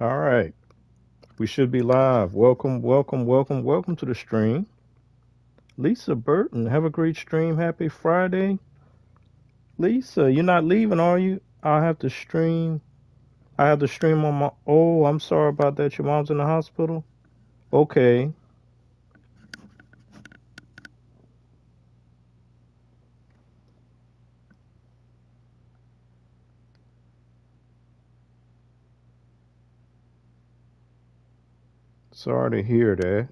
All right. We should be live. Welcome, welcome, welcome, welcome to the stream. Lisa Burton, have a great stream. Happy Friday. Lisa, you're not leaving, are you? I have to stream. I have to stream on my. Oh, I'm sorry about that. Your mom's in the hospital? Okay. Sorry to hear that.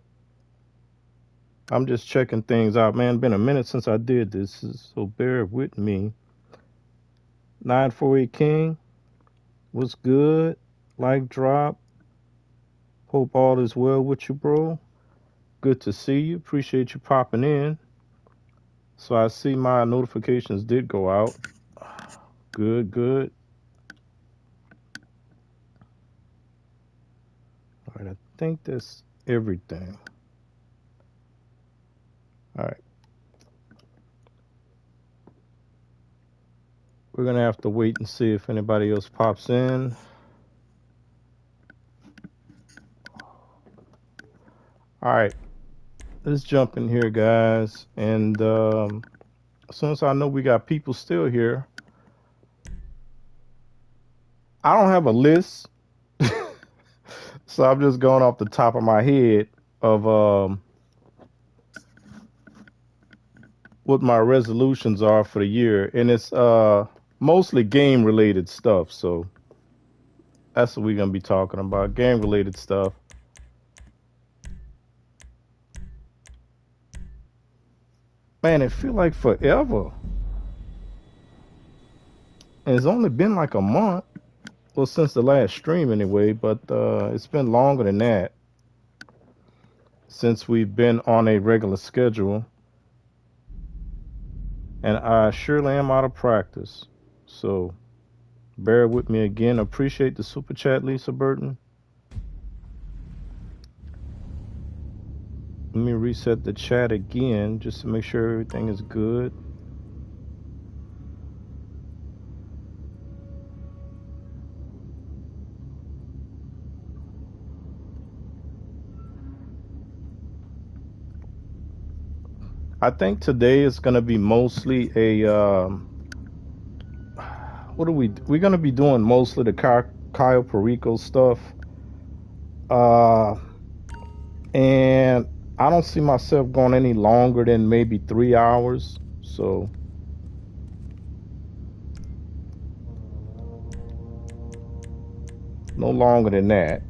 I'm just checking things out, man. Been a minute since I did this, so bear with me. 948 King, what's good? Like drop. Hope all is well with you, bro. Good to see you. Appreciate you popping in. So I see my notifications did go out. Good, good. All right, I think that's everything. All right, we're gonna have to wait and see if anybody else pops in. All right, let's jump in here, guys. And as soon as I know we got people still here, I don't have a list, so I'm just going off the top of my head of what my resolutions are for the year, and it's mostly game related stuff. So that's what we're gonna be talking about, game related stuff. Man, it feel like forever, and it's only been like a month. Well, since the last stream anyway, but it's been longer than that since we've been on a regular schedule, and I surely am out of practice. So bear with me again. Appreciate the super chat, Lisa Burton. Let me reset the chat again just to make sure everything is good. I think today is going to be mostly a what are we're going to be doing mostly the Kyle Perico stuff. Uh and I don't see myself going any longer than maybe 3 hours. So no longer than that.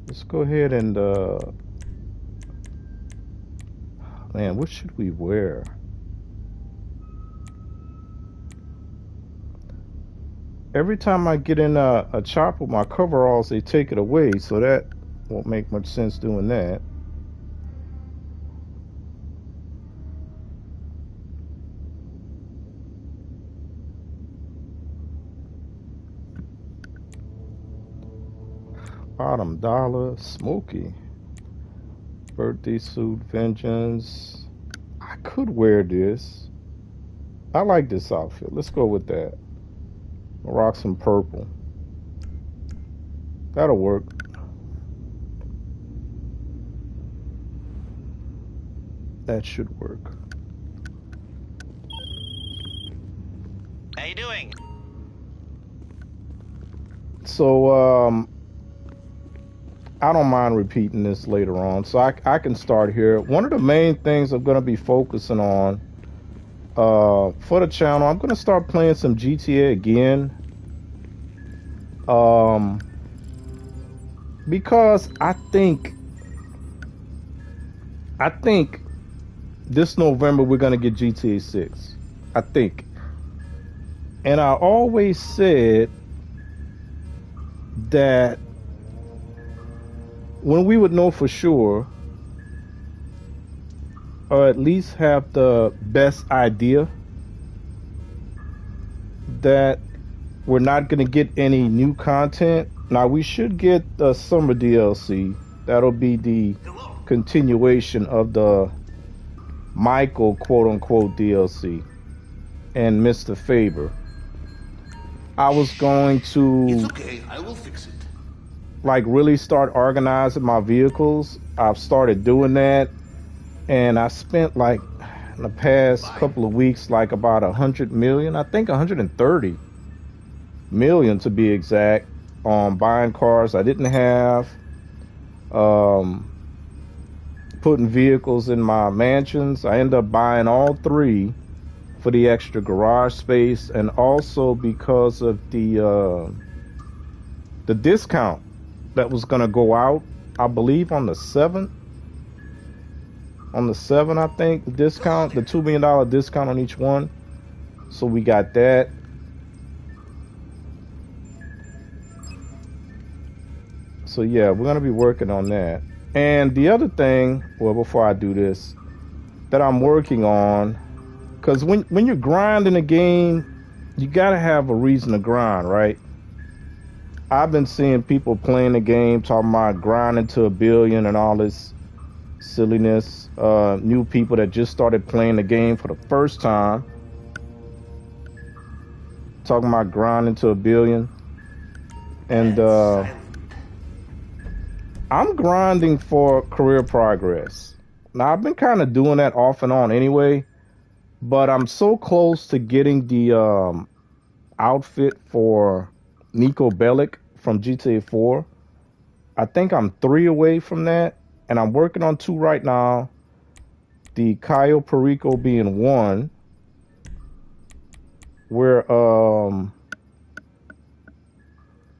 Let's go ahead and man, what should we wear? Every time I get in a chop with my coveralls, they take it away, so that won't make much sense doing that. Bottom dollar, smoky. Birthday suit, vengeance. I could wear this. I like this outfit. Let's go with that. I'll rock some purple. That'll work. That should work. How you doing? So I don't mind repeating this later on. So I can start here. One of the main things I'm going to be focusing on for the channel, I'm going to start playing some GTA again. Because I think this November we're going to get GTA 6. I think. And I always said that when we would know for sure, or at least have the best idea that we're not going to get any new content. Now, we should get the summer DLC. That'll be the continuation of the Michael quote unquote DLC and Mr. Faber. I was going It's to okay. I will fix it. like really start organizing my vehicles. I've started doing that, and I spent like in the past Bye. couple of weeks like about 100 million, I think 130 million to be exact, on buying cars I didn't have, um, putting vehicles in my mansions. I ended up buying all three for the extra garage space, and also because of the discount that was going to go out, I believe on the 7th. On the 7th, I think the discount, the $2 million discount on each one. So we got that. So yeah, we're gonna be working on that. And the other thing, well, before I do this, that I'm working on, because when you're grinding a game, you gotta have a reason to grind, right? I've been seeing people playing the game talking about grinding to a billion and all this silliness. New people that just started playing the game for the first time talking about grinding to a billion, and And silent. I'm grinding for career progress. Now I've been kind of doing that off and on anyway, but I'm so close to getting the outfit for Nico Bellic from GTA 4. I think I'm 3 away from that, and I'm working on two right now. The Cayo Perico being one. We're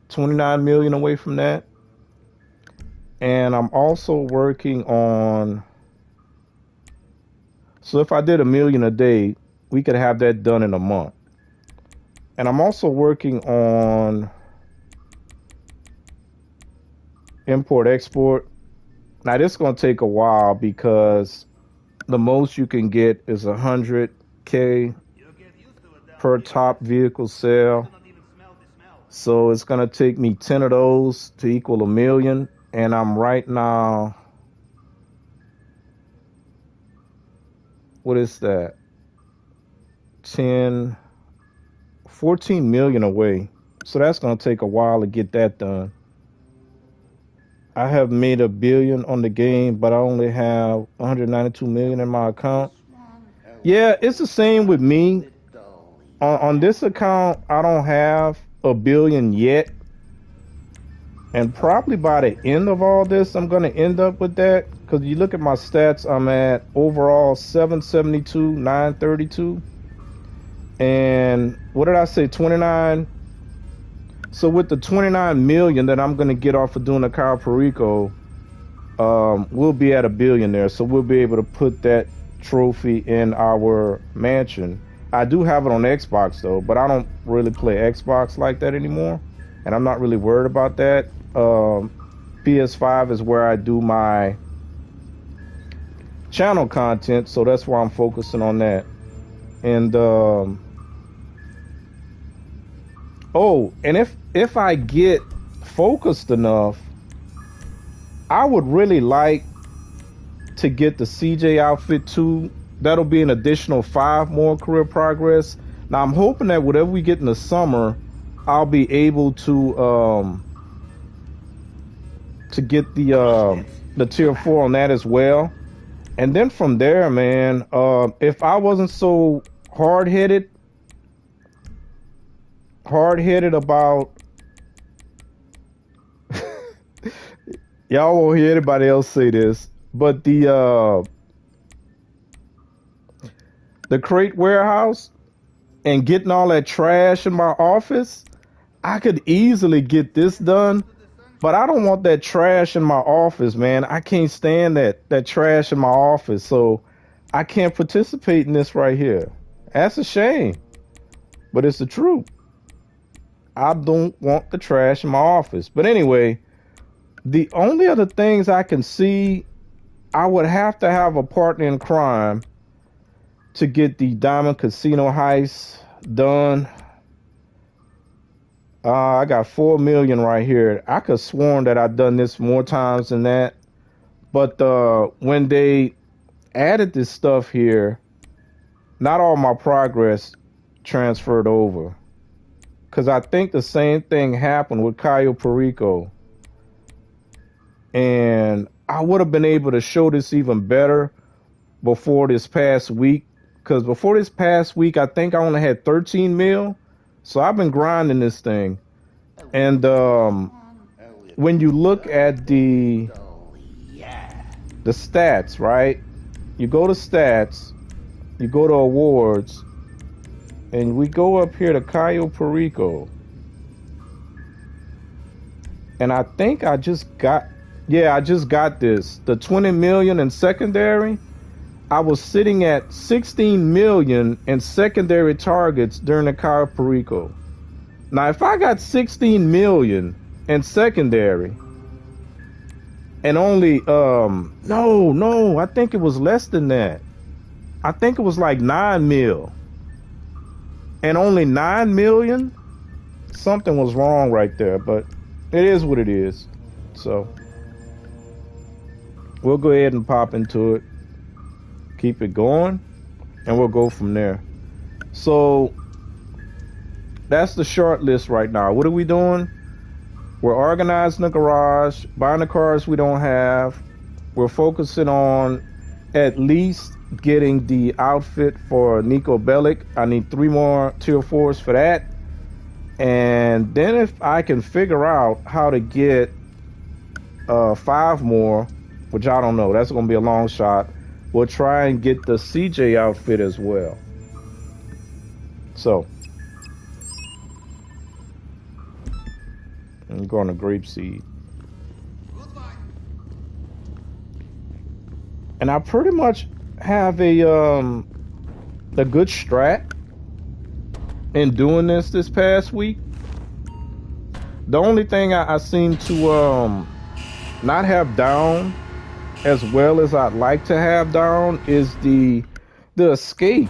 29 million away from that, and I'm also working on. So if I did a million a day, we could have that done in a month. And I'm also working on import export. Now this is gonna take a while because the most you can get is 100K per top vehicle sale. So it's gonna take me 10 of those to equal a million. And I'm right now, what is that? 10, 14 million away. So that's gonna take a while to get that done. I have made a billion on the game, but I only have 192 million in my account. Yeah, it's the same with me. On this account, I don't have a billion yet. And probably by the end of all this, I'm going to end up with that. Because you look at my stats, I'm at overall 772, 932. And what did I say, 29? So with the 29 million that I'm going to get off of doing the Cayo Perico, we'll be at a billion there. So we'll be able to put that trophy in our mansion. I do have it on Xbox though, but I don't really play Xbox like that anymore, and I'm not really worried about that. PS5 is where I do my channel content, so that's why I'm focusing on that. And oh, and if I get focused enough, I would really like to get the CJ outfit too. That'll be an additional 5 more career progress. Now I'm hoping that whatever we get in the summer, I'll be able to get the tier 4 on that as well. And then from there, man, if I wasn't so hard-headed about y'all won't hear anybody else say this, but the crate warehouse and getting all that trash in my office, I could easily get this done. But I don't want that trash in my office, man. I can't stand that trash in my office, so I can't participate in this right here. That's a shame, but it's the truth. I don't want the trash in my office. But anyway, the only other things I can see, I would have to have a partner in crime to get the Diamond Casino heist done. I got 4 million right here. I could have sworn that I've done this more times than that. But when they added this stuff here, not all my progress transferred over. because I think the same thing happened with Cayo Perico. And I would have been able to show this even better before this past week. Because before this past week, I think I only had 13 mil. So I've been grinding this thing. And when you look at the stats, right? You go to stats, you go to awards, and we go up here to Cayo Perico. And I think I just got this. The 20 million in secondary. I was sitting at 16 million in secondary targets during the Cayo Perico. Now, if I got 16 million in secondary and only, no, I think it was less than that. I think it was like 9 mil and only 9 million. Something was wrong right there, but it is what it is. So we'll go ahead and pop into it. Keep it going, and we'll go from there. So that's the short list right now. What are we doing? We're organizing the garage, buying the cars we don't have. We're focusing on at least getting the outfit for Niko Bellic. I need 3 more tier 4s for that. And then if I can figure out how to get 5 more, which I don't know, that's going to be a long shot. We'll try and get the CJ outfit as well. So, I'm going to grapeseed. And I pretty much have a good strat in doing this past week. The only thing I seem to not have down as well as I'd like to have down is the escape.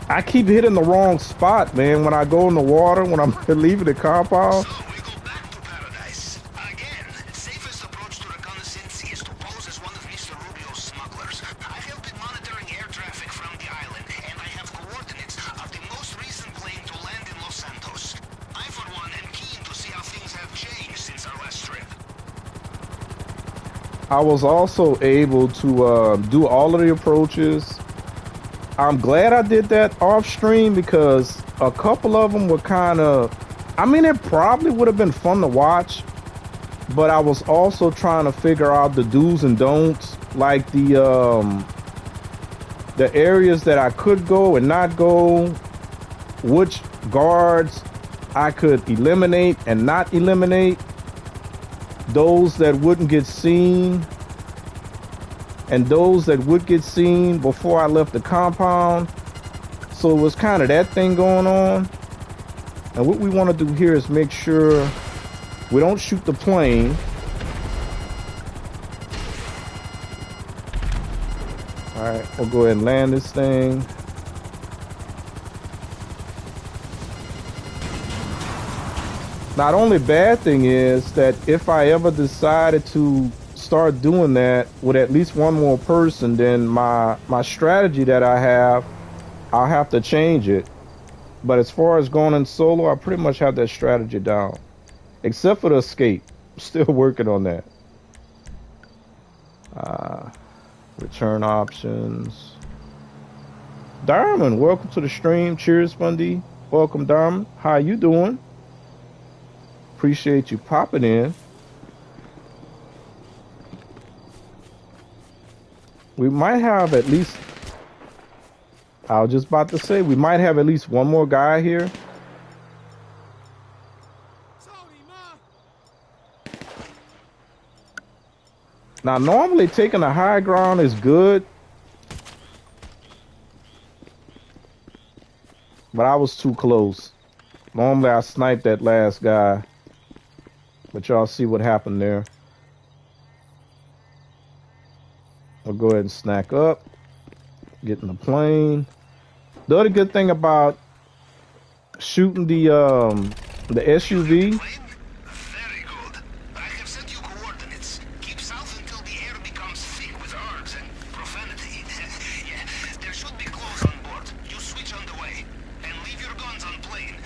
I keep hitting the wrong spot, man, when I go in the water, when I'm leaving the compound. So we go back to paradise. Again, safest approach to reconnaissance is to pose as one of Mr. Rubio's smugglers. I have been monitoring air traffic from the island, and I have coordinates of the most recent plane to land in Los Santos. I, for one, am keen to see how things have changed since our last trip. I was also able to do all of the approaches. I'm glad I did that off stream because a couple of them were kind of, I mean, it probably would have been fun to watch, but I was also trying to figure out the do's and don'ts, like the areas that I could go and not go, which guards I could eliminate and not eliminate, those that wouldn't get seen, and those that would get seen before I left the compound. So it was kind of that thing going on. And what we want to do here is make sure we don't shoot the plane. All right, we'll go ahead and land this thing. Now, the only bad thing is that if I ever decided to start doing that with at least one more person, then my strategy that I have, I'll have to change it. But as far as going in solo, I pretty much have that strategy down, except for the escape. Still working on that. Return options. Diamond, welcome to the stream. Cheers, Bundy. Welcome, Diamond. How you doing? Appreciate you popping in. We might have at least, I was just about to say, we might have at least one more guy here. Now, normally taking the high ground is good, but I was too close. Normally I sniped that last guy, but y'all see what happened there. I'll go ahead and snack up, get in the plane. The other good thing about shooting the SUV. Very good. I have sent you coordinates. Keep south until the air becomes thick with words and profanity. Yeah, there should be clothes on board. You switch on the way. And leave your guns on plane.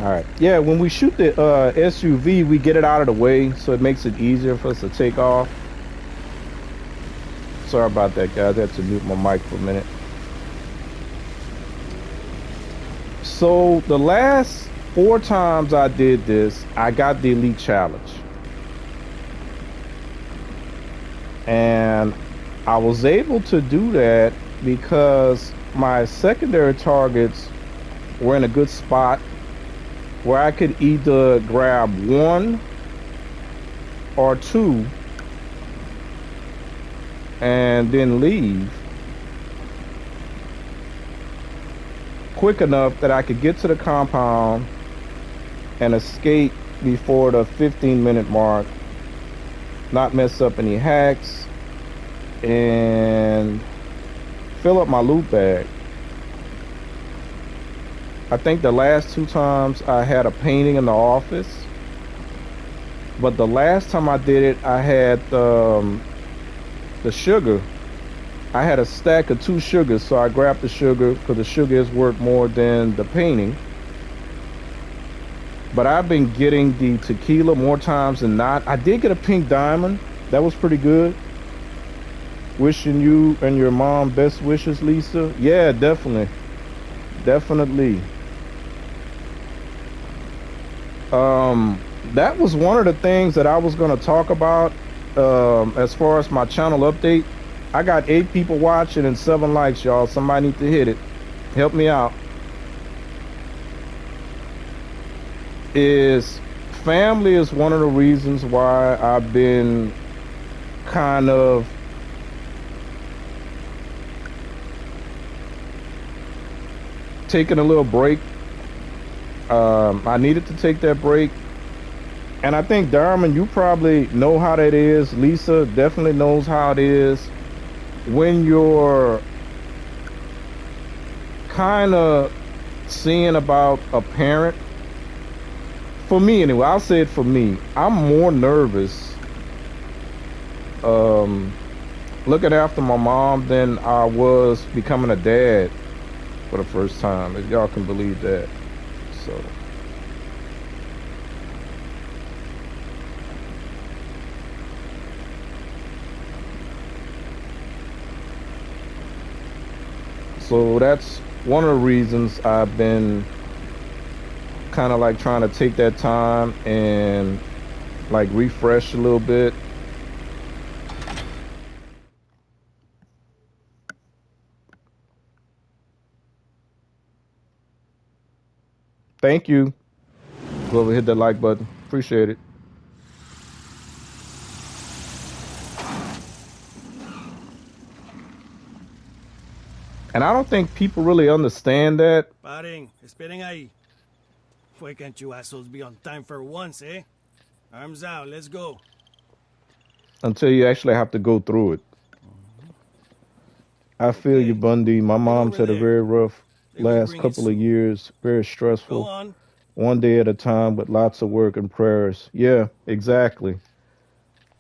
All right. Yeah, when we shoot the SUV, we get it out of the way, so it makes it easier for us to take off. Sorry about that, guys. I had to mute my mic for a minute. So the last 4 times I did this, I got the Elite Challenge. And I was able to do that because my secondary targets were in a good spot where I could either grab 1 or 2 and then leave quick enough that I could get to the compound and escape before the 15-minute mark, not mess up any hacks, and fill up my loot bag. I think the last 2 times I had a painting in the office, but the last time I did it, I had the sugar. I had a stack of 2 sugars, so I grabbed the sugar because the sugar is worth more than the painting. But I've been getting the tequila more times than not. I did get a pink diamond. That was pretty good. Wishing you and your mom best wishes, Lisa. Yeah, definitely. Definitely. That was one of the things that I was going to talk about as far as my channel update. I got 8 people watching and 7 likes, y'all. Somebody need to hit it. Help me out. Family is one of the reasons why I've been kind of taking a little break. I needed to take that break. And I think, Darman, you probably know how that is. Lisa definitely knows how it is. When you're kind of seeing about a parent, for me anyway, I'll say it for me, I'm more nervous looking after my mom than I was becoming a dad for the first time, if y'all can believe that. So that's one of the reasons I've been kind of like trying to take that time and like refresh a little bit. Thank you, whoever hit that like button. Appreciate it. And I don't think people really understand that. Paren, esperen ahí. Why can't you assholes be on time for once, eh? Arms out, let's go. Until you actually have to go through it. I feel you, Bundy. My mom's had a very rough last couple of years, very stressful. Go on. One day at a time with lots of work and prayers. Yeah, exactly.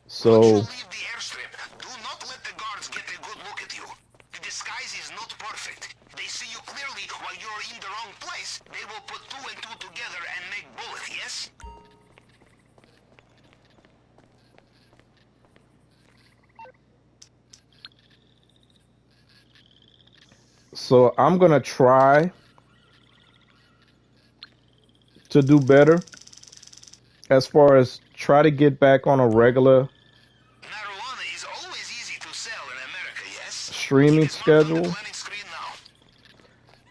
So Once you leave the airstrip, do not let the guards get a good look at you. The disguise is not perfect. They see you clearly while you're in the wrong place. They will put 2 and 2 together and make bullets, yes? So I'm gonna try to do better as far as try to get back on a regular Marijuana is always easy to sell in America, yes? streaming schedule.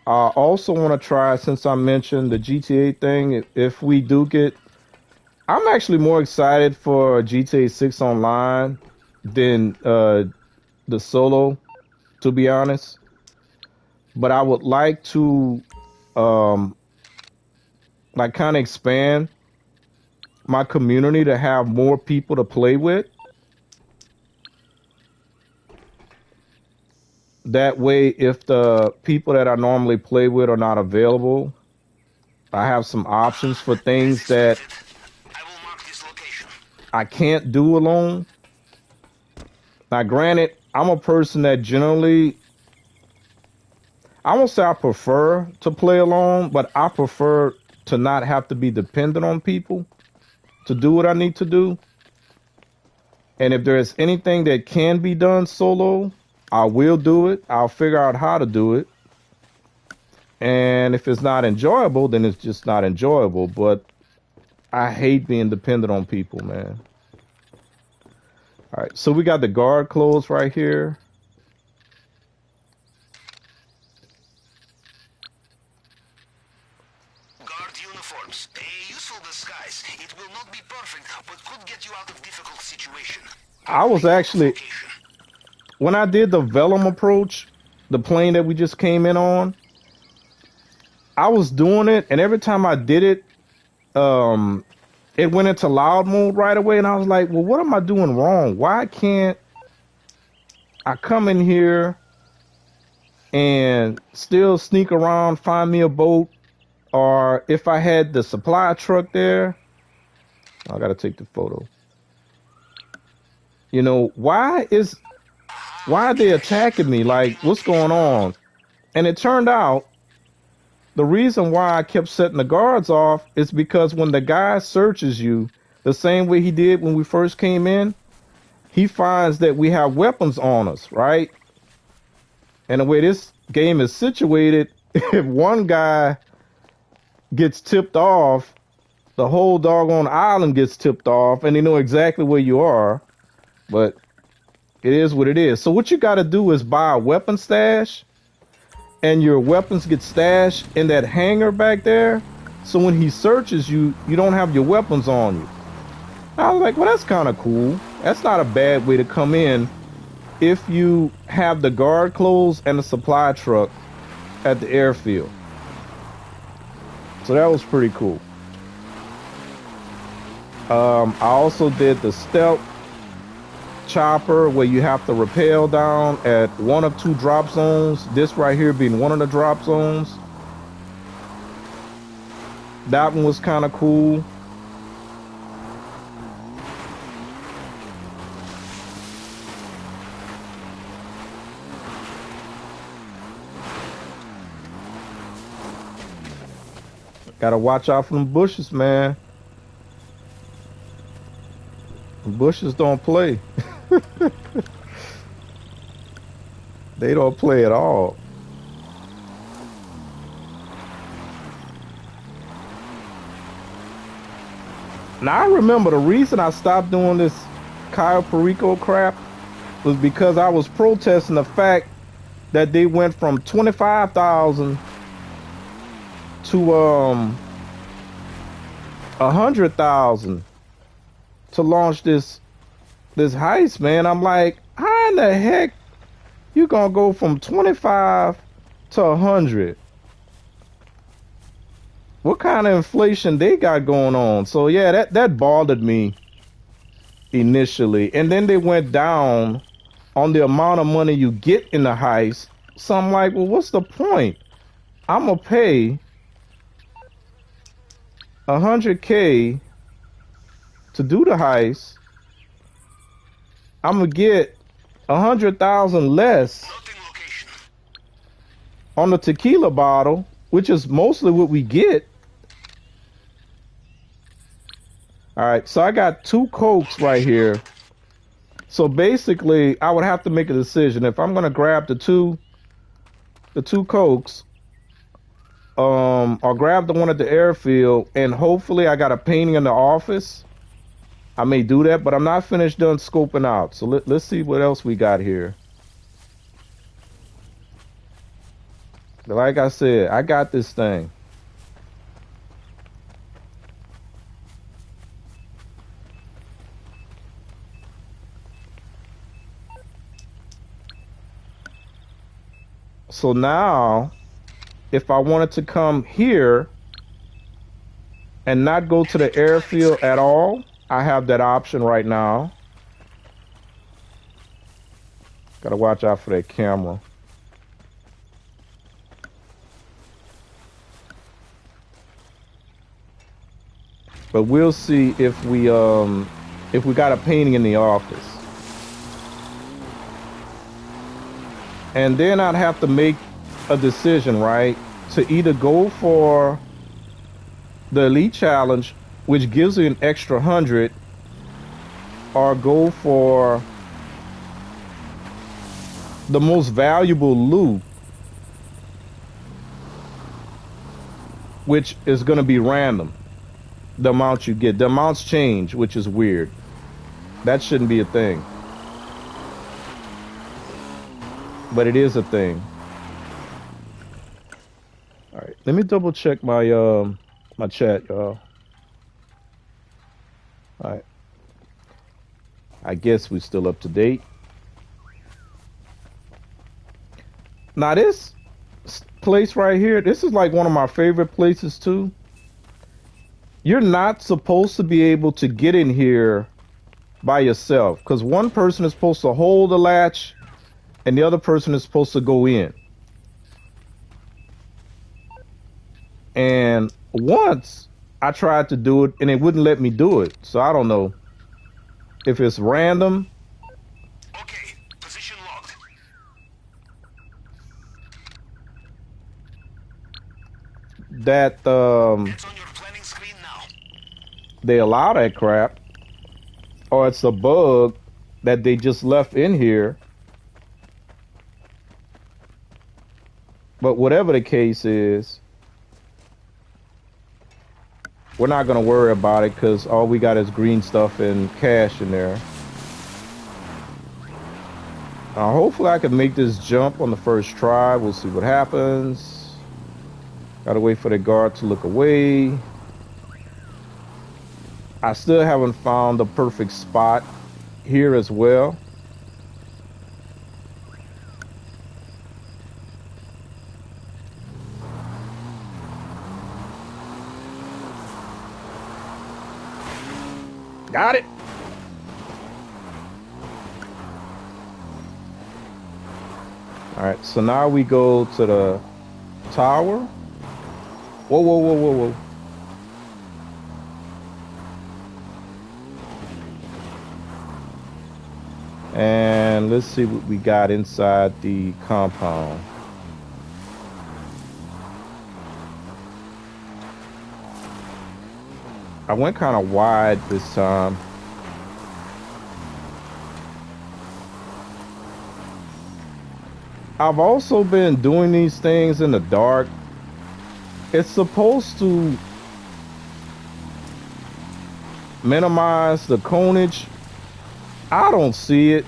I also want to try, since I mentioned the GTA thing, if we do get, I'm actually more excited for GTA 6 Online than the solo, to be honest. But I would like to like kind of expand my community to have more people to play with. That way, if the people that I normally play with are not available, I have some options for things that I can't do alone. Now, granted, I'm a person that generally, I won't say I prefer to play alone, but I prefer to not have to be dependent on people to do what I need to do. And if there's anything that can be done solo, I will do it. I'll figure out how to do it. And if it's not enjoyable, then it's just not enjoyable. But I hate being dependent on people, man. All right, so we got the guard clothes right here. Guard uniforms. A useful disguise. It will not be perfect, but could get you out of difficult situation. I was actually, when I did the Velum approach, the plane that we just came in on, I was doing it, and every time I did it, it went into loud mode right away, and I was like, well, what am I doing wrong? Why can't I come in here and still sneak around, find me a boat, or if I had the supply truck there, I gotta take the photo. You know, why are they attacking me? Like, what's going on? And it turned out the reason why I kept setting the guards off is because when the guy searches you the same way he did when we first came in, he finds that we have weapons on us, right? And the way this game is situated, if one guy gets tipped off, the whole doggone island gets tipped off, and they know exactly where you are. But it is what it is. So what you got to do is buy a weapon stash, and your weapons get stashed in that hangar back there. So when he searches you, you don't have your weapons on you. I was like, well, that's kind of cool. That's not a bad way to come in if you have the guard clothes and the supply truck at the airfield. So that was pretty cool. I also did the stealth chopper where you have to rappel down at one of two drop zones, this right here being one of the drop zones. That one was kind of cool. Gotta watch out for them bushes, man. The bushes don't play. They don't play at all. Now I remember the reason I stopped doing this Cayo Perico crap was because I was protesting the fact that they went from 25,000 to 100,000 to launch this heist, man. I'm like, how in the heck you gonna go from 25 to 100? What kind of inflation they got going on? So yeah, that bothered me initially, and then they went down on the amount of money you get in the heist. So I'm like, well, what's the point? I'm gonna pay 100K to do the heist. I'm gonna get 100,000 less on the tequila bottle, which is mostly what we get. All right, so I got 2 Cokes right here. So basically, I would have to make a decision if I'm gonna grab the two Cokes, or grab the one at the airfield, and hopefully I got a painting in the office. I may do that, but I'm not finished done scoping out. So let's see what else we got here. But like I said, I got this thing. So now, if I wanted to come here and not go to the airfield at all, I have that option right now. Gotta watch out for that camera. But we'll see if we got a painting in the office. And then I'd have to make a decision, right? To either go for the Elite Challenge, which gives you an extra 100, or go for the most valuable loot, which is going to be random. The amount you get. The amounts change, which is weird. That shouldn't be a thing. But it is a thing. All right, let me double check my my chat, y'all. All right. I guess we're still up to date. Now this place right here, this is like one of my favorite places too. You're not supposed to be able to get in here by yourself because one person is supposed to hold the latch and the other person is supposed to go in. And once I tried to do it and it wouldn't let me do it. So I don't know if it's random. Okay, position logged. That It's on your planning screen now. they allow that crap, or it's a bug that they just left in here. But whatever the case is, we're not going to worry about it because all we got is green stuff and cash in there. Hopefully I can make this jump on the first try. We'll see what happens. Gotta wait for the guard to look away. I still haven't found the perfect spot here as well. Got it. All right, so now we go to the tower. Whoa, whoa, whoa, whoa, whoa. And let's see what we got inside the compound. I went kind of wide this time. I've also been doing these things in the dark. It's supposed to minimize the conage. I don't see it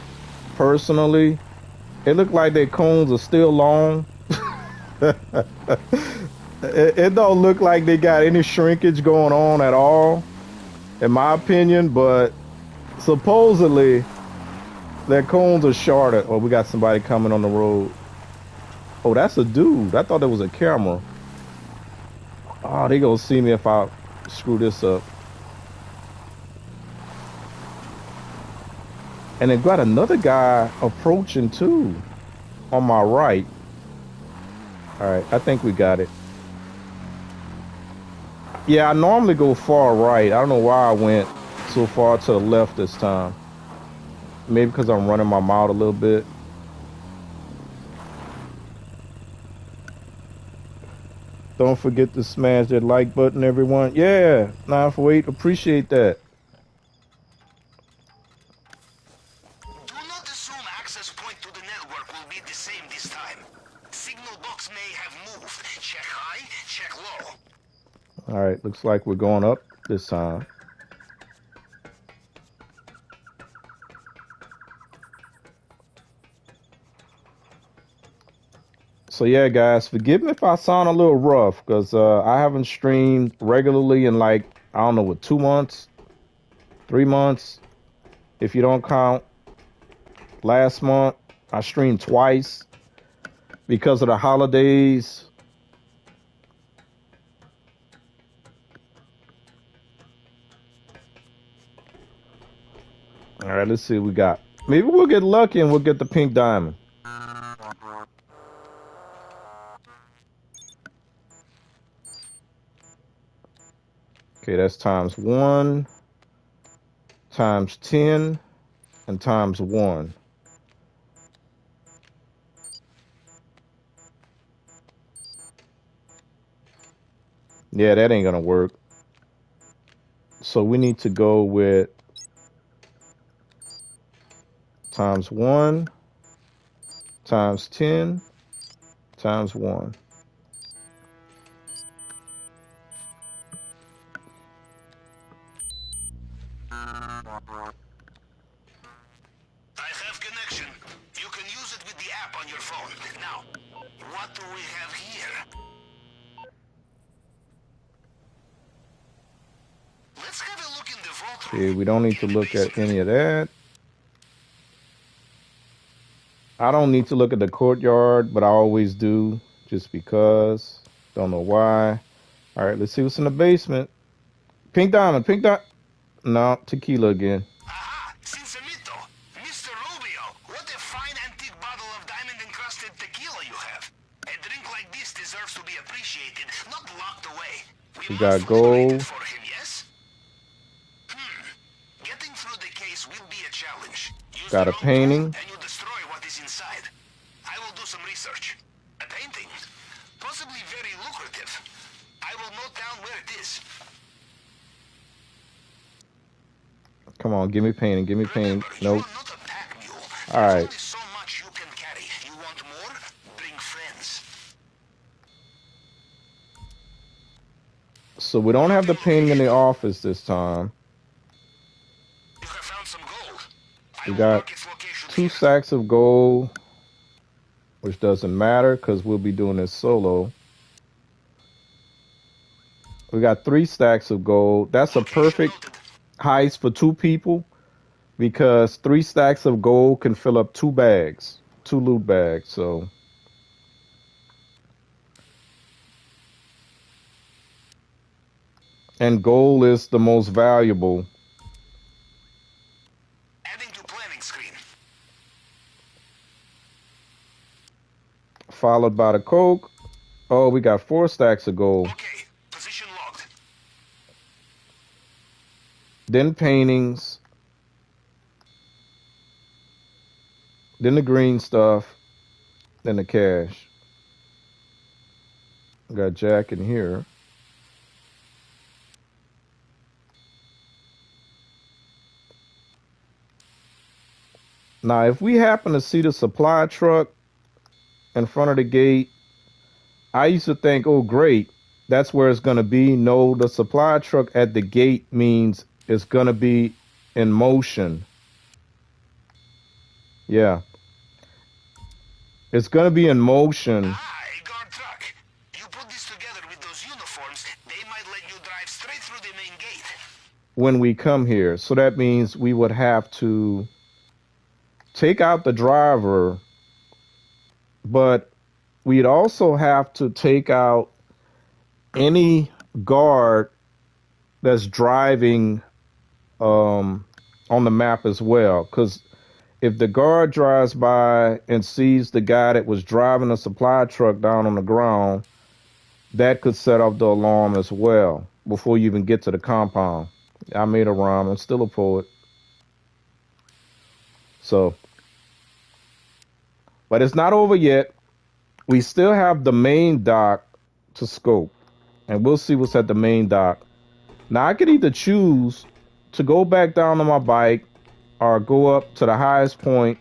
personally. It looked like their cones are still long. It don't look like they got any shrinkage going on at all, in my opinion, but supposedly their cones are shorter. Oh, we got somebody coming on the road. Oh, that's a dude. I thought that was a camera. Oh, they gonna see me if I screw this up. And they've got another guy approaching too on my right. All right, I think we got it. Yeah, I normally go far right. I don't know why I went so far to the left this time. Maybe because I'm running my mouth a little bit. Don't forget to smash that like button, everyone. Yeah, 948, appreciate that. Do not assume access point to the network will be the same this time. Signal box may have moved. Check high, check low. All right, looks like we're going up this time. So yeah, guys, forgive me if I sound a little rough because I haven't streamed regularly in like, I don't know, what, 2 months, 3 months, if you don't count last month. I streamed twice because of the holidays. All right, let's see what we got. Maybe we'll get lucky and we'll get the pink diamond. Okay, that's times 1, times 10, and times 1. Yeah, that ain't gonna work. So we need to go with times 1 times 10 times 1. I have connection. You can use it with the app on your phone. Now, what do we have here? Let's have a look in the vault Okay, room. we don't need to In the look at basement. any of that. I don't need to look at the courtyard, but I always do just because. Don't know why. All right, let's see what's in the basement. Pink diamond, pink diamond. No, tequila again. Aha! Sinsemito! Mr. Rubio! What a fine antique bottle of diamond-encrusted tequila you have. A drink like this deserves to be appreciated, not locked away. We We got must liberate it gold. for him, yes? Getting through the case will be a challenge. Use the Got a wrong tool painting. and you destroy what is inside. I will do some research. A painting? Possibly very lucrative. I will note down where it is. Come on, give me painting, give me painting. Remember, you Nope. are not a pack mule. All There's right. only so much you can carry. You want more? Bring friends. So we don't have the painting in the office this time. You have found some gold. I We will got mark its location 2 here. stacks of gold, which doesn't matter because we'll be doing this solo. We got 3 stacks of gold. That's a Location perfect noted. heist for 2 people because 3 stacks of gold can fill up 2 bags, 2 loot bags. So, and gold is the most valuable, Adding to planning screen. followed by the coke. Oh, we got 4 stacks of gold. Okay. Position logged. Then paintings. Then the green stuff. Then the cash. We got Jack in here. Now, if we happen to see the supply truck in front of the gate, I used to think, oh, great, that's where it's going to be. No, the supply truck at the gate means it's going to be in motion. Yeah. It's going to be in motion Ah, a guard truck. You put this together with those uniforms, they might let you drive straight through the main gate. when we come here. So that means we would have to take out the driver, but we'd also have to take out any guard that's driving on the map as well. Because if the guard drives by and sees the guy that was driving the supply truck down on the ground, that could set off the alarm as well before you even get to the compound. I made a rhyme. I'm still a poet. So, but it's not over yet. We still have the main dock to scope, and we'll see what's at the main dock. Now, I could either choose to go back down on my bike or go up to the highest point,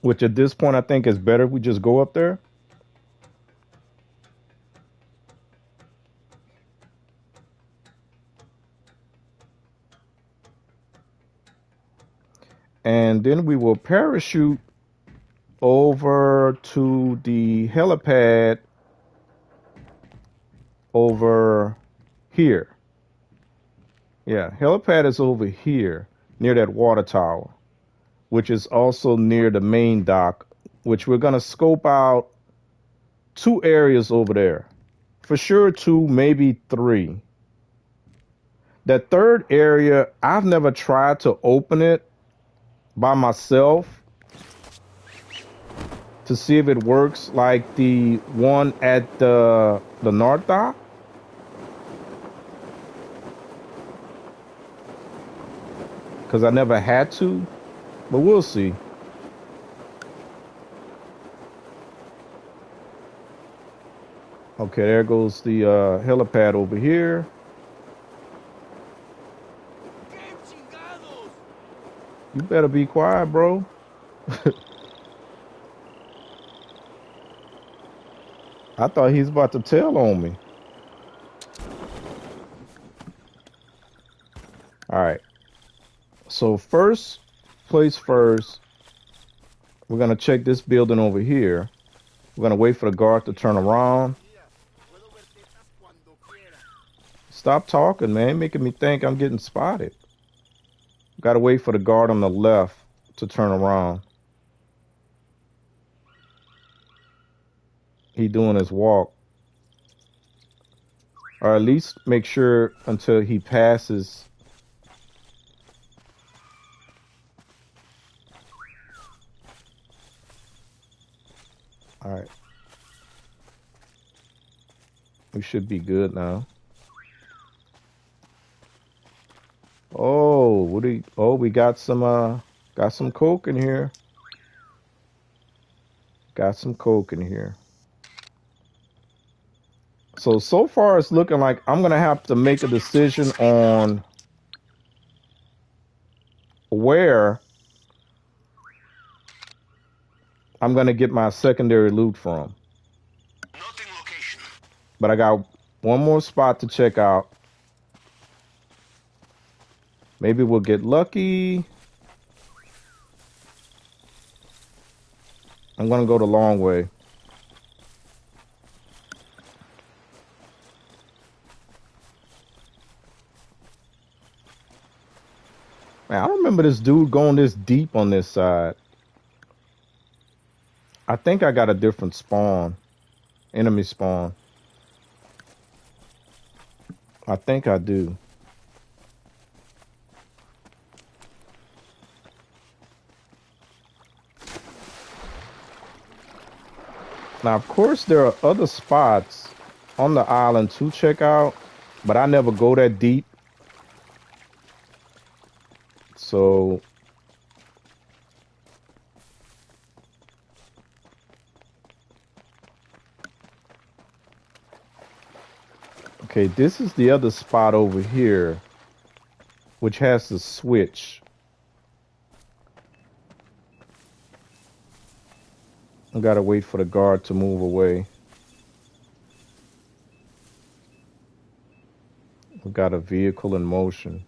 which at this point I think is better if we just go up there. And then we will parachute over to the helipad over here. Yeah, helipad is over here near that water tower, which is also near the main dock, which we're going to scope out 2 areas over there. For sure 2, maybe 3. That third area, I've never tried to open it by myself to see if it works like the one at the North Dock. Because I never had to, but we'll see. Okay, there goes the helipad over here. You better be quiet, bro. I thought he's about to tell on me. All right. So first place first, we're gonna check this building over here. We're gonna wait for the guard to turn around. Stop talking, man. Making me think I'm getting spotted. Gotta wait for the guard on the left to turn around. He doing his walk. Or at least make sure until he passes. All right. We should be good now. Oh, we got some coke in here. Got some coke in here. So far it's looking like I'm gonna have to make a decision on where I'm gonna get my secondary loot from. Noting location. But I got one more spot to check out. Maybe we'll get lucky. I'm gonna go the long way. Man, I don't remember this dude going this deep on this side. I think I got a different spawn. Enemy spawn. I think I do. Now, of course, there are other spots on the island to check out, but I never go that deep. So, okay, this is the other spot over here, which has the switch. I gotta wait for the guard to move away. We got a vehicle in motion.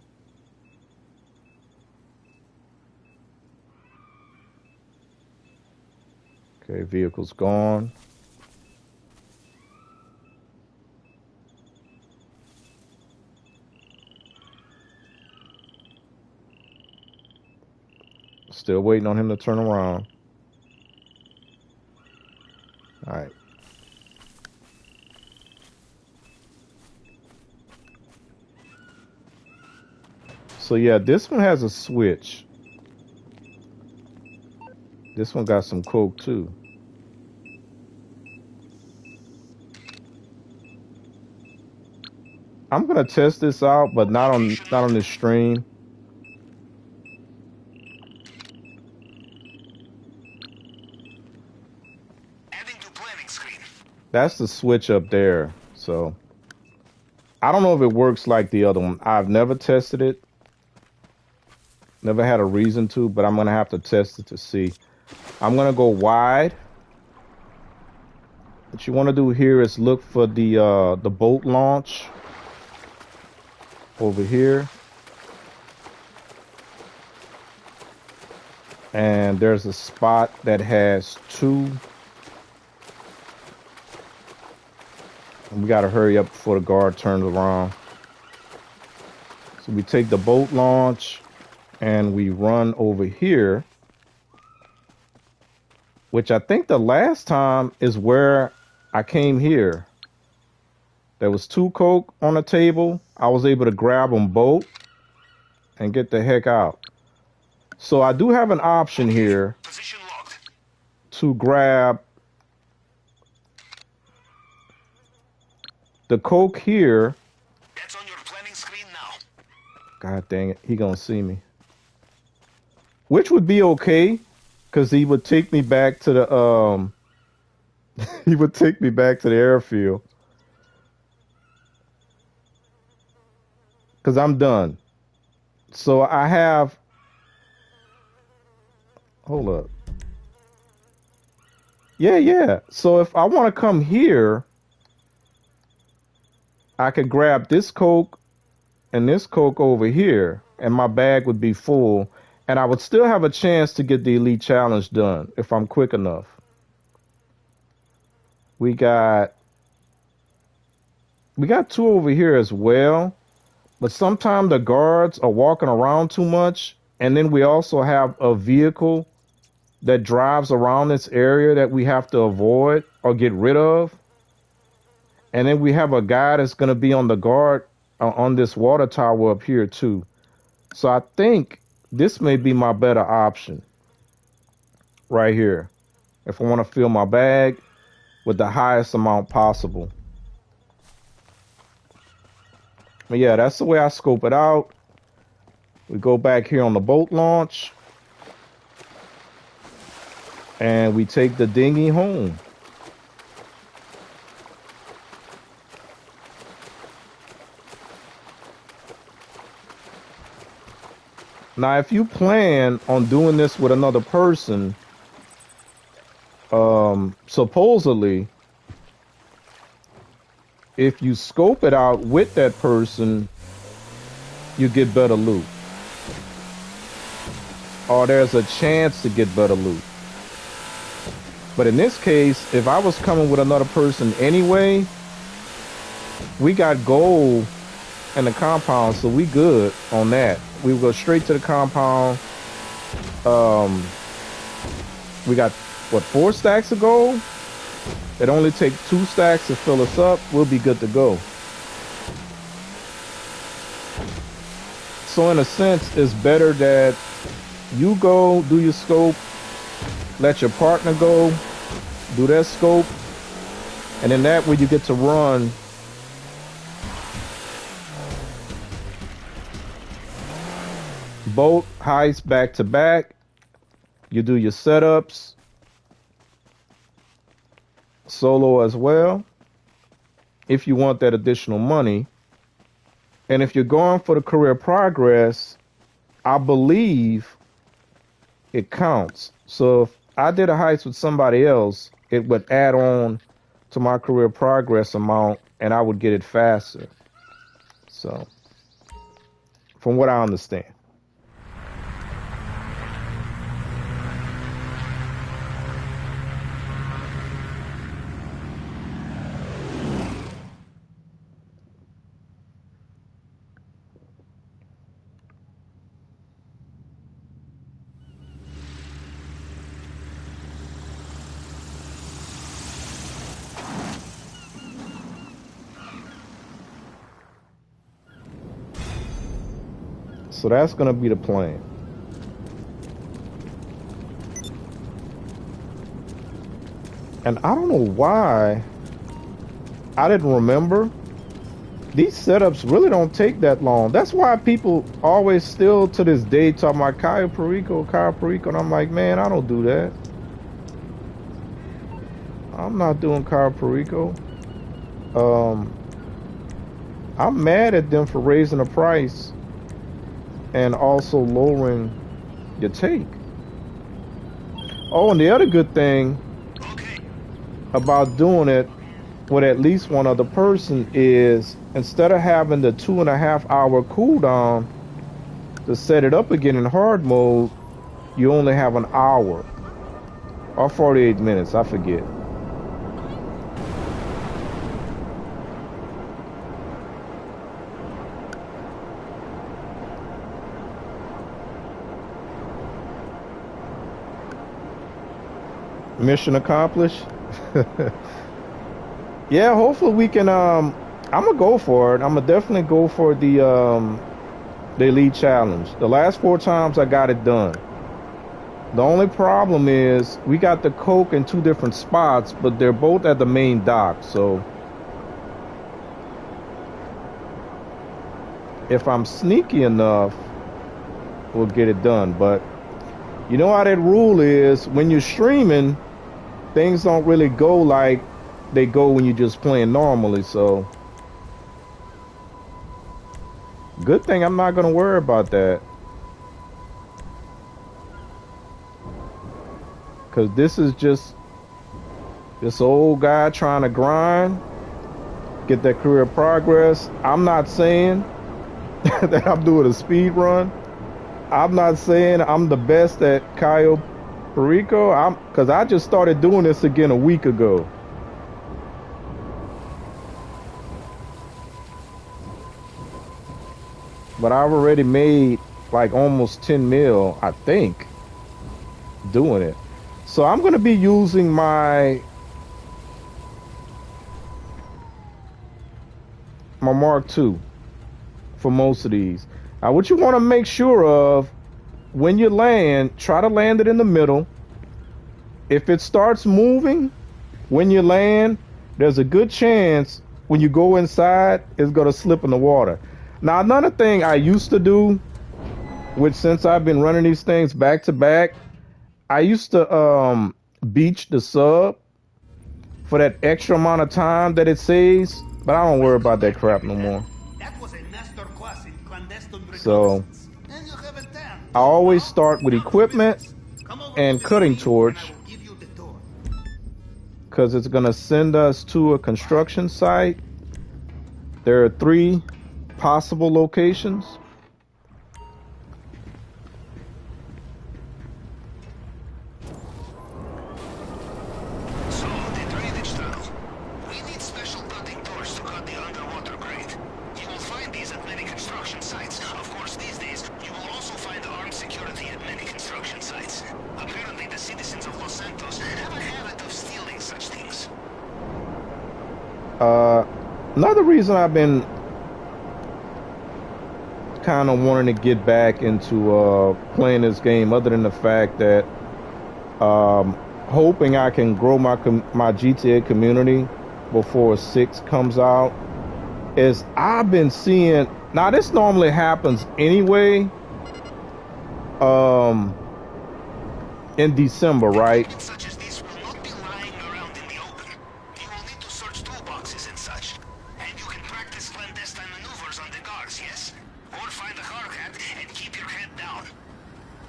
Okay, vehicle's gone. Still waiting on him to turn around. All right. So yeah, this one has a switch. This one got some coke too. I'm gonna test this out, but not on this stream. Adding to planning screen. That's the switch up there. So I don't know if it works like the other one. I've never tested it. Never had a reason to, but I'm gonna have to test it to see. I'm gonna go wide. What you want to do here is look for the boat launch over here. And there's a spot that has two. And we got to hurry up before the guard turns around. So we take the boat launch and we run over here, which I think the last time is where I came here. There was two coke on the table. I was able to grab them both and get the heck out. So I do have an option here Position locked. to grab the coke here. That's on your planning screen now. God dang it, he gonna see me. Which would be okay, because he would take me back to the he would take me back to the airfield. Because I'm done. So I have Hold up. Yeah, yeah. So if I want to come here, I could grab this Coke and this Coke over here, and my bag would be full, and I would still have a chance to get the Elite Challenge done if I'm quick enough. We got two over here as well, but sometimes the guards are walking around too much, and then we also have a vehicle that drives around this area that we have to avoid or get rid of. And then we have a guy that's going to be on the guard on this water tower up here too. So I think this may be my better option right here if I want to fill my bag with the highest amount possible. But yeah, that's the way I scope it out. We go back here on the boat launch and we take the dinghy home. Now, if you plan on doing this with another person, supposedly, if you scope it out with that person, you get better loot. Or there's a chance to get better loot. But in this case, if I was coming with another person anyway, we got gold in the compound, so we good on that. We will go straight to the compound. We got, what, 4 stacks of gold? It only takes 2 stacks to fill us up. We'll be good to go. So in a sense, it's better that you go do your scope, let your partner go do their scope, and then that way you get to run both heists back to back. You do your setups solo as well if you want that additional money. And if you're going for the career progress, I believe it counts. So if I did a heist with somebody else, it would add on to my career progress amount and I would get it faster. So, from what I understand. So that's going to be the plan. And I don't know why I didn't remember. These setups really don't take that long. That's why people always still to this day talk about Cayo Perico. And I'm like, man, I don't do that. I'm not doing Cayo Perico. I'm mad at them for raising the price and also lowering your take. Oh, and the other good thing about doing it with at least one other person is instead of having the 2.5 hour cooldown to set it up again in hard mode, you only have an hour or 48 minutes, I forget. Mission accomplished. Yeah, hopefully we can I'm gonna go for it. I'm gonna definitely go for the Elite Challenge. The last 4 times I got it done. The only problem is we got the Coke in 2 different spots, but they're both at the main dock, so if I'm sneaky enough, we'll get it done. But you know how that rule is, when you're streaming, things don't really go like they go when you're just playing normally, so good thing I'm not gonna worry about that. Cause this is just this old guy trying to grind, get that career progress. I'm not saying that I'm doing a speed run. I'm not saying I'm the best at Cayo Perico. Cause I just started doing this again a week ago. But I've already made like almost 10 mil, I think, doing it. So I'm gonna be using my Mark II for most of these. Now what you want to make sure of when you land, try to land it in the middle. If it starts moving when you land, there's a good chance when you go inside it's gonna slip in the water. Now another thing I used to do, which since I've been running these things back to back, I used to beach the sub for that extra amount of time that it saves, but I don't worry about that crap no more. So I always start with equipment and cutting torch because it's gonna send us to a construction site. There are 3 possible locations. Another reason I've been kind of wanting to get back into playing this game, other than the fact that hoping I can grow my GTA community before 6 comes out, is I've been seeing, now this normally happens anyway in December, right?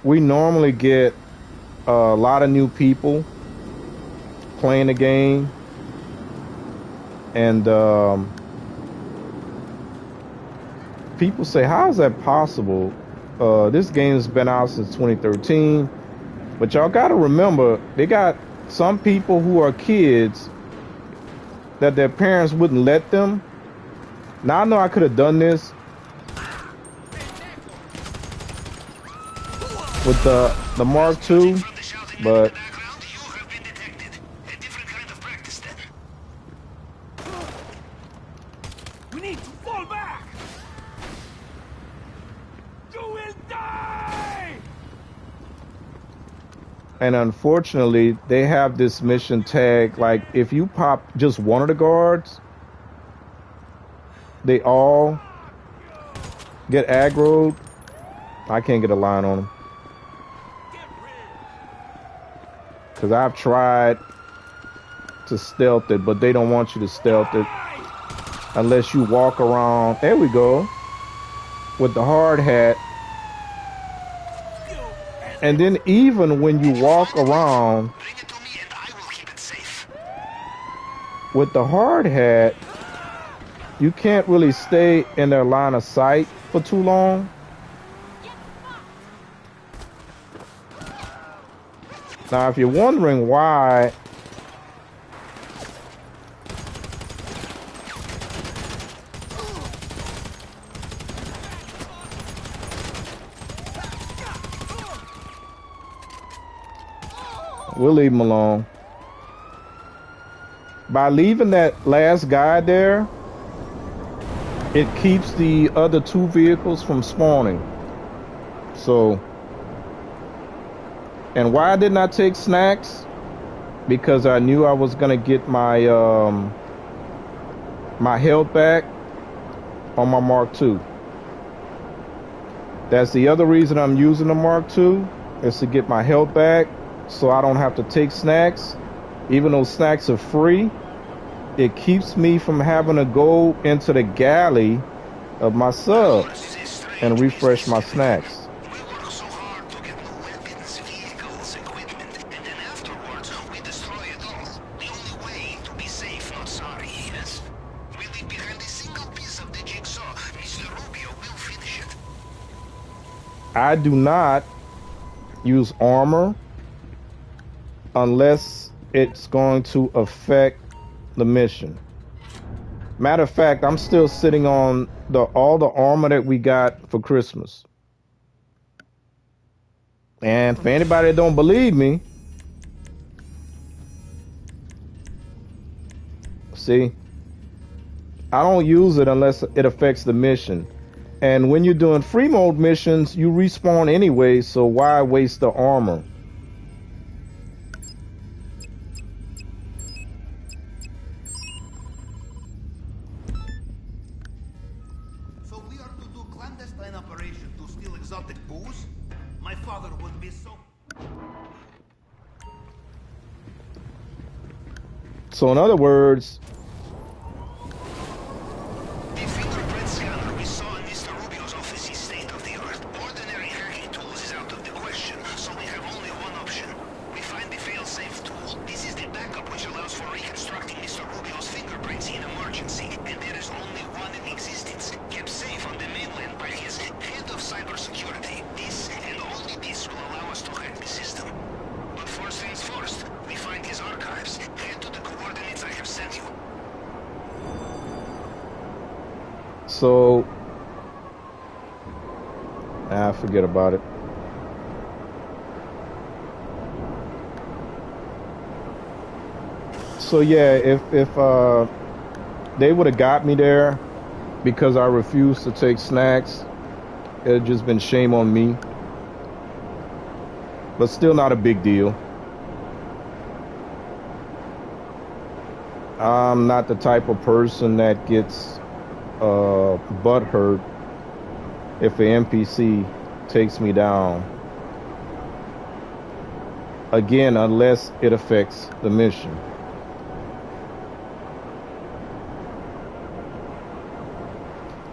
We normally get a lot of new people playing the game, and people say, how is that possible? This game's been out since 2013, but y'all gotta remember, they got some people who are kids that their parents wouldn't let them. Now I know I could have done this with the Mark II, but we need to fall back. You will die. And unfortunately, they have this mission tag, like if you pop just one of the guards, they all get aggroed. I can't get a line on them. Because I've tried to stealth it, but they don't want you to stealth it unless you walk around. There we go. With the hard hat. And then even when you walk around with the hard hat, you can't really stay in their line of sight for too long. Now, if you're wondering why we'll leave him alone. By leaving that last guy there, it keeps the other 2 vehicles from spawning. So, and why didn't I take snacks? Because I knew I was gonna get my my health back on my Mark II. That's the other reason I'm using the Mark II, is to get my health back, so I don't have to take snacks. Even though snacks are free, it keeps me from having to go into the galley of my sub and refresh my snacks. I do not use armor unless it's going to affect the mission. Matter of fact, I'm still sitting on all the armor that we got for Christmas. And for anybody that don't believe me, see, I don't use it unless it affects the mission. And when you're doing free mode missions, you respawn anyway, so why waste the armor? So we are to do clandestine operation to steal exotic booze? My father would be so... So in other words, The fingerprint scanner we saw in Mr. Rubio's office is state-of-the-art. Ordinary hacking tools is out of the question, so we have only one option. We find the fail-safe tool. This is the backup which allows for reconstructing Mr. Rubio's fingerprints in emergency, and there is only one in existence, kept safe on the mainland by his head of cybersecurity. This and only this will allow us to hack the system. But first things first, we find his archives. Head to the coordinates I have sent you. so forget about it. So yeah, if they would have got me there because I refused to take snacks, it had just been shame on me. But still not a big deal. I'm not the type of person that gets butt hurt if an NPC takes me down. Again, unless it affects the mission.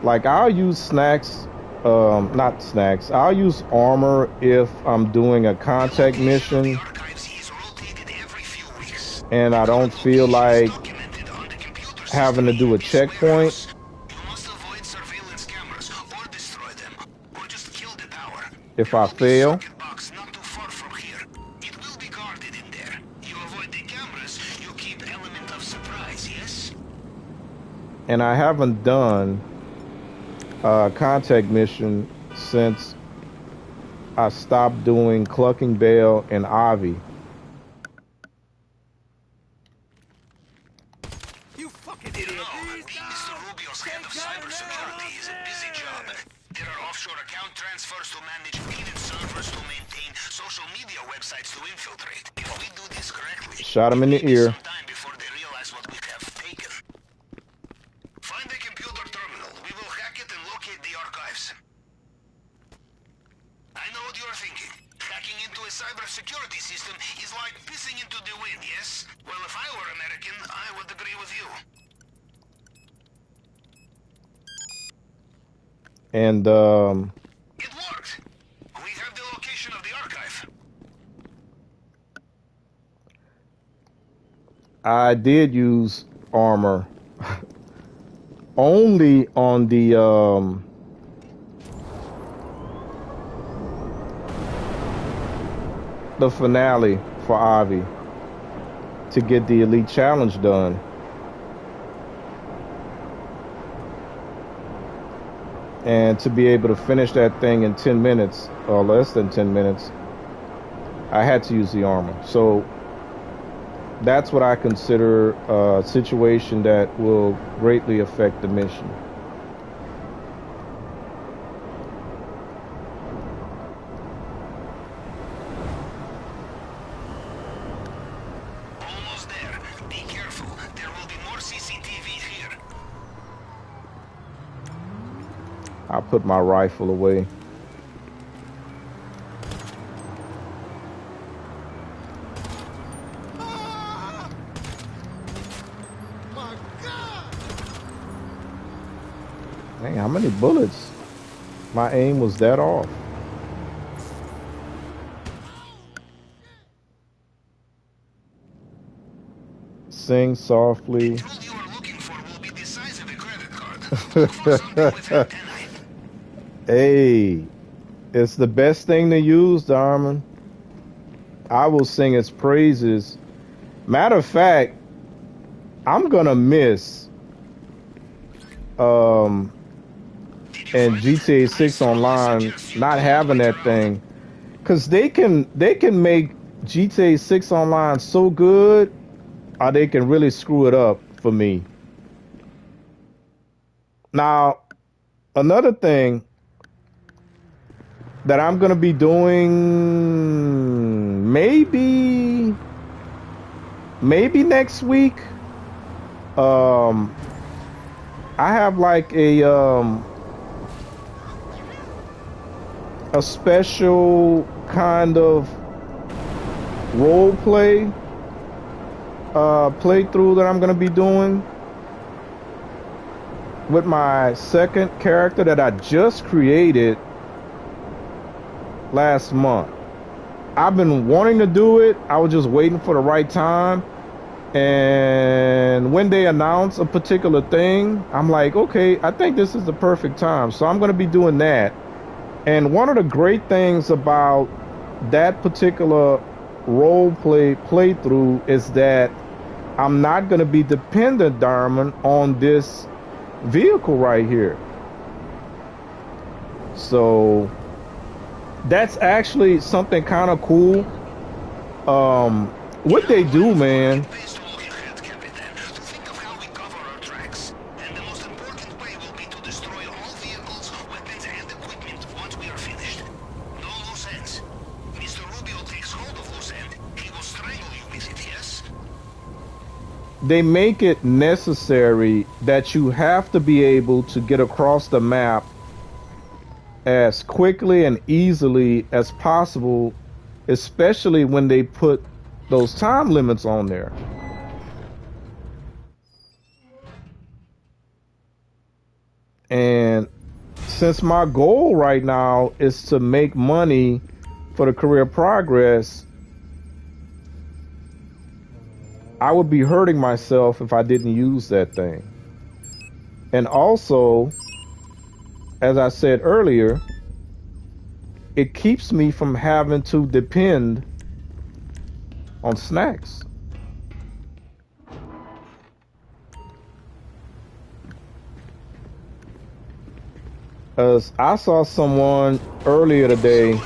Like I'll use snacks, not snacks. I'll use armor if I'm doing a contact mission and I don't feel like having to do a checkpoint. If I fail, and I haven't done a contact mission since I stopped doing Clucking Bell and Avi. You fucking idiot! Being Mr. Rubio's head of cybersecurity is a busy job. There are offshore account transfers to manage, hidden servers to maintain, social media websites to infiltrate. If we do this correctly, Shot him in the ear. some time before they realize what we have taken. Find the computer terminal. We will hack it and locate the archives. I know what you're thinking. Hacking into a cybersecurity system is like pissing into the wind, yes? Well, if I were American, I would agree with you. And It worked. We have the location of the archive. I did use armor only on the finale for Avi to get the Elite Challenge done. And to be able to finish that thing in 10 minutes or less than 10 minutes, I had to use the armor. So that's what I consider a situation that will greatly affect the mission. Almost there. Be careful. There will be more CCTV here. I put my rifle away. Dang, how many bullets? My aim was that off. Sing softly. The tool you are looking for will be the size of a credit card. Look for something with antennae. Hey, It's the best thing to use, Darman. I will sing its praises. Matter of fact, I'm gonna miss and GTA 6 Online not having that thing, because they can make GTA 6 Online so good, or they can really screw it up for me. Now, another thing that I'm gonna be doing maybe next week. I have like a special kind of role play playthrough that I'm gonna be doing with my second character that I just created last month. I've been wanting to do it. I was just waiting for the right time. And when they announce a particular thing, I'm like, okay, I think this is the perfect time. So I'm going to be doing that. And one of the great things about that particular role play playthrough is that I'm not going to be dependent, Darman, on this vehicle right here. So that's actually something kind of cool. What they do, man. They make it necessary that you have to be able to get across the map as quickly and easily as possible, especially when they put those time limits on there. And since my goal right now is to make money for the career progress, I would be hurting myself if I didn't use that thing. And also, as I said earlier, it keeps me from having to depend on snacks. As I saw someone earlier today.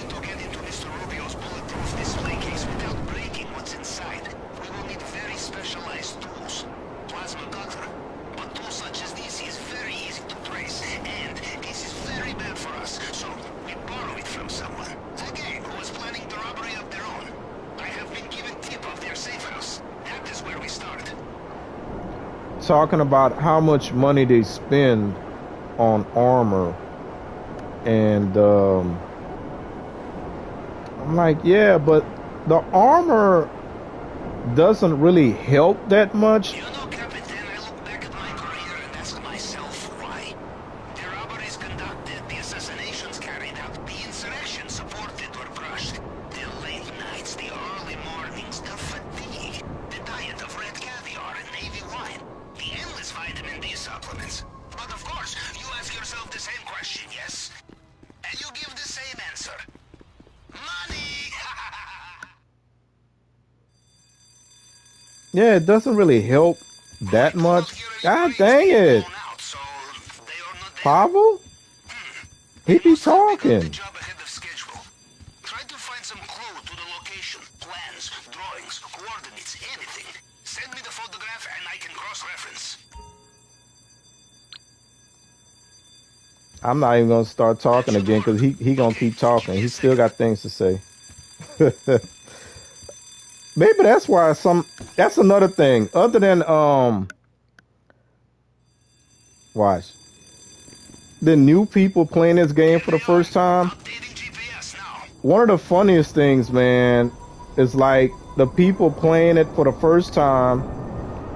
Talking about how much money they spend on armor, and I'm like, yeah, but the armor doesn't really help that much. You know, Captain, I look back at my career and ask myself why. The robberies conducted, the assassinations carried out, the insurrection supported or crushed, the late nights, the early mornings, the fatigue, the diet of red caviar and navy wine, the endless vitamin D supplements. But of course, you ask yourself the same question, yes? And you give the same answer. Money! Yeah, it doesn't really help that much. God dang it. Pavel? He be talking. Try to find some clue to the location, plans, drawings, coordinates, anything. Send me the photograph and I can cross-reference. I'm not even gonna start talking again because he gonna keep talking. He still got things to say. Maybe that's why that's another thing. Other than watch. The new people playing this game for the first time. One of the funniest things, man, is like the people playing it for the first time,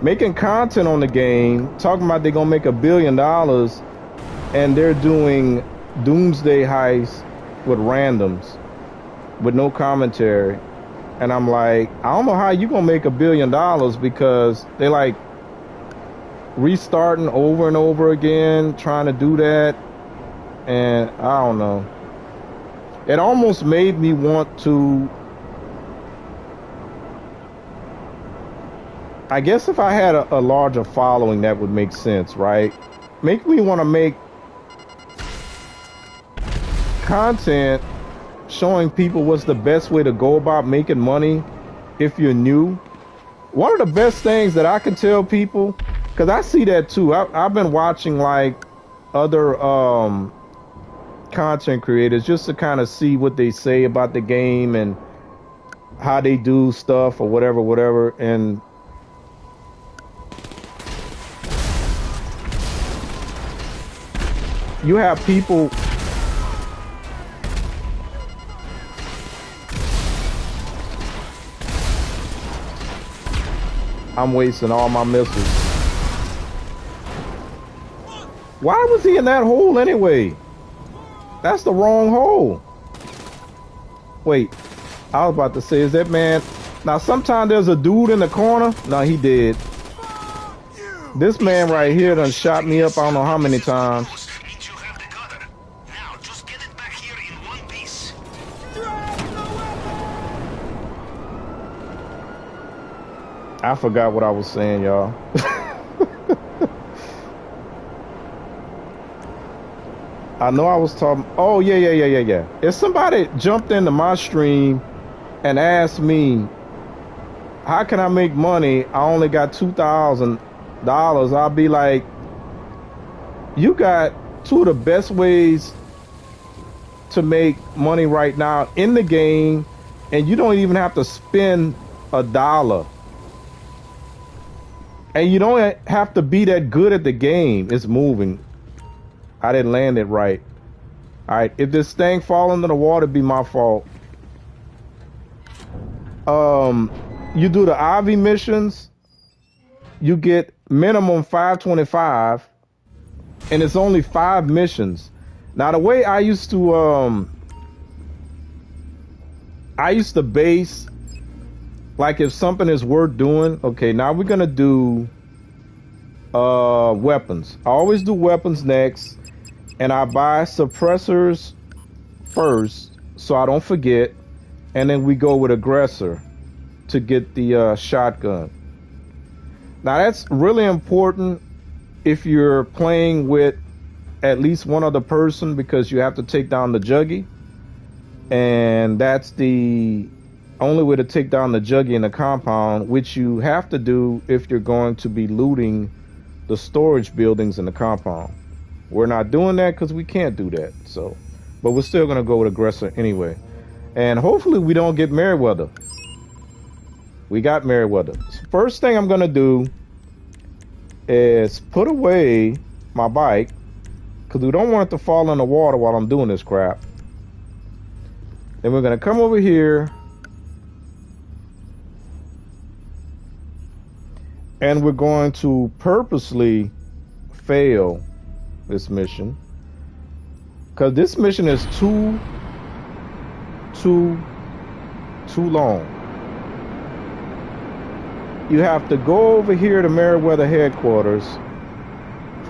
making content on the game, talking about they're gonna make $1 billion, and they're doing doomsday heists with randoms, with no commentary. And I'm like, I don't know how you gonna make $1 billion because they like restarting over and over again, trying to do that. And I don't know. It almost made me want to. I guess if I had a larger following, that would make sense, right? Make me want to make content showing people what's the best way to go about making money if you're new. One of the best things that I can tell people, because I see that too. I've been watching like other content creators just to kind of see what they say about the game and how they do stuff or whatever. And you have people. I'm wasting all my missiles. Why was he in that hole anyway? That's the wrong hole. Wait, I was about to say, is that man... Now, sometimes there's a dude in the corner. No, he did. This man right here done shot me up I don't know how many times. I forgot what I was saying, y'all. I know I was talking. Oh, yeah. If somebody jumped into my stream and asked me, how can I make money? I only got $2,000. I'll be like, you got two of the best ways to make money right now in the game, and you don't even have to spend $1. And you don't have to be that good at the game. It's moving. I didn't land it right. All right, if this thing fall into the water, it'd be my fault. You do the Ivy missions, you get minimum 525, and it's only 5 missions. Now, the way I used to base, like if something is worth doing, okay, now we're gonna do weapons. I always do weapons next, and I buy suppressors first so I don't forget, and then we go with aggressor to get the shotgun. Now that's really important if you're playing with at least one other person, because you have to take down the juggy, and that's the only way to take down the juggy in the compound, which you have to do if you're going to be looting the storage buildings in the compound. We're not doing that because we can't do that. So, but we're still going to go with aggressor anyway. And hopefully we don't get Meriwether. We got Meriwether. So first thing I'm going to do is put away my bike, because we don't want it to fall in the water while I'm doing this crap. Then we're going to come over here, and we're going to purposely fail this mission, because this mission is too long. You have to go over here to Meriwether headquarters,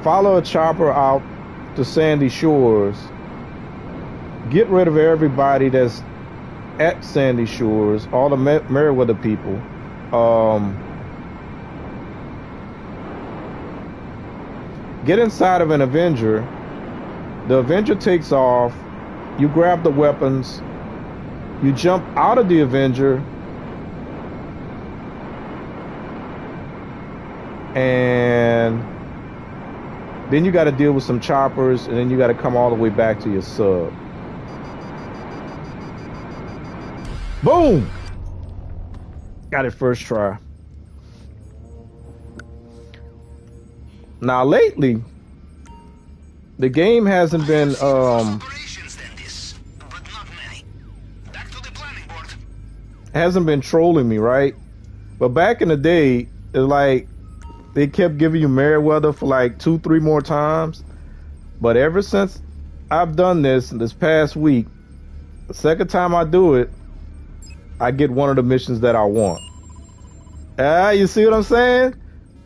follow a chopper out to Sandy Shores, get rid of everybody that's at Sandy Shores, all the Meriwether people. Get inside of an Avenger. The Avenger takes off. You grab the weapons. You jump out of the Avenger. And then you got to deal with some choppers, and then you got to come all the way back to your sub. Boom! Got it first try. Now lately, the game hasn't been hasn't been trolling me, right? But back in the day, it's like they kept giving you Meriwether for like 2-3 more times. But ever since I've done this past week, the second time I do it, I get one of the missions that I want. You see what I'm saying?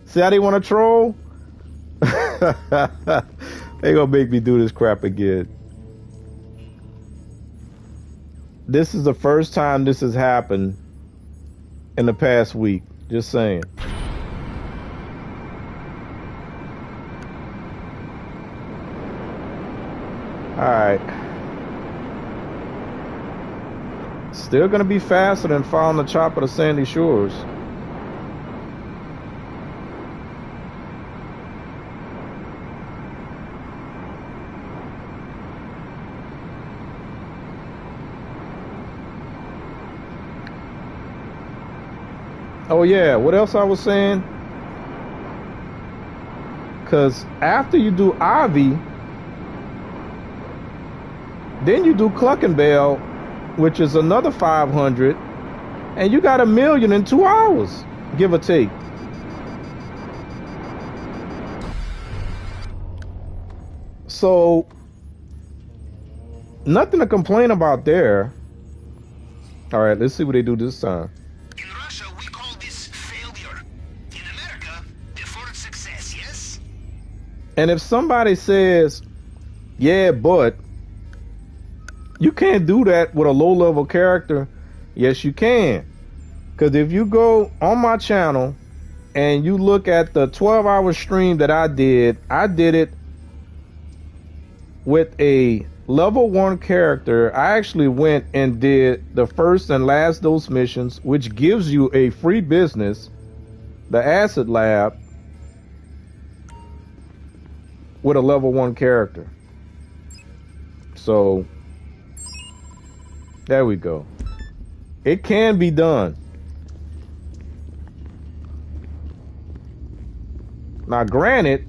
See how they want to troll? They gonna make me do this crap again. This is the first time this has happened in the past week. Just saying. Alright. Still gonna be faster than following the chopper to Sandy Shores. Oh yeah, what else I was saying? Cause after you do Ivy, then you do Cluckenbell, which is another 500, and you got 1,000,000 in 2 hours, give or take. So nothing to complain about there. All right, let's see what they do this time. In Russia, we call this failure. In America, deferred success, yes? And if somebody says, yeah, but you can't do that with a low-level character, yes, you can. Because if you go on my channel and you look at the 12-hour stream that I did it with a level 1 character. I actually went and did the first and last dose missions, which gives you a free business, the Acid Lab, with a level 1 character. So there we go. It can be done. Now granted,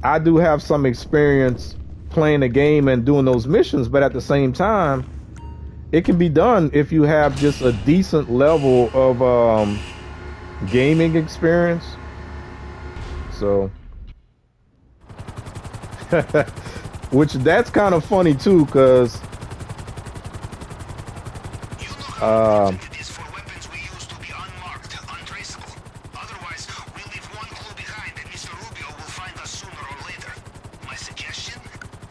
I do have some experience playing the game and doing those missions, but at the same time, it can be done if you have just a decent level of gaming experience. So which that's kind of funny too, because it is for weapons we use to be unmarked, untraceable. Otherwise, we leave one clue behind and Mr. Rubio will find us sooner or later. My suggestion?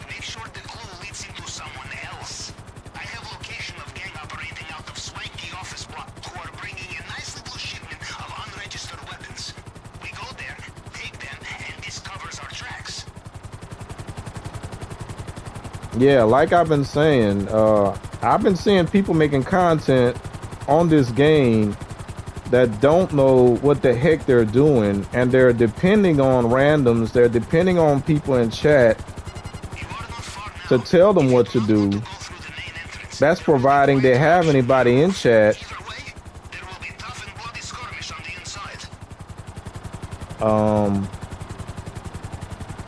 Make sure the clue leads him to someone else. I have location of gang operating out of swanky office block who are bringing a nice little shipment of unregistered weapons. We go there, take them, and this covers our tracks. yeah, like I've been saying, I've been seeing people making content on this game that don't know what the heck they're doing, and they're depending on randoms, they're depending on people in chat to tell them what to do. That's providing they have anybody in chat.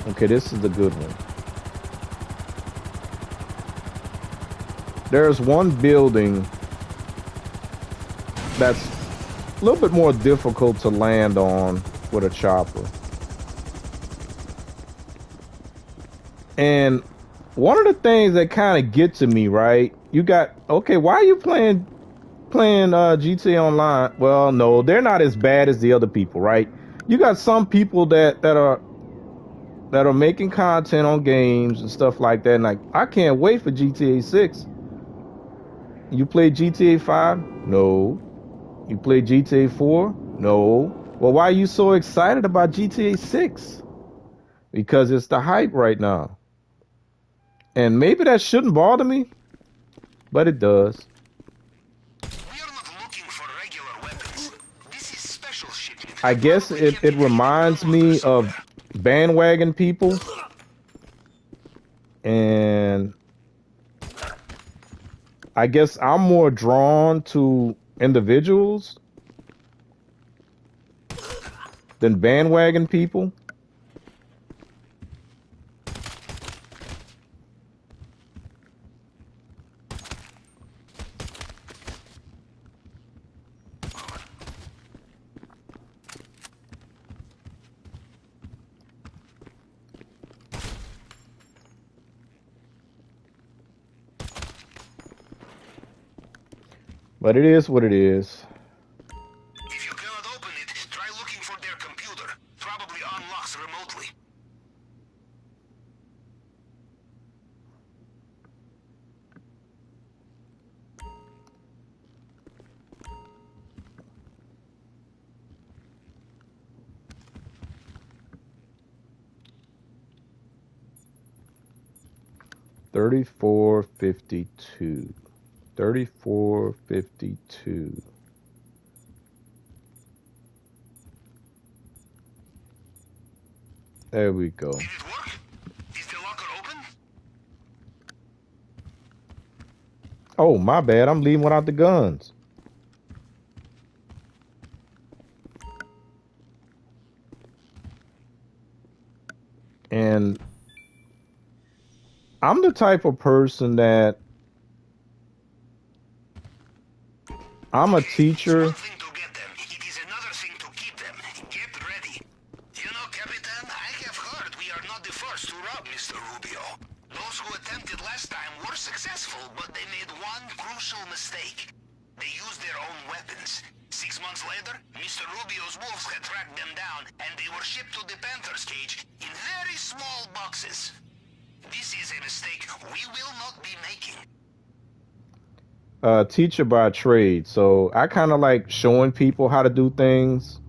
Okay, this is the good one. There's one building that's a little bit more difficult to land on with a chopper. And one of the things that kind of get to me, right? You got, okay, why are you playing GTA Online? Well, no, they're not as bad as the other people, right? You got some people that are making content on games and stuff like that, and like, I can't wait for GTA 6. You play GTA 5? No. You play GTA 4? No. Well, why are you so excited about GTA 6? Because it's the hype right now. And maybe that shouldn't bother me, but it does. We are not looking for regular weapons. This is special shipment. I guess it reminds me of bandwagon people. And I guess I'm more drawn to individuals than bandwagon people. But it is what it is. If you cannot open it, try looking for their computer. Probably unlocks remotely. 3452. 3452. There we go. Did it work? Is the locker open? Oh, my bad. I'm leaving without the guns. And I'm the type of person that I'm a teacher. It's one thing to get them. It is another thing to keep them. Get ready. You know, Capitan, I have heard we are not the first to rob Mr. Rubio. Those who attempted last time were successful, but they made one crucial mistake. They used their own weapons. 6 months later, Mr. Rubio's wolves had tracked them down, and they were shipped to the Panther's cage in very small boxes. This is a mistake we will not be making. Teacher by trade, so I kind of like showing people how to do things.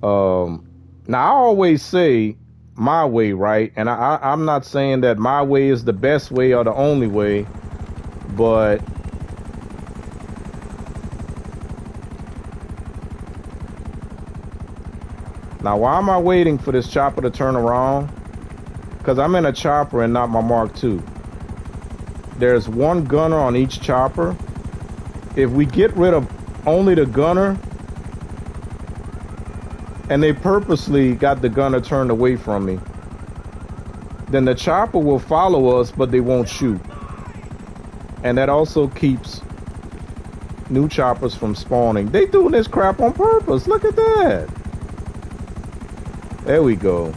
Now I always say my way, right? And I'm not saying that my way is the best way or the only way, but now why am I waiting for this chopper to turn around? Because I'm in a chopper and not my Mark II. There's one gunner on each chopper. If we get rid of only the gunner, and they purposely got the gunner turned away from me, then the chopper will follow us, but they won't shoot. And that also keeps new choppers from spawning. They doing this crap on purpose. Look at that. There we go.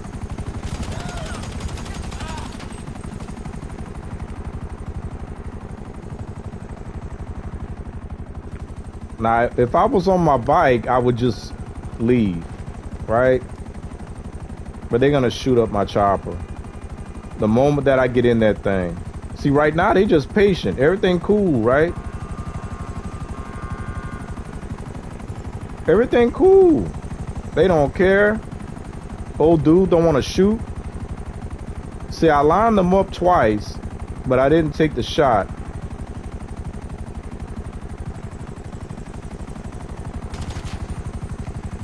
Now, if I was on my bike, I would just leave, right? But they're gonna shoot up my chopper the moment that I get in that thing. See, right now they just patient. Everything cool, right? Everything cool. They don't care. Old dude don't want to shoot. See, I lined them up twice, but I didn't take the shot.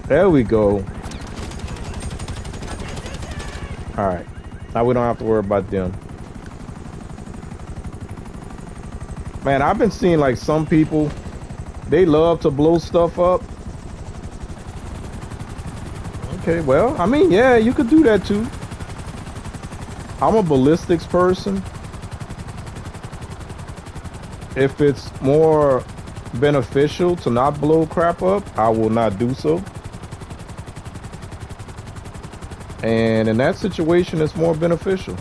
There we go. Alright. Now we don't have to worry about them. Man, I've been seeing like some people, they love to blow stuff up. Okay, well, I mean, yeah, you could do that too. I'm a ballistics person. If it's more beneficial to not blow crap up, I will not do so. And in that situation, it's more beneficial.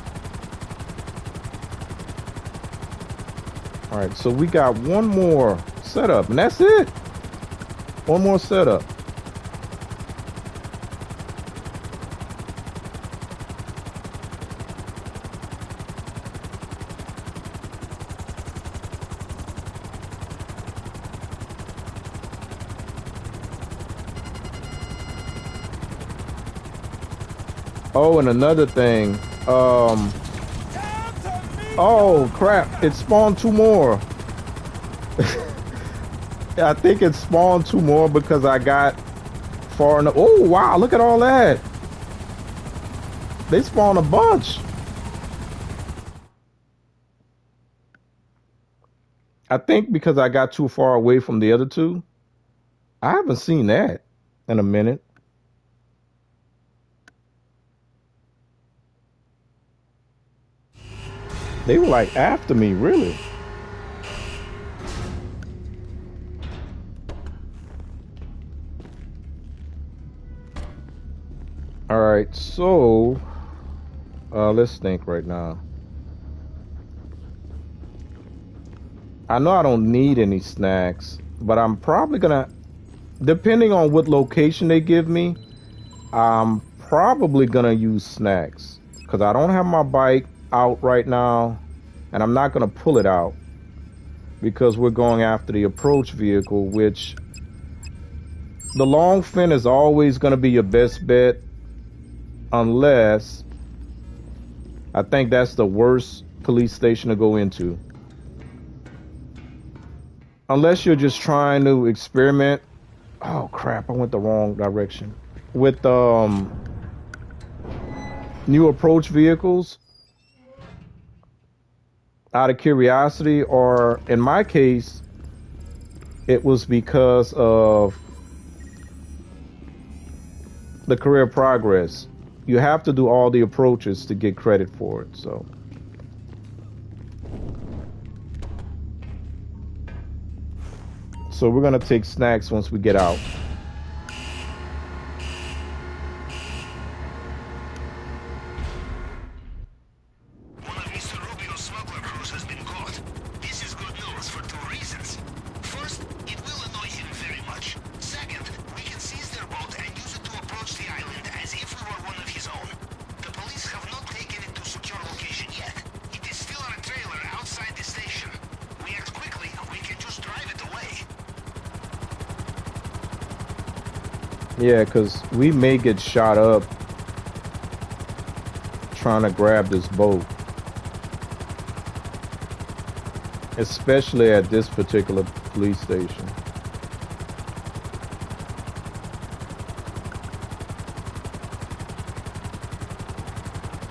All right, so we got one more setup, and that's it. One more setup. Oh, and another thing. Oh, crap. It spawned two more. I think it spawned two more because I got far enough. Oh, wow. Look at all that. They spawned a bunch. I think because I got too far away from the other two. I haven't seen that in a minute. They were like after me, really. All right, so let's think right now. I know I don't need any snacks, but I'm probably gonna, depending on what location they give me, I'm probably gonna use snacks because I don't have my bike out right now, and I'm not going to pull it out because we're going after the approach vehicle, which the long fin is always going to be your best bet, unless I think that's the worst police station to go into. Unless you're just trying to experiment. Oh crap, I went the wrong direction. With new approach vehicles out of curiosity, or in my case, it was because of the career progress. You have to do all the approaches to get credit for it, so. So we're gonna take snacks once we get out. One of Mr. Rubio's smuggler crews has been caught. This is good news for two reasons. First, it will annoy him very much. Second, we can seize their boat and use it to approach the island as if we were one of his own. The police have not taken it to secure location yet. It is still on a trailer outside the station. We act quickly, we can just drive it away. Yeah, because we may get shot up trying to grab this boat. Especially at this particular police station.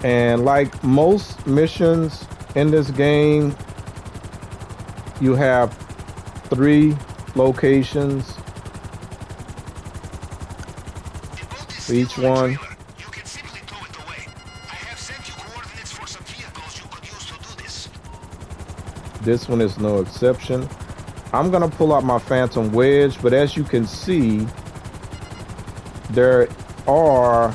And like most missions in this game, you have 3 locations for each one. You can simply tow it away. I have sent you coordinates for some vehicles you could use to do this. This one is no exception. I'm gonna pull out my Phantom Wedge, but as you can see, there are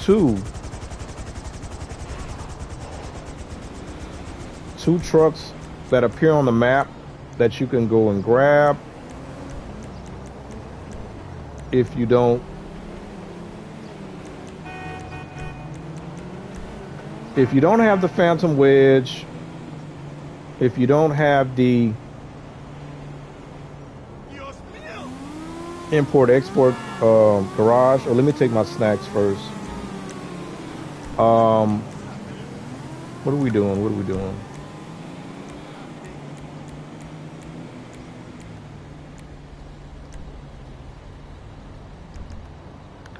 2 trucks that appear on the map that you can go and grab if you don't have the Phantom Wedge, if you don't have the import-export garage, or let me take my snacks first. What are we doing?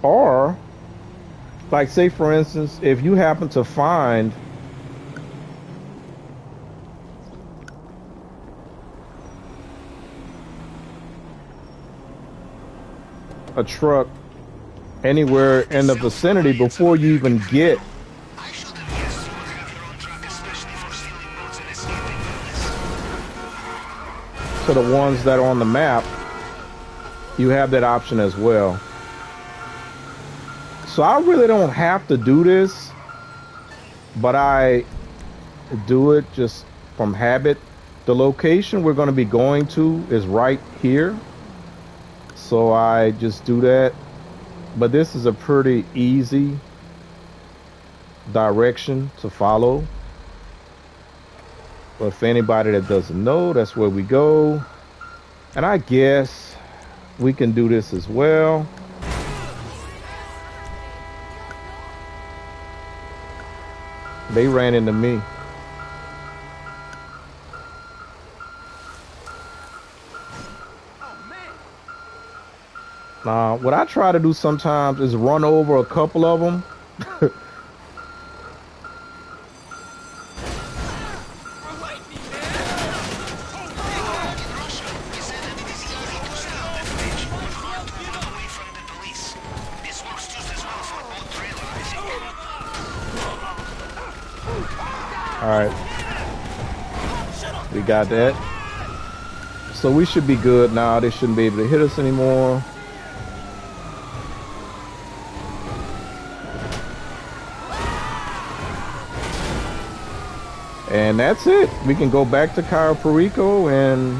Or, like, say for instance, if you happen to find a truck anywhere in the vicinity before you even get I should have guessed you would have your own truck, especially for stealing boats and escaping from this. to the ones that are on the map, you have that option as well. So I really don't have to do this, but I do it just from habit. The location we're going to be going to is right here, so I just do that. But this is a pretty easy direction to follow. But for anybody that doesn't know, that's where we go. And I guess we can do this as well. They ran into me. Now, what I try to do sometimes is run over a couple of them. Alright. We got that. So we should be good now. They shouldn't be able to hit us anymore. And that's it. We can go back to Cayo Perico and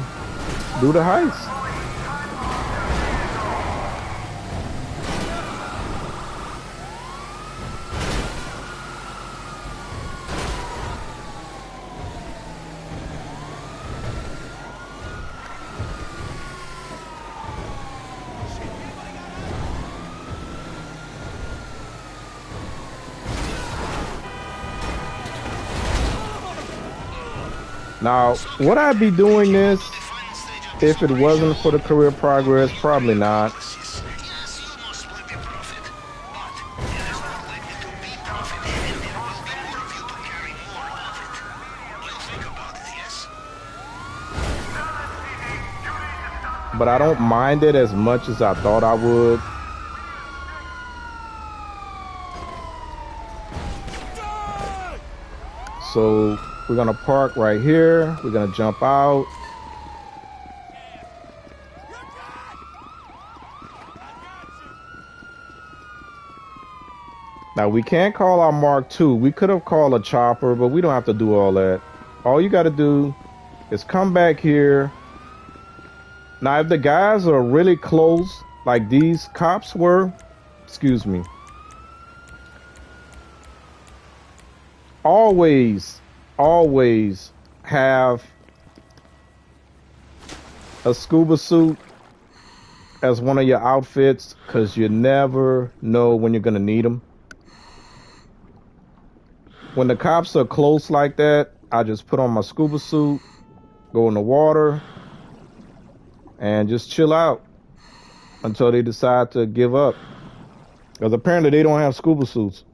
do the heist. Now, would I be doing this if it wasn't for the career progress? Probably not. Yes, you must split the profit, but there is more likely to be profit, and there will be more of you to carry more of it. You think about it, yes? But I don't mind it as much as I thought I would. So we're gonna park right here. We're gonna jump out. Now we can't call our Mark II. We could have called a chopper, but we don't have to do all that. All you gotta do is come back here. Now if the guys are really close, like these cops were, excuse me, always have a scuba suit as one of your outfits, because you never know when you're gonna need them. When the cops are close like that, I just put on my scuba suit, go in the water, and just chill out until they decide to give up. Because apparently they don't have scuba suits.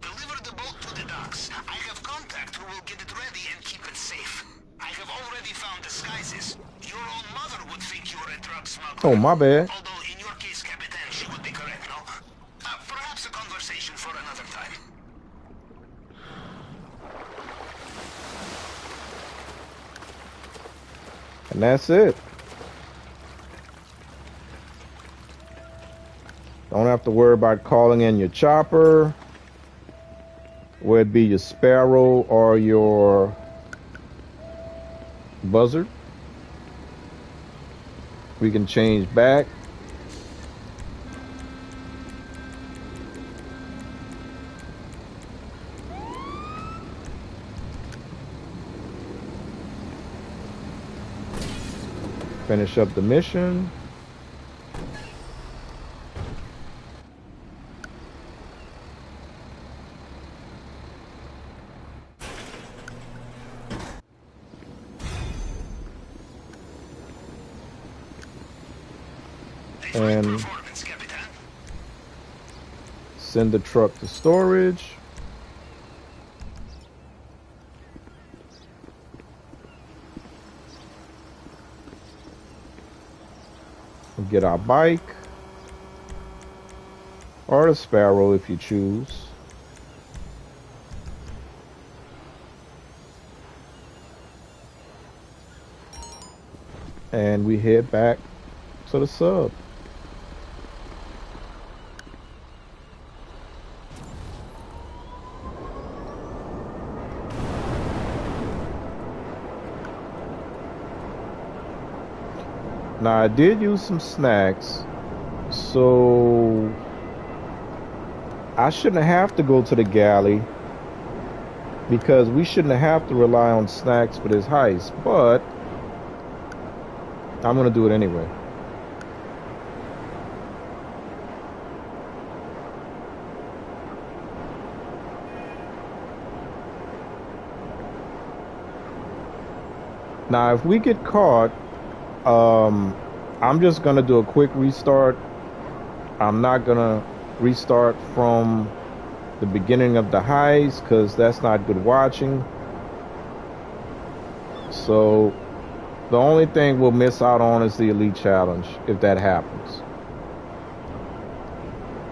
Deliver the boat to the docks. I have contact who will get it ready and keep it safe. I have already found disguises. Your own mother would think you were a drug smuggler. Oh, my bad. Although in your case, Capitan, she would be correct, no? Perhaps a conversation for another time. And that's it. Don't have to worry about calling in your chopper, whether it be your Sparrow or your Buzzard. We can change back. Finish up the mission. And send the truck to storage. Get our bike or the Sparrow if you choose. And we head back to the sub. Now I did use some snacks, so I shouldn't have to go to the galley because we shouldn't have to rely on snacks for this heist, but I'm gonna do it anyway. Now if we get caught, I'm just gonna do a quick restart. I'm not gonna restart from the beginning of the heist because that's not good watching. So the only thing we'll miss out on is the Elite Challenge if that happens.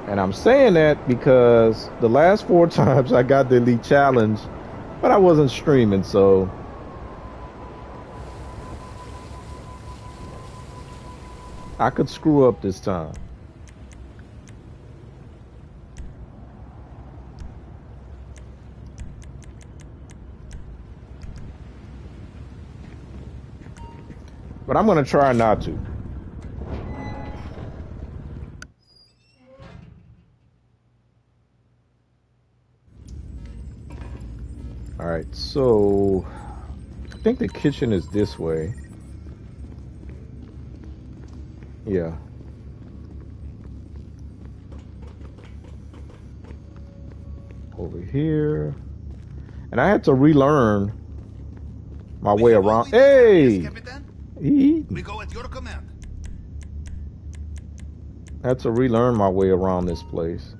And I'm saying that because the last 4 times I got the Elite Challenge, but I wasn't streaming, so I could screw up this time. But I'm going to try not to. All right, so I think the kitchen is this way. Yeah. Over here. And I had to relearn my way around. Hey! We go at your command. I had to relearn my way around this place.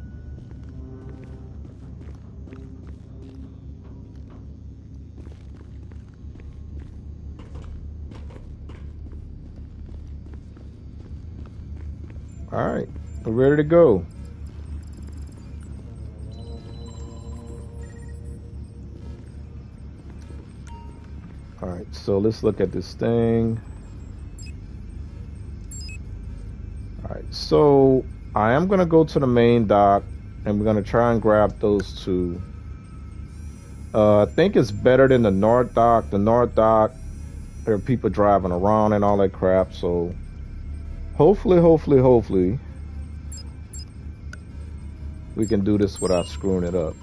All right, we're ready to go. All right, so let's look at this thing. All right, so I am gonna go to the main dock, and we're gonna try and grab those two. I think it's better than the north dock. The north dock, there are people driving around and all that crap. So hopefully, we can do this without screwing it up.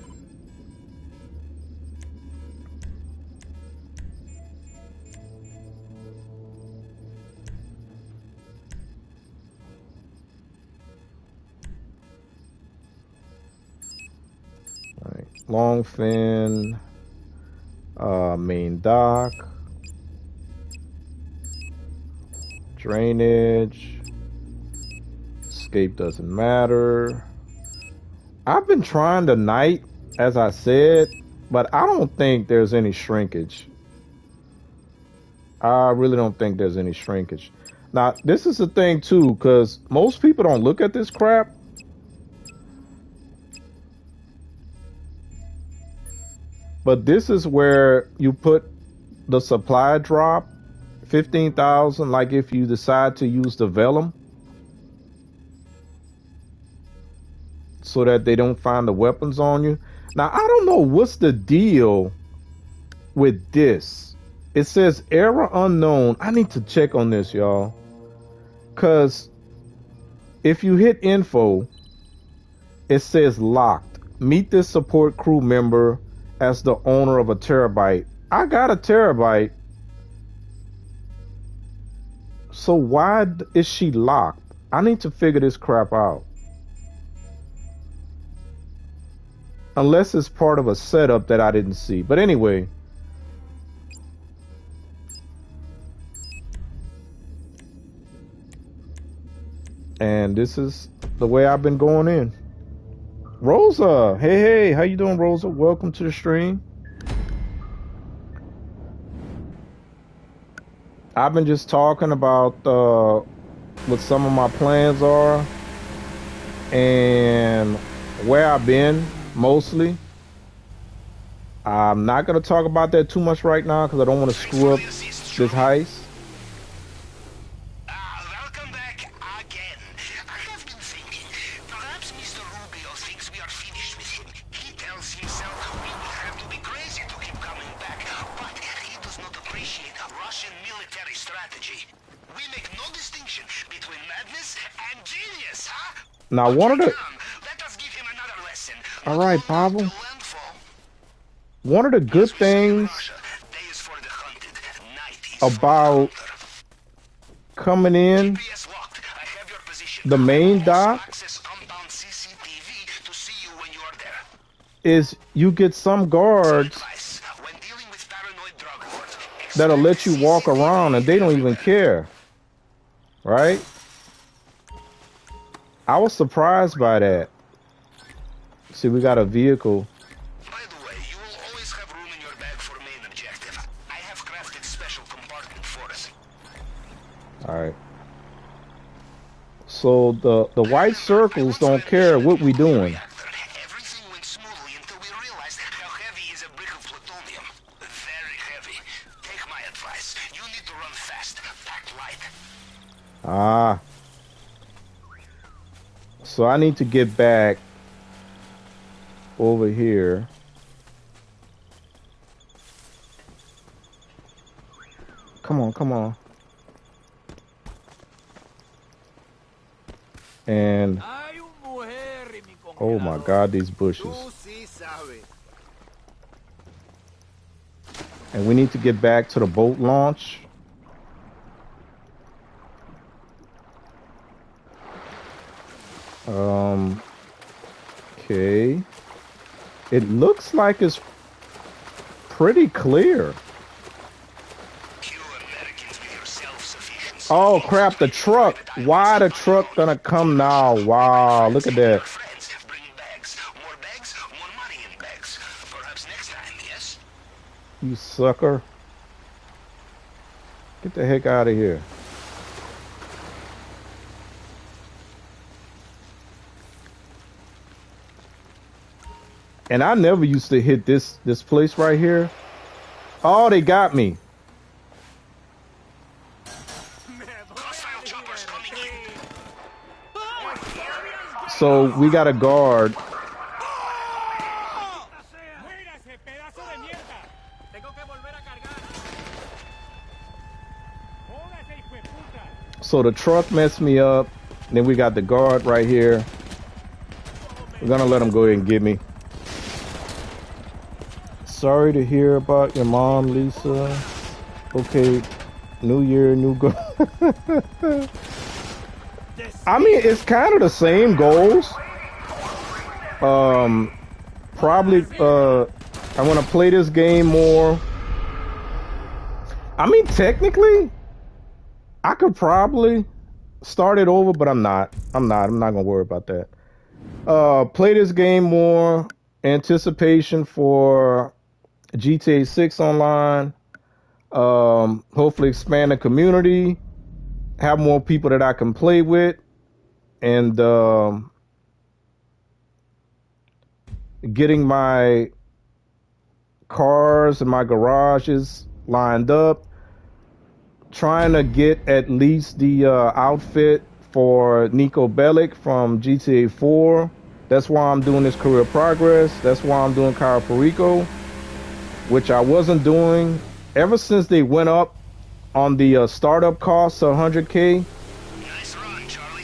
All right, Longfin, main dock, drainage, escape doesn't matter. I've been trying the night, as I said, but I don't think there's any shrinkage. I really don't think there's any shrinkage. Now, this is the thing too, because most people don't look at this crap. But this is where you put the supply drop, 15,000, like if you decide to use the vellum, so that they don't find the weapons on you. Now, I don't know what's the deal with this. It says error unknown. I need to check on this, y'all. Because if you hit info, it says locked. Meet this support crew member as the owner of a terabyte. I got a terabyte. So why is she locked? I need to figure this crap out. Unless it's part of a setup that I didn't see. But anyway. And this is the way I've been going in. Rosa! Hey, how you doing, Rosa? Welcome to the stream. I've been just talking about what some of my plans are. And where I've been. Mostly. I'm not going to talk about that too much right now because I don't want to screw up this heist. Welcome back again. I have been thinking, perhaps Mr. Rubio thinks we are finished with him. He tells himself we will have to be crazy to keep coming back, but he does not appreciate Russian military strategy. We make no distinction between madness and genius, huh? Now, one of the... Let us give him another lesson. All right, Pavel. One of the good things about coming in the main dock is you get some guards that'll let you walk around and they don't even care, right? I was surprised by that. See, we got a vehicle. By the way, you will always have room in your bag for main objective. I have crafted special compartment for us. All right. So the white circles don't care what we doing. Everything went smoothly until we realized how heavy is a brick of plutonium. Very heavy. Take my advice. You need to run fast. Pack light. Ah. So I need to get back over here. Come on. And oh my God, these bushes. And we need to get back to the boat launch. Okay. It looks like it's pretty clear. Oh crap, the truck. Why the truck gonna come now? Wow, look at that. Friends, bring bags. More bags, more money in bags. Perhaps next time, yes? You sucker. Get the heck out of here. And I never used to hit this place right here. Oh, they got me. Hostile choppers coming in. So we got a guard. So the truck messed me up. Then we got the guard right here. We're gonna let him go ahead and get me. Sorry to hear about your mom, Lisa. Okay, new year, new goal. I mean, it's kind of the same goals. Probably, I want to play this game more. I mean, technically, I could probably start it over, but I'm not. I'm not gonna worry about that. Play this game more. Anticipation for GTA 6 online. Hopefully expand the community. Have more people that I can play with. And getting my cars and my garages lined up. Trying to get at least the outfit for Nico Bellic from GTA 4. That's why I'm doing this career progress. That's why I'm doing Cayo Perico, which I wasn't doing ever since they went up on the startup costs of 100K. Nice run, Charlie.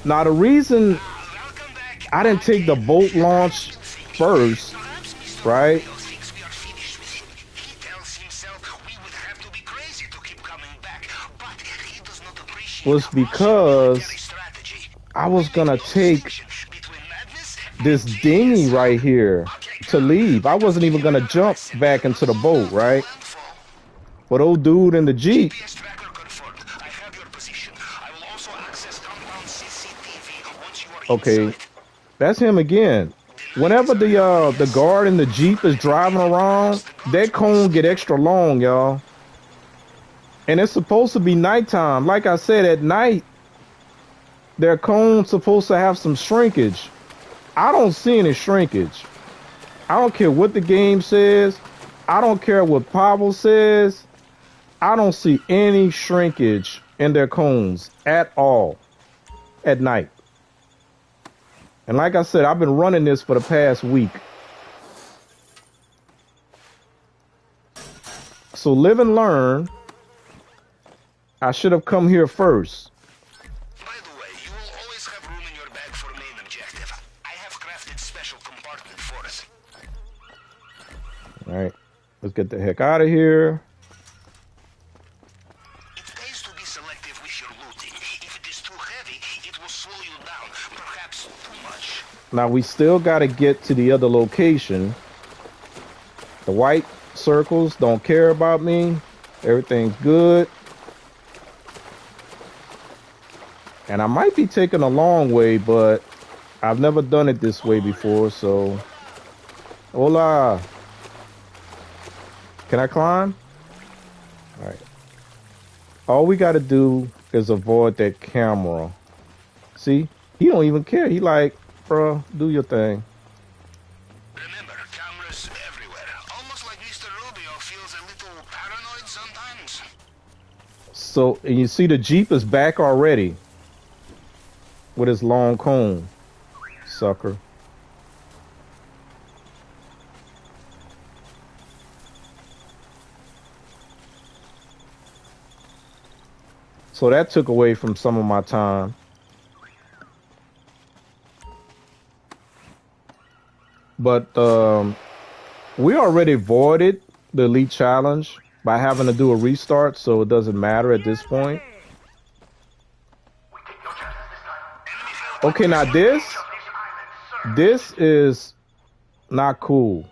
Now the reason Welcome back. I didn't take the boat launch first, Perhaps Mr. right, Rubio thinks we are finished with him. He tells himself we would have to be crazy to keep coming back, but he does not appreciate was our Russian because military strategy. I was gonna take Distinction between madness and this dinghy right here to leave. I wasn't even gonna jump back into the boat, right? landfall. But old dude in the Jeep, GPS tracker confirmed. I have your position. I will also access compound CCTV once you are okay, inside. that's him again. Whenever the guard in the Jeep is driving around, that cone get extra long, y'all. And it's supposed to be nighttime. Like I said, at night, their cone's supposed to have some shrinkage. I don't see any shrinkage. I don't care what the game says. I don't care what Pavel says. I don't see any shrinkage in their cones at all at night. And like I said, I've been running this for the past week. So live and learn. I should have come here first. By the way, you will always have room in your bag for main objective. I have crafted special compartment for us. All right, let's get the heck out of here. It pays to be selective with your looting. If it is too heavy, it will slow you down. Perhaps too much. Now we still got to get to the other location. The white circles don't care about me. Everything's good. And I might be taking a long way, but I've never done it this way before, so... Hola! Can I climb? Alright. All we gotta do is avoid that camera. See? He don't even care. He like, bro, do your thing. Remember, cameras everywhere. Almost like Mr. Rubio feels a little paranoid sometimes. So, and you see the Jeep is back already. With his long cone. Sucker. So that took away from some of my time. But we already voided the Elite Challenge by having to do a restart, so it doesn't matter at this point. Okay, now this is not cool.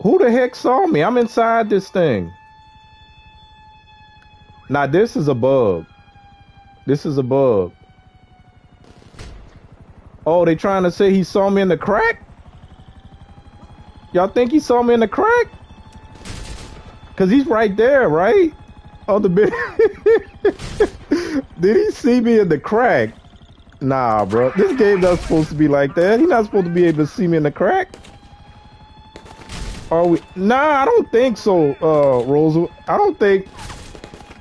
Who the heck saw me? I'm inside this thing. Now this is a bug. This is a bug. Oh, they trying to say he saw me in the crack? Y'all think he saw me in the crack? Cause he's right there, right? On the bit. Did he see me in the crack? Nah, bro. This game not supposed to be like that. He's not supposed to be able to see me in the crack. Are we? Nah, I don't think so, Rosa. I don't think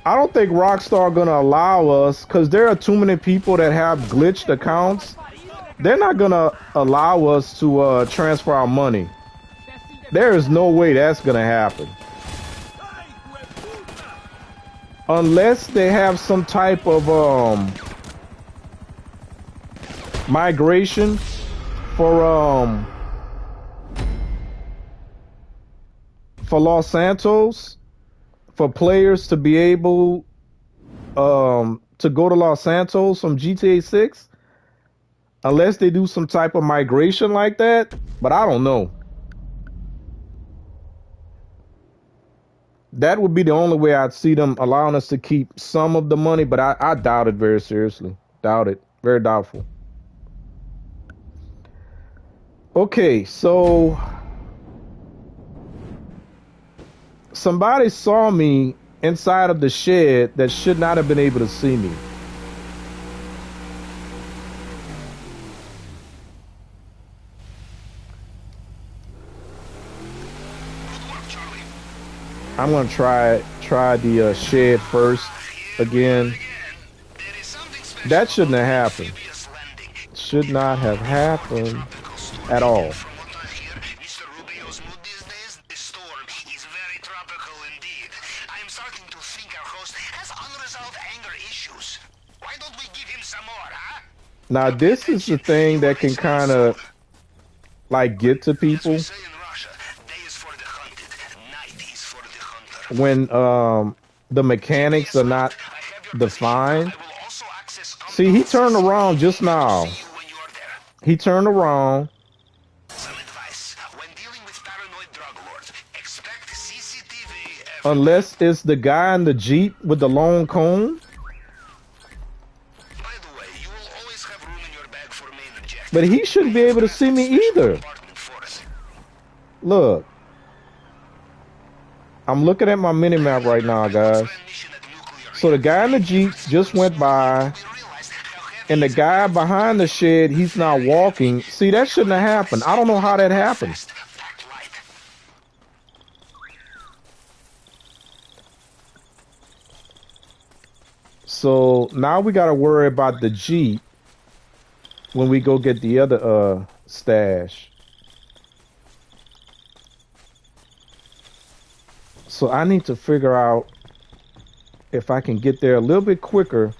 Rockstar gonna allow us, cause there are too many people that have glitched accounts. They're not gonna allow us to transfer our money. There is no way that's gonna happen. Unless they have some type of migration for Los Santos, for players to be able to go to Los Santos from GTA 6, unless they do some type of migration like that, but I don't know. That would be the only way I'd see them allowing us to keep some of the money, but I doubt it very seriously. Doubt it. Very doubtful. Okay, so somebody saw me inside of the shed that should not have been able to see me. I'm gonna try the shed first again. That shouldn't have happened. Should not have happened at all. Mr. Rubio's mood these days? The storm is very tropical indeed. I'm starting to think our host has unresolved anger issues. Why don't we give him some more, huh? Now this is the thing that can kind of like get to people. When the mechanics are not defined. See, he turned around just now. He turned around. Unless it's the guy in the Jeep with the long cone. But he shouldn't be able to see me either. Look. I'm looking at my mini-map right now, guys. So the guy in the Jeep just went by, and the guy behind the shed, he's not walking. See, that shouldn't have happened. I don't know how that happened. So now we got to worry about the Jeep when we go get the other stash. So I need to figure out if I can get there a little bit quicker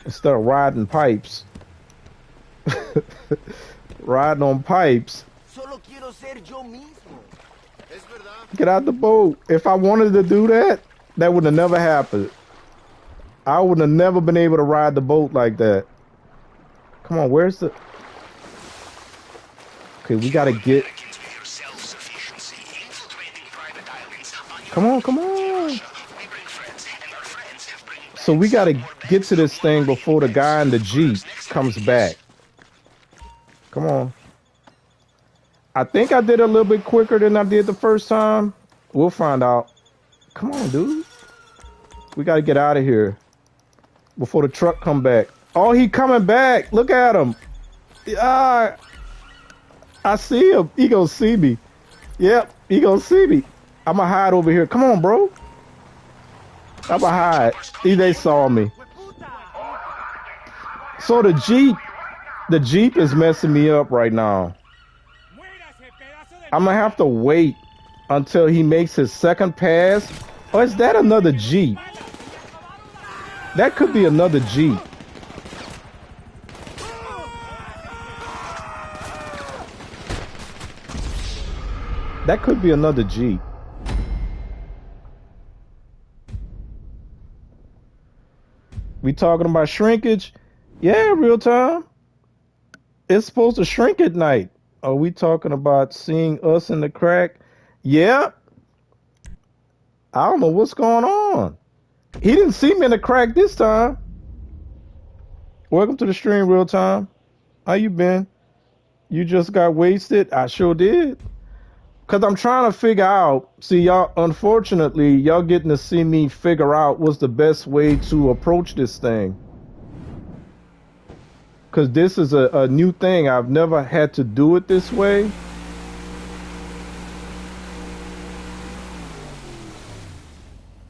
instead of riding pipes. Riding on pipes. Get out the boat. If I wanted to do that, that would have never happened. I would have never been able to ride the boat like that. Come on, where's the... Okay, we gotta get... Come on, come on. So we got to get to this thing before the guy in the Jeep comes back. Come on. I think I did a little bit quicker than I did the first time. We'll find out. Come on, dude. We got to get out of here before the truck come back. Oh, he coming back. Look at him. I see him. He gonna see me. Yep, he gonna see me. I'm gonna hide over here. Come on, bro. I'm gonna hide. They saw me. So the Jeep is messing me up right now. I'm gonna have to wait until he makes his second pass. Or is that another Jeep? That could be another Jeep. That could be another Jeep. We talking about shrinkage? Yeah, real time. It's supposed to shrink at night. Are we talking about seeing us in the crack? Yeah. I don't know what's going on. He didn't see me in the crack this time. Welcome to the stream, real time. How you been? You just got wasted? I sure did. Cause I'm trying to figure out. See, y'all. Unfortunately, y'all getting to see me figure out what's the best way to approach this thing. Cause this is a new thing. I've never had to do it this way.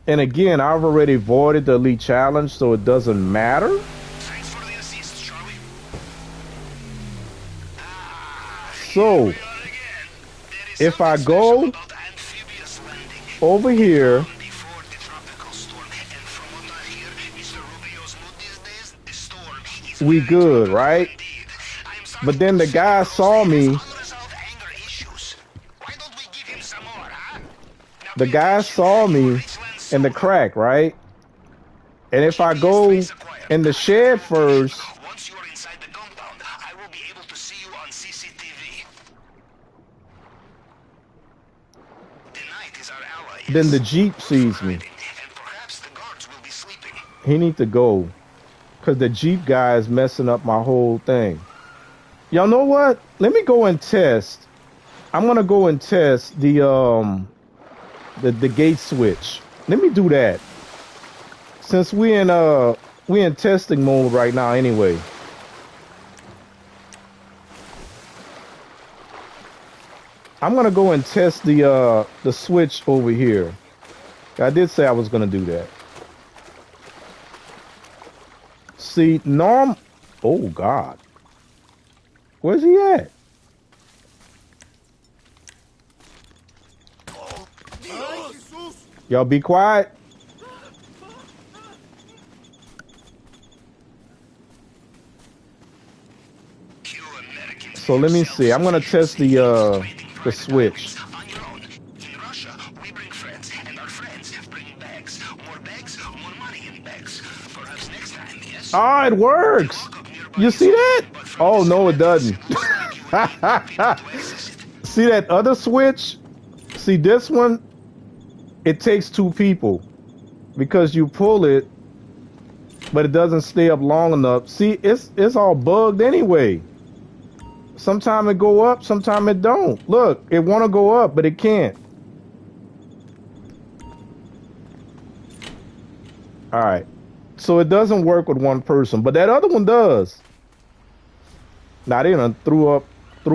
And again, I've already avoided the elite challenge, so it doesn't matter. Thanks for the assist, Charlie. So, if I go over here, we good, right? But then the guy saw me. The guy saw me in the crack, right? And if I go in the shed first, once you're inside the compound, I will be able to see you on CCTV. The night is our ally. then the Jeep sees me. And perhaps the guards will be sleeping. He need to go. Because the Jeep guy is messing up my whole thing. Y'all know what? Let me go and test. I'm going to go and test the gate switch. Let me do that. Since we in testing mode right now anyway. I'm gonna go and test the switch over here. I did say I was gonna do that. See, oh God. Where's he at? Y'all be quiet. So let me see. I'm gonna test the switch. On your own. In Russia, we bring friends, and our friends bring bags. More bags, more money in bags. Perhaps next time, yes? Oh, it works. You see that? Oh no, it doesn't. See that other switch? See this one? It takes two people because you pull it, but it doesn't stay up long enough. See, it's all bugged anyway. Sometime it go up, sometime it don't. Look, it want to go up, but it can't. All right. So it doesn't work with one person, but that other one does. Now they done threw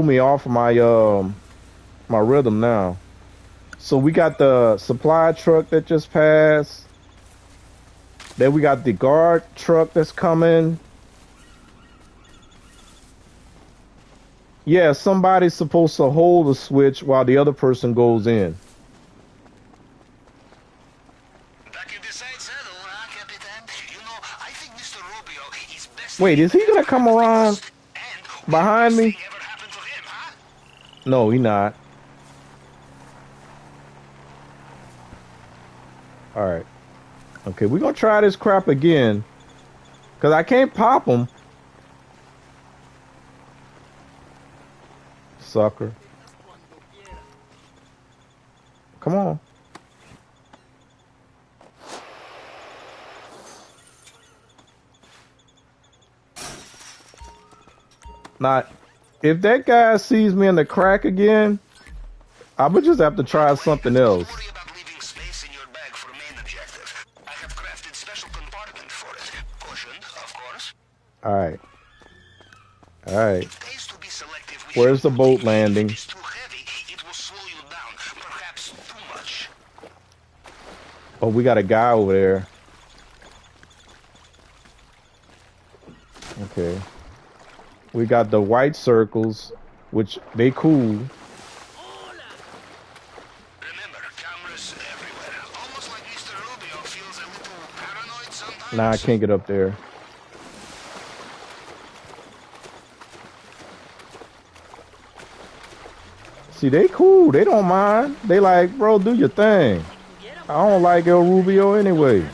me off of my my rhythm now. So we got the supply truck that just passed. Then we got the guard truck that's coming. Yeah, somebody's supposed to hold the switch while the other person goes in. Back in the side saddle, huh, Capitan? You know, I think Mr. Rubio is best. Wait, is he gonna come around behind me? Ever happened to him, huh? No, he not. All right. Okay, we're gonna try this crap again. Cause I can't pop him. Sucker. Come on. Now, if that guy sees me in the crack again, I would just have to try something else. Don't worry about leaving space in your bag for main objective. I have crafted special compartment for it. Cushioned, of course. All right. All right. It pays to be selective with Where's the your boat booty. landing? If it's too heavy, it will slow you down. Perhaps too much. Oh, we got a guy over there. Okay. We got the white circles, which they cool. Remember, cameras everywhere. Almost like Mr. Rubio feels a little paranoid sometimes. Nah, I can't get up there. See, they cool. They don't mind. They like, bro, do your thing. I don't like El Rubio anyway.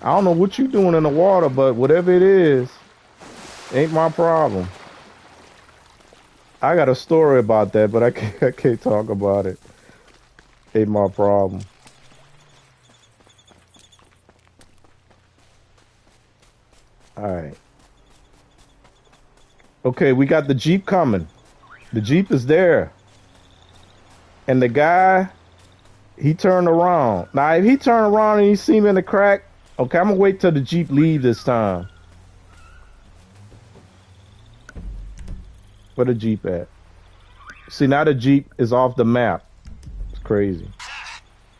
I don't know what you doing in the water, but whatever it is, ain't my problem. I got a story about that, but I can't talk about it. Ain't my problem. All right. Okay, we got the Jeep coming. The Jeep is there. And the guy, he turned around. Now, if he turned around and he see me in the crack, okay, I'm going to wait till the Jeep leave this time. Where the Jeep at? See, now the Jeep is off the map. It's crazy.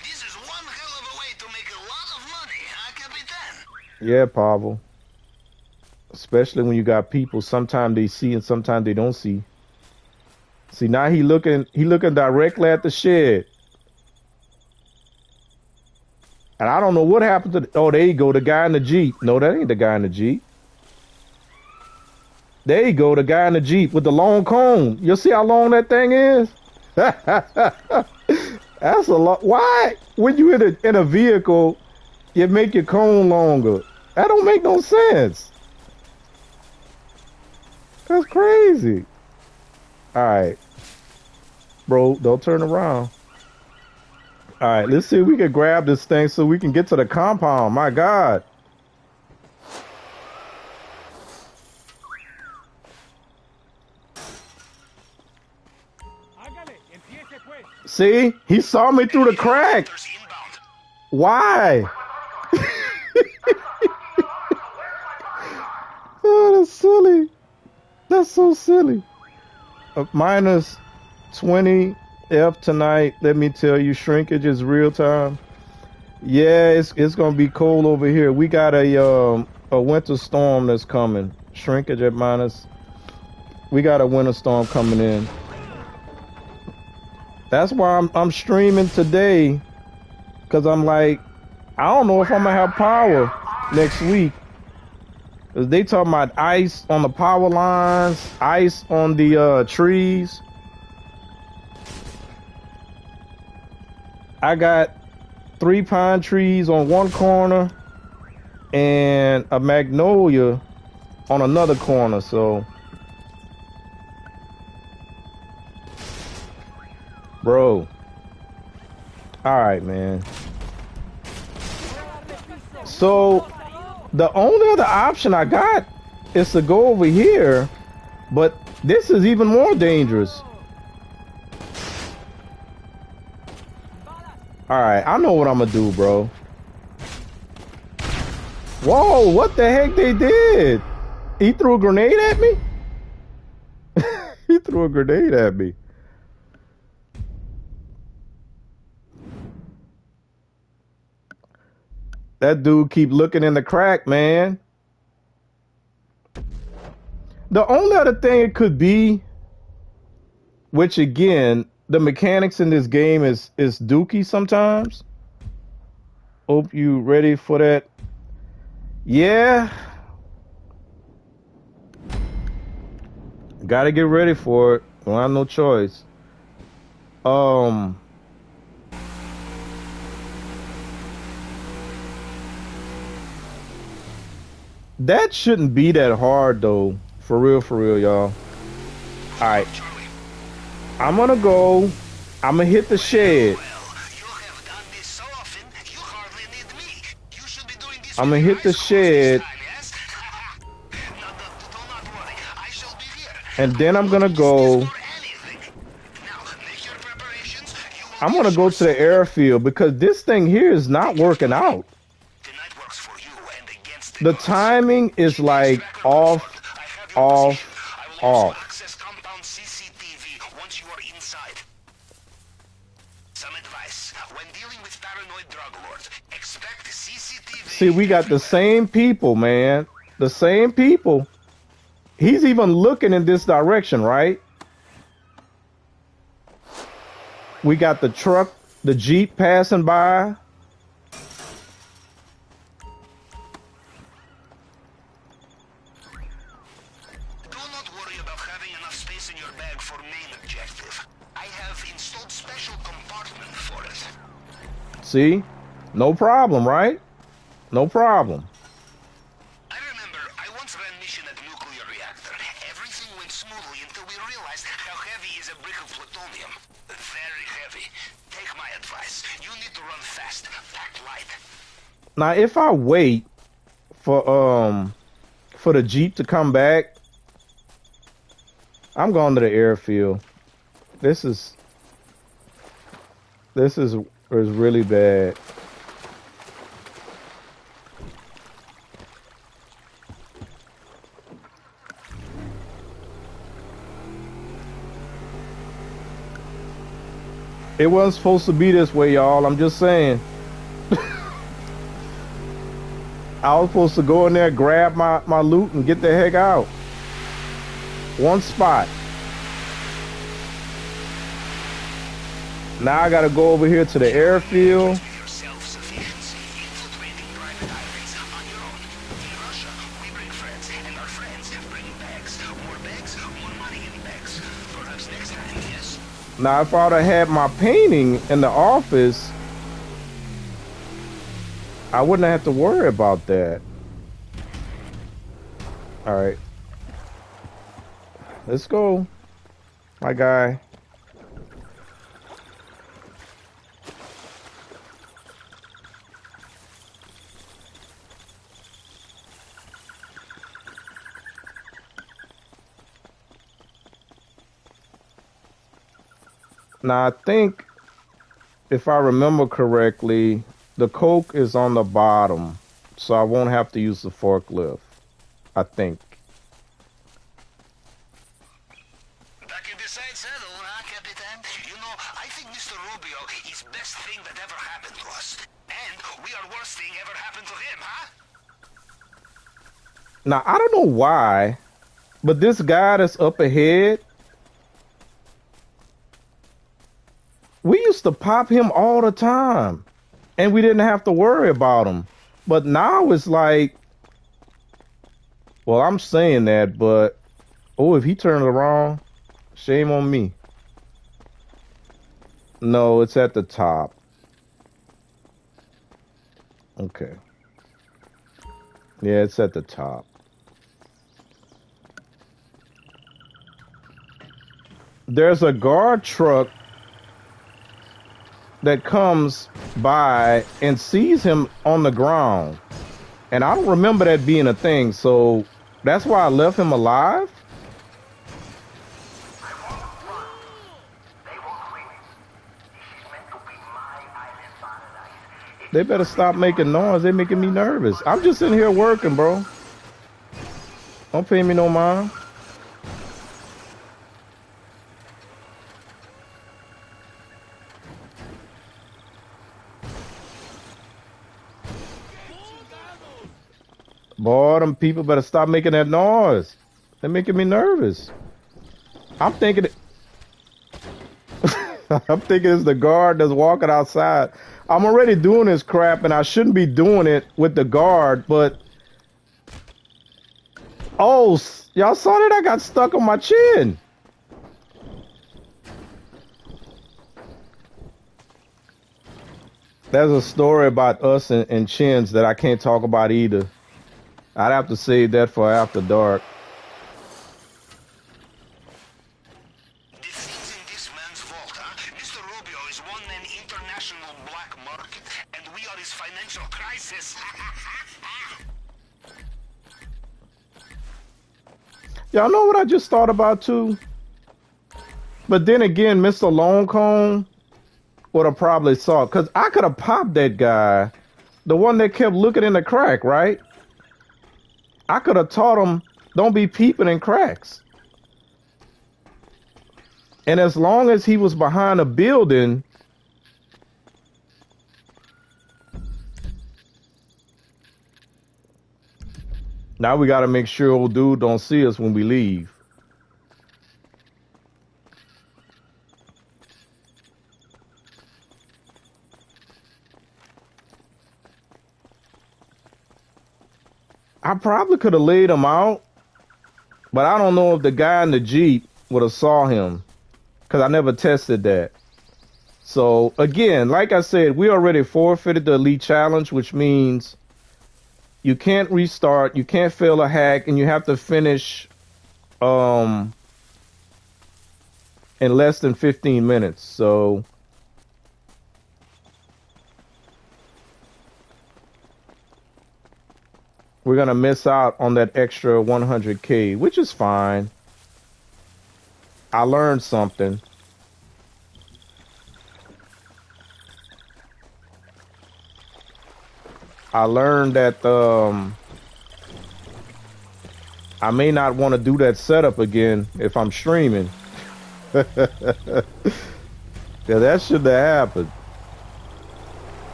This is one hell of a way to make a lot of money, huh, Capitan? Yeah, Pavel. Especially when you got people, sometimes they see and sometimes they don't see. See, now he looking directly at the shed. And I don't know what happened to oh, there you go, the guy in the Jeep. No, that ain't the guy in the Jeep. There you go, the guy in the Jeep with the long cone. You see how long that thing is? That's a lot. Why? When you in a vehicle, you make your cone longer. That don't make no sense. That's crazy. All right. Bro, don't turn around. All right, let's see if we can grab this thing so we can get to the compound. My God. See? He saw me through the crack. Why? Oh, that's silly. That's so silly. Minus 20 F tonight. Let me tell you, shrinkage is real time. Yeah, it's gonna be cold over here. We got a winter storm that's coming. Shrinkage at minus. We got a winter storm coming in. That's why I'm streaming today, cause I'm like, I don't know if I'm gonna have power next week. Cause they talking about ice on the power lines, ice on the trees. I got 3 pine trees on one corner and a magnolia on another corner, so bro. Alright, man. So the only other option I got is to go over here, but this is even more dangerous. Alright, I know what I'm gonna do, bro. Whoa, what the heck they did? He threw a grenade at me? He threw a grenade at me. That dude keep looking in the crack, man. The only other thing it could be, which again, the mechanics in this game is dookie sometimes. Hope you ready for that. Yeah. Gotta get ready for it. Don't have no choice. That shouldn't be that hard though. For real, y'all. Alright. I'm gonna go. I'm gonna hit the shed. I'm gonna hit the shed. And then I'm gonna go. I'm gonna go to the airfield because this thing here is not working out. The timing is like off. See, we got the same people, man. The same people. He's even looking in this direction, right? We got the truck, the Jeep passing by. Do not worry about having enough space in your bag for main objective. I have installed special compartment for it. See? No problem, right? No problem. I remember I once ran mission at nuclear reactor. Everything went smoothly until we realized how heavy is a brick of plutonium. Very heavy. Take my advice. You need to run fast. Pack light. Now, if I wait for for the Jeep to come back. I'm going to the airfield. This is really bad. It wasn't supposed to be this way, y'all. I'm just saying. I was supposed to go in there, grab my loot, and get the heck out. One spot. Now I gotta go over here to the airfield. Now, if I would have had my painting in the office, I wouldn't have to worry about that. All right. Let's go, my guy. Now, I think, if I remember correctly, the Coke is on the bottom, so I won't have to use the forklift, I think. Back in the side saddle, huh, Capitan? You know, I think Mr. Rubio is best thing that ever happened to us. And we are worst thing ever happened to him, huh? Now, I don't know why, but this guy that's up ahead, we used to pop him all the time, and we didn't have to worry about him. But now it's like, well, I'm saying that, but, oh, if he turns around, shame on me. No, it's at the top. Okay. Yeah, it's at the top. There's a guard truck that comes by and sees him on the ground. And I don't remember that being a thing, so that's why I left him alive? They better stop making noise. They're making me nervous. I'm just in here working, bro. Don't pay me no mind. Boy, them people better stop making that noise. They're making me nervous. I'm thinking I'm thinking it's the guard that's walking outside. I'm already doing this crap and I shouldn't be doing it with the guard, but oh, y'all saw that? I got stuck on my chin. There's a story about us and chins that I can't talk about either. I'd have to save that for after dark. The things in this man's vault, huh? Mr. Rubio is one-man international black market, and we are his financial crisis. Y'all know what I just thought about too? But then again, Mr. Lonecone would have probably saw it, because I could have popped that guy, the one that kept looking in the crack, right? I could have taught him, don't be peeping in cracks. And as long as he was behind a building, now we got to make sure old dude don't see us when we leave. I probably could have laid him out, but I don't know if the guy in the Jeep would have saw him, because I never tested that. So again, like I said, we already forfeited the Elite Challenge, which means you can't restart, you can't fail a hack, and you have to finish in less than 15 minutes. So we're gonna miss out on that extra 100K, which is fine. I learned something. I learned that I may not want to do that setup again if I'm streaming. Yeah, that shouldn't have happened.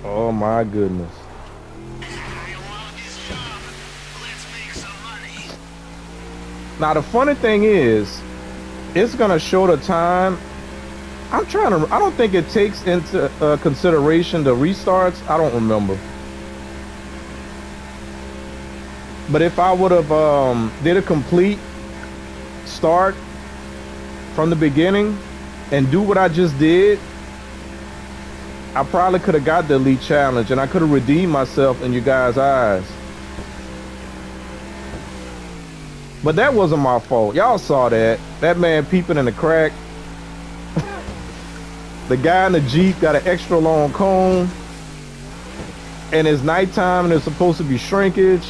Oh my goodness. I love this job. Let's make some money. Now the funny thing is, it's gonna show the time. I don't think it takes into consideration the restarts. I don't remember. But if I would have did a complete start from the beginning and do what I just did, I probably could have got the Elite Challenge and I could have redeemed myself in you guys' eyes. But that wasn't my fault. Y'all saw that. That man peeping in the crack. The guy in the Jeep got an extra long cone. And it's nighttime and there's supposed to be shrinkage.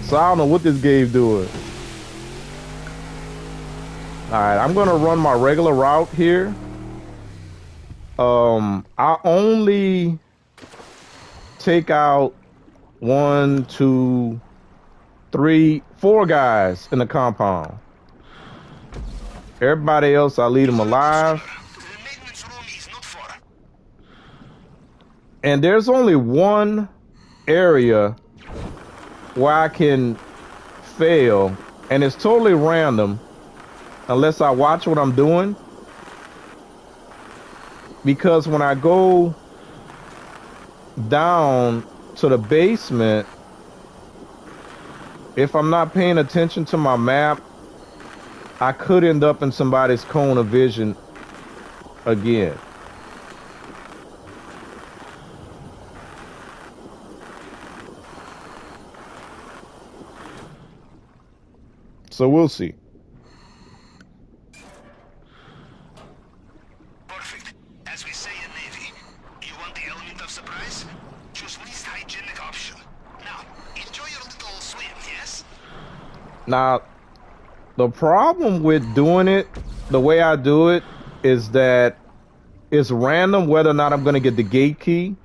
So I don't know what this game's doing. Alright, I'm gonna run my regular route here. I only take out 1, 2, 3, 4 guys in the compound. Everybody else, I leave them alive. The maintenance room is not far. And there's only one area where I can fail, and it's totally random unless I watch what I'm doing. Because when I go down to the basement, if I'm not paying attention to my map, I could end up in somebody's cone of vision again. So we'll see. Perfect. As we say in Navy, you want the element of surprise? Choose least hygienic option. Now, enjoy your little swim, yes? Now, the problem with doing it the way I do it is that it's random whether or not I'm going to get the gate key.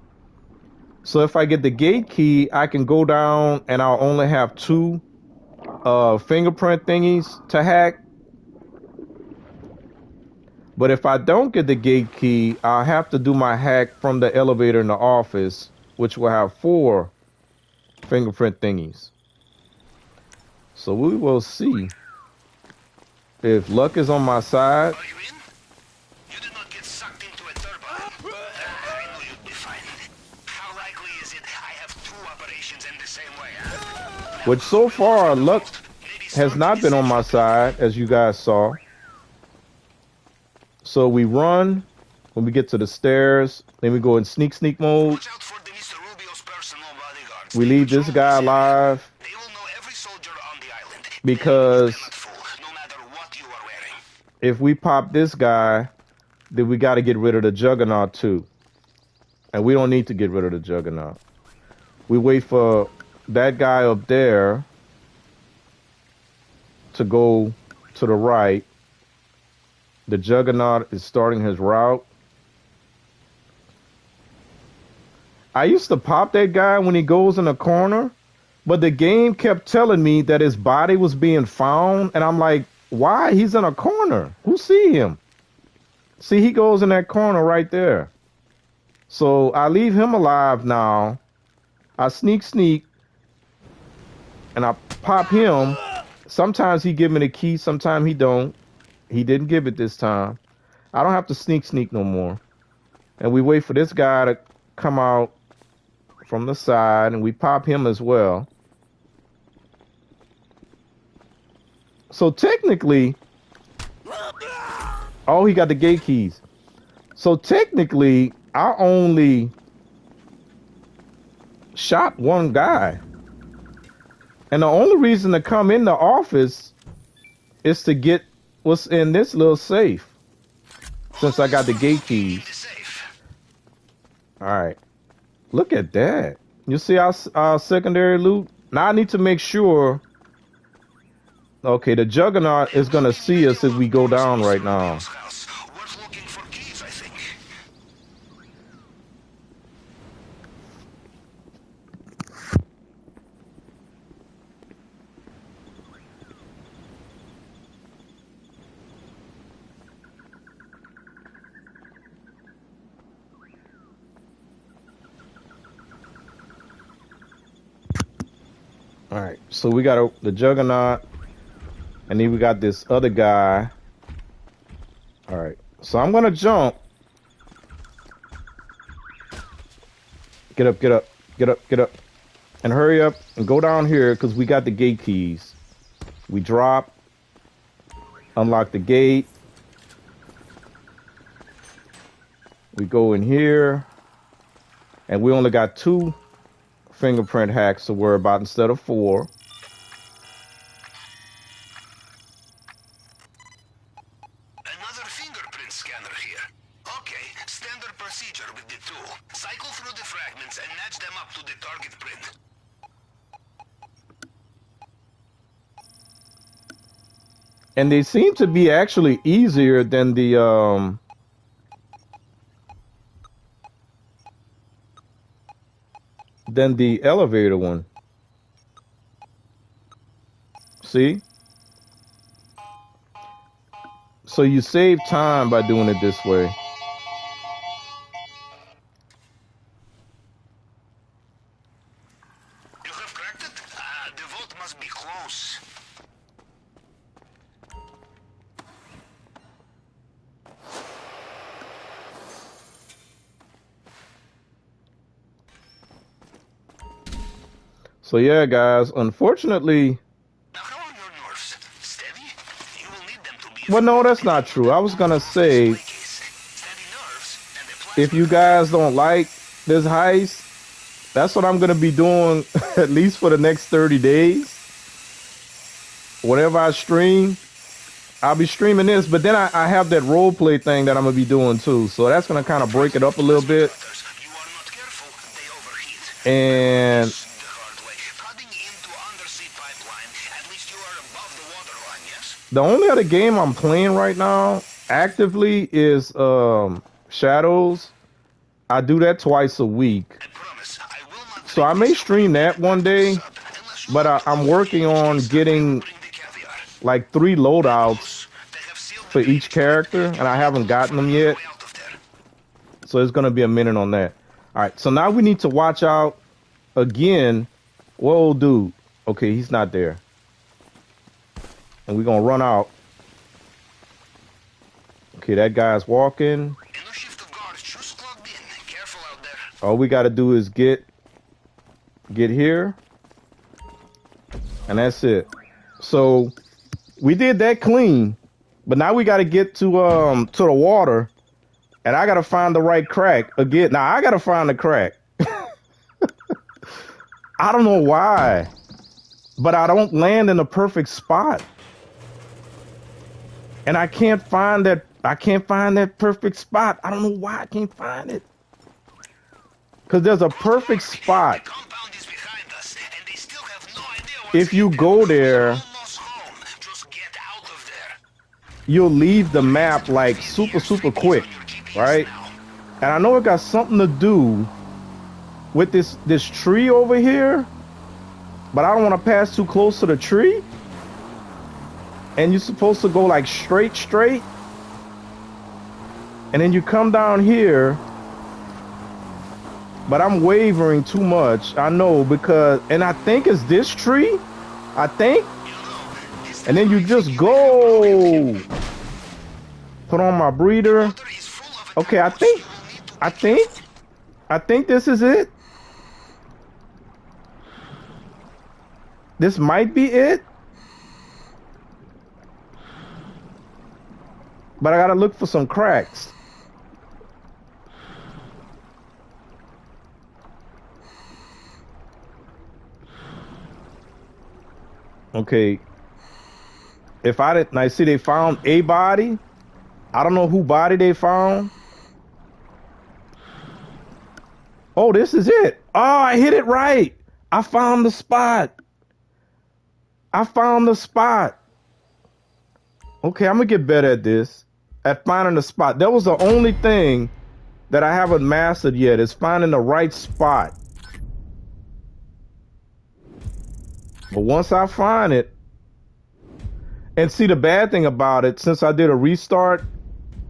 So if I get the gate key, I can go down and I'll only have 2 fingerprint thingies to hack. But if I don't get the gate key, I'll have to do my hack from the elevator in the office, which will have 4 fingerprint thingies. So we will see if luck is on my side. Are you in? You did not get sucked into a turbine. I knew you'd be fine. How likely is it I have 2 operations in the same way, huh? Which so far, luck has not been on my side, as you guys saw. So we run when we get to the stairs. Then we go in sneak mode. Watch out for the Mr. Rubio's personal bodyguards. We leave this guy alive They will know every soldier on the island. because No matter what you are wearing. if we pop this guy, then we got to get rid of the Juggernaut too. And we don't need to get rid of the Juggernaut. We wait for that guy up there to go to the right. The Juggernaut is starting his route. I used to pop that guy when he goes in the corner, but the game kept telling me that his body was being found, and I'm like, why? He's in a corner. Who see him? See, he goes in that corner right there. So I leave him alive now. I sneak, and I pop him. Sometimes he give me the key, sometimes he don't. He didn't give it this time. I don't have to sneak no more. And we wait for this guy to come out from the side, and we pop him as well. So technically, oh, he got the gate keys. So technically, I only shot 1 guy. And the only reason to come in the office is to get what's in this little safe. Since I got the gate keys. All right. Look at that. You see our secondary loot? Now I need to make sure. Okay, the Juggernaut is going to see us if we go down right now. All right, so we got the Juggernaut, and then we got this other guy. All right, so I'm gonna jump. Get up, get up, get up, get up, and hurry up and go down here because we got the gate keys. We drop, unlock the gate. We go in here, and we only got 2 fingerprint hacks to worry about instead of 4. Another fingerprint scanner here. Okay, standard procedure with the tool. Cycle through the fragments and match them up to the target print. And they seem to be actually easier than the elevator one. See? So you save time by doing it this way. You have cracked it? The vault must be close. So yeah, guys, unfortunately. Now, how are your nerves? Steady? You will need them to be. Well, no, that's not true. I was gonna say, Steady nerves and the if you guys don't like this heist, that's what I'm gonna be doing at least for the next 30 days. Whenever I stream, I'll be streaming this, but then I have that role play thing that I'm gonna be doing too. So that's gonna kind of break it up a little bit. You are not careful, they overheat. And The hard way. Cutting into undersea pipeline. At least you are above the waterline, yes? the only other game I'm playing right now actively is Shadows. I do that twice a week. I promise I will not. So I may stream that one day, but I'm working on getting Bring the caviar. like 3 loadouts They have sealed for each character, and I haven't gotten them yet. way out of there. So it's going to be a minute on that. All right, so now we need to watch out again. Whoa, dude. Okay, he's not there. And we're going to run out. Okay, that guy's walking. And no shift of guards just clocked in. Careful out there. All we got to do is get here. And that's it. So we did that clean. But now we got to get to the water. And I got to find the right crack again. Now I got to find the crack. I don't know why, but I don't land in the perfect spot. And I can't find that perfect spot. I don't know why I can't find it. Cuz there's a perfect spot. The compound is behind us, and they still have no idea what's If you go there, almost home. Just get out of there. you'll leave the map like super quick, right? And I know it got something to do with this tree over here, but I don't want to pass too close to the tree. And you're supposed to go like straight, and then you come down here, but I'm wavering too much. I know, because, and I think it's this tree, I think. And then you just go. Put on my breather. Okay, I think this is it. This might be it. But I gotta look for some cracks. Okay. If I didn't, I see they found a body. I don't know who body they found. Oh, this is it. Oh, I hit it right. I found the spot. I found the spot. Okay, I'm gonna get better at this. At finding the spot. That was the only thing that I haven't mastered yet, is finding the right spot. But once I find it, and see, the bad thing about it, since I did a restart,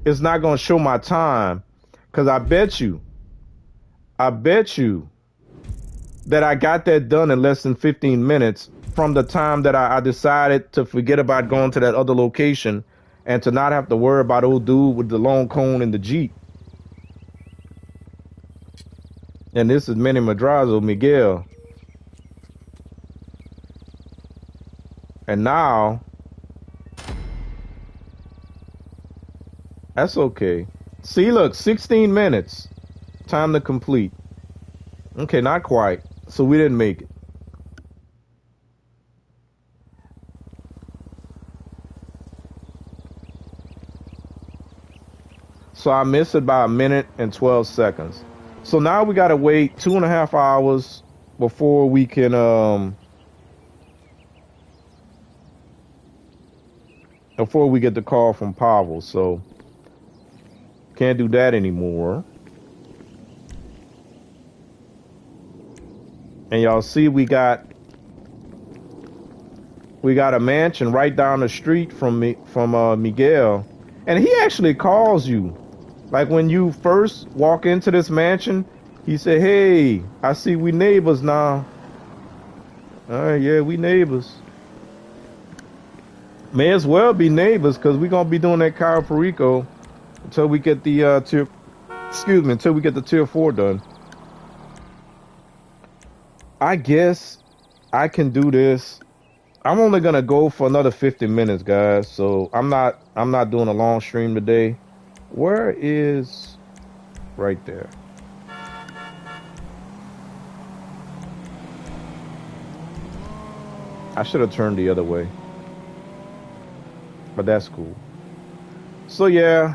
it's not gonna show my time. Cause I bet you that I got that done in less than 15 minutes from the time that I decided to forget about going to that other location and to not have to worry about old dude with the long cone and the Jeep. And this is Manny Madrazo, Miguel. And now, that's okay. See, look, 16 minutes. Time to complete. Okay, not quite. So we didn't make it. So I missed it by a minute and 12 seconds. So now we gotta wait 2.5 hours before we can before we get the call from Pavel. So can't do that anymore. And y'all see we got a mansion right down the street from Miguel. And he actually calls you. Like when you first walk into this mansion, he said, "Hey, I see we neighbors now." All right, yeah, we neighbors. May as well be neighbors, because we're going to be doing that Cayo Perico until we get the until we get the tier 4 done. I guess I can do this. I'm only gonna go for another 50 minutes, guys. So I'm not doing a long stream today. Where is right there? I should have turned the other way. But that's cool. So yeah.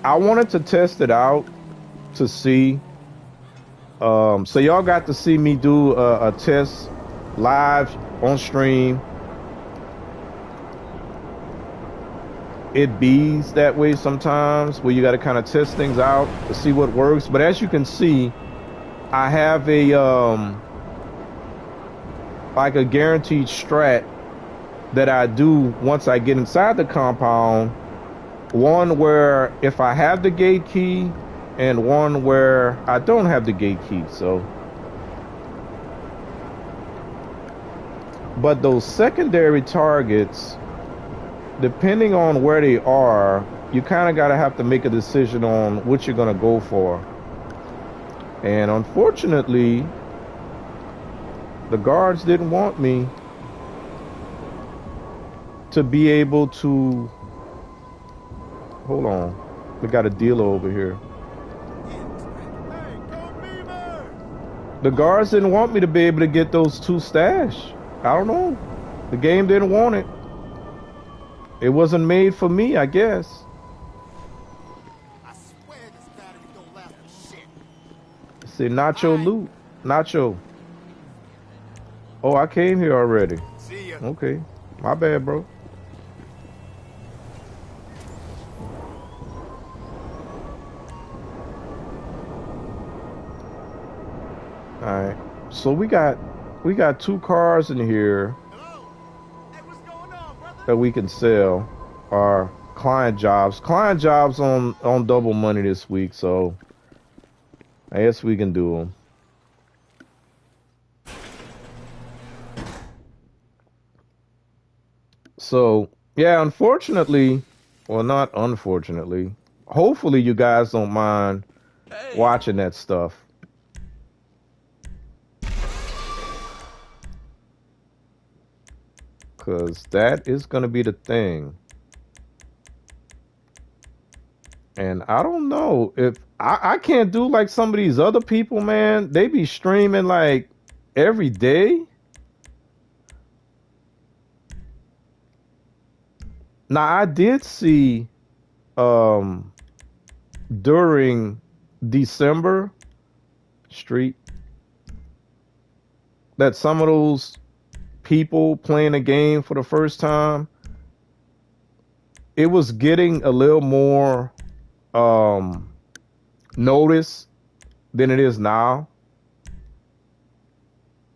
I wanted to test it out to see. So y'all got to see me do a test live on stream. It bees that way sometimes, where you got to kind of test things out to see what works. But as you can see, I have a like a guaranteed strat that I do once I get inside the compound. One where if I have the gate key, and one where I don't have the gate key. So, but those secondary targets, depending on where they are, you kind of gotta have to make a decision on what you're gonna go for. And unfortunately, the guards didn't want me to be able to. Hold on, we got a dealer over here. The guards didn't want me to be able to get those 2 stash. I don't know. The game didn't want it. It wasn't made for me, I guess. I swear this battery don't last for shit. See, Nacho loot. Nacho. Oh, I came here already. See ya. Okay. My bad, bro. Alright, so we got 2 cars in here Hey, what's going on, brother? that we can sell. Our client jobs on double money this week, so I guess we can do them. So yeah, unfortunately, well, not unfortunately, hopefully you guys don't mind watching that stuff. Because that is going to be the thing. And I don't know if I can't do like some of these other people, man. They be streaming like every day. Now I did see um during December Street that some of those people playing the game for the first time, it was getting a little more um notice than it is now.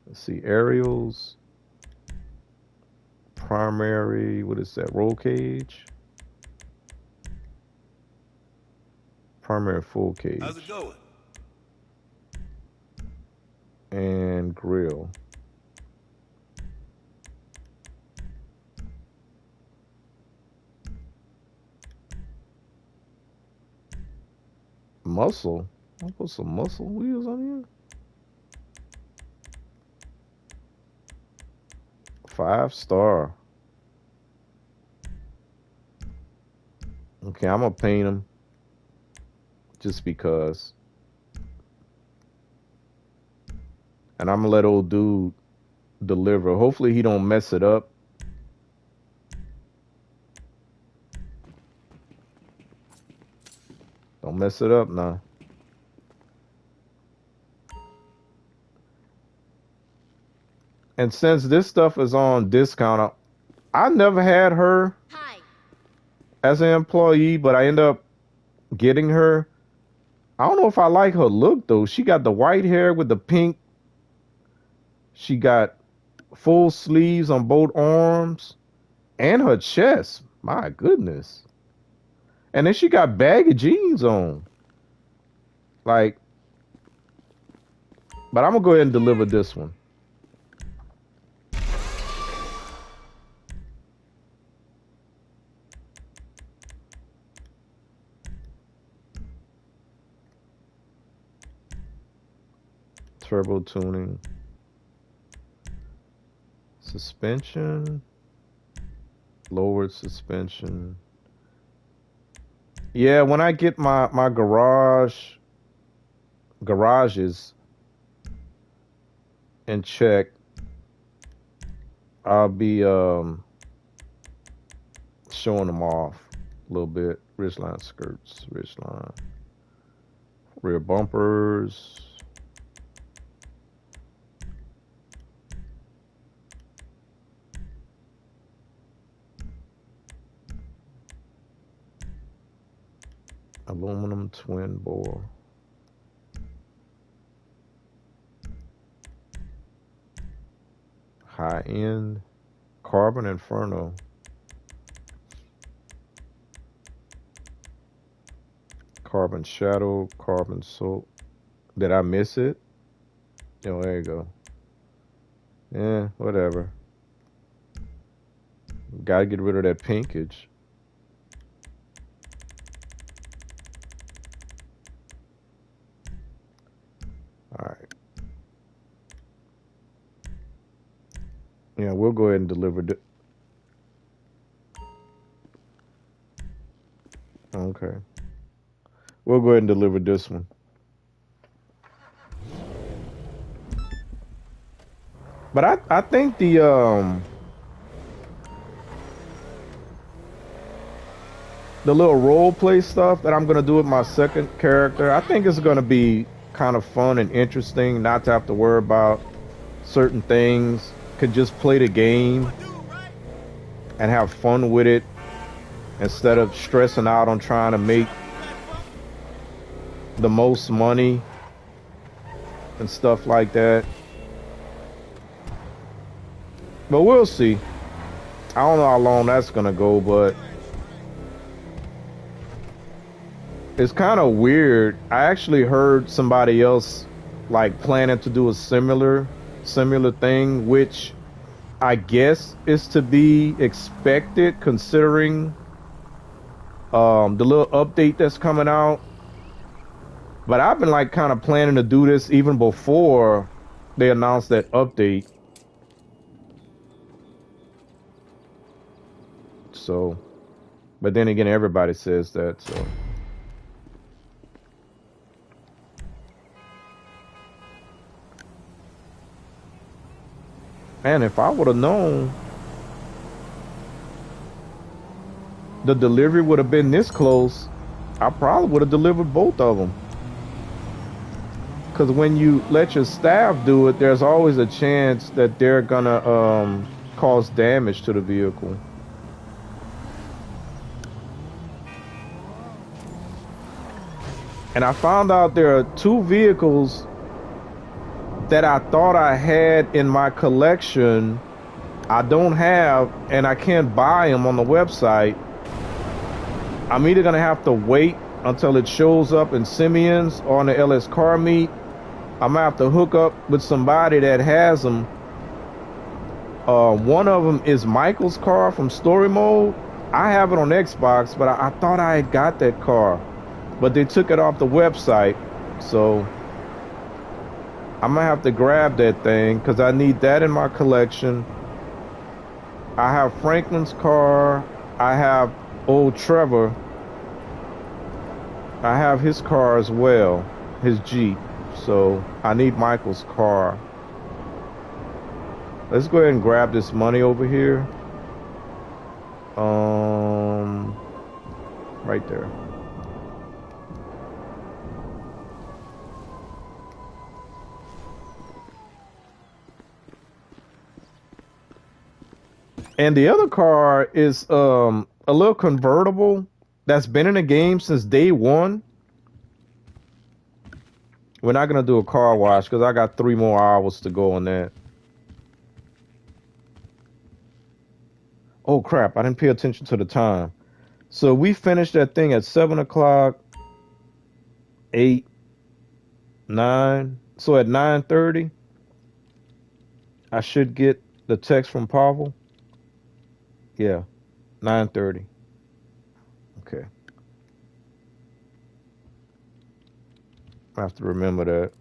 Let's see, aerials, primary, what is that? Roll cage, primary full How's it cage, going? and grill. Muscle. I'll put some muscle wheels on here. 5 star. Okay, I'm gonna paint them just because, and I'm gonna let old dude deliver. Hopefully he don't mess it up. Don't mess it up now. And since this stuff is on discount, I never had her Hi. as an employee, but I end up getting her. I don't know if I like her look though. She got the white hair with the pink. She got full sleeves on both arms and her chest. My goodness. And then she got baggy jeans on. Like, but I'm gonna go ahead and deliver this one. Turbo tuning. Suspension. Lowered suspension. Yeah, when I get my garages in check, I'll be showing them off a little bit. Ridgeline skirts, ridgeline. Rear bumpers. Aluminum twin bore. High end. Carbon Inferno. Carbon Shadow. Carbon Soap. Did I miss it? Oh, there you go. Yeah, whatever. Gotta get rid of that pinkage. All right. Yeah, we'll go ahead and deliver it. Okay. We'll go ahead and deliver this one. But I think the little role play stuff that I'm gonna do with my second character, I think it's gonna be kind of fun and interesting, not to have to worry about certain things. Could just play the game and have fun with it instead of stressing out on trying to make the most money and stuff like that. But we'll see. I don't know how long that's gonna go, but it's kind of weird. I actually heard somebody else like planning to do a similar thing, which I guess is to be expected considering the little update that's coming out. But I've been like kind of planning to do this even before they announced that update. So, but then again, everybody says that, so. Man, if I would have known the delivery would have been this close, I probably would have delivered both of them. Because when you let your staff do it, there's always a chance that they're gonna cause damage to the vehicle. And I found out there are two vehicles that I thought I had in my collection I don't have, and I can't buy them on the website. I'm either gonna have to wait until it shows up in Simeon's or on the LS Car Meet. I'm gonna have to hook up with somebody that has them. One of them is Michael's car from Story Mode. I have it on Xbox, but I thought I had got that car, but they took it off the website, so I'm gonna have to grab that thing because I need that in my collection. I have Franklin's car. I have old Trevor. I have his car as well, his Jeep. So I need Michael's car. Let's go ahead and grab this money over here. Right there. And the other car is a little convertible that's been in the game since day one. We're not going to do a car wash because I got 3 more hours to go on that. Oh, crap. I didn't pay attention to the time. So we finished that thing at 7 o'clock, 8, 9. So at 9:30, I should get the text from Pavel. Yeah, 9:30. Okay. I have to remember that.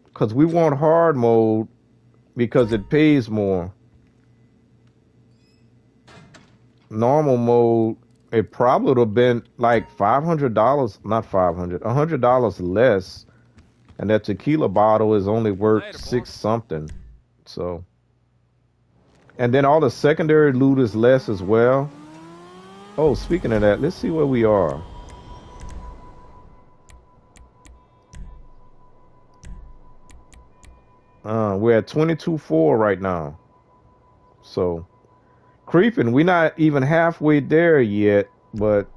Because we want hard mode because it pays more. Normal mode, it probably would have been like $500, not 500, $100 less. And that tequila bottle is only worth Later, 6 something. So. And then all the secondary loot is less as well. Oh, speaking of that, let's see where we are. We're at 22.4 right now. So, creeping. We're not even halfway there yet, but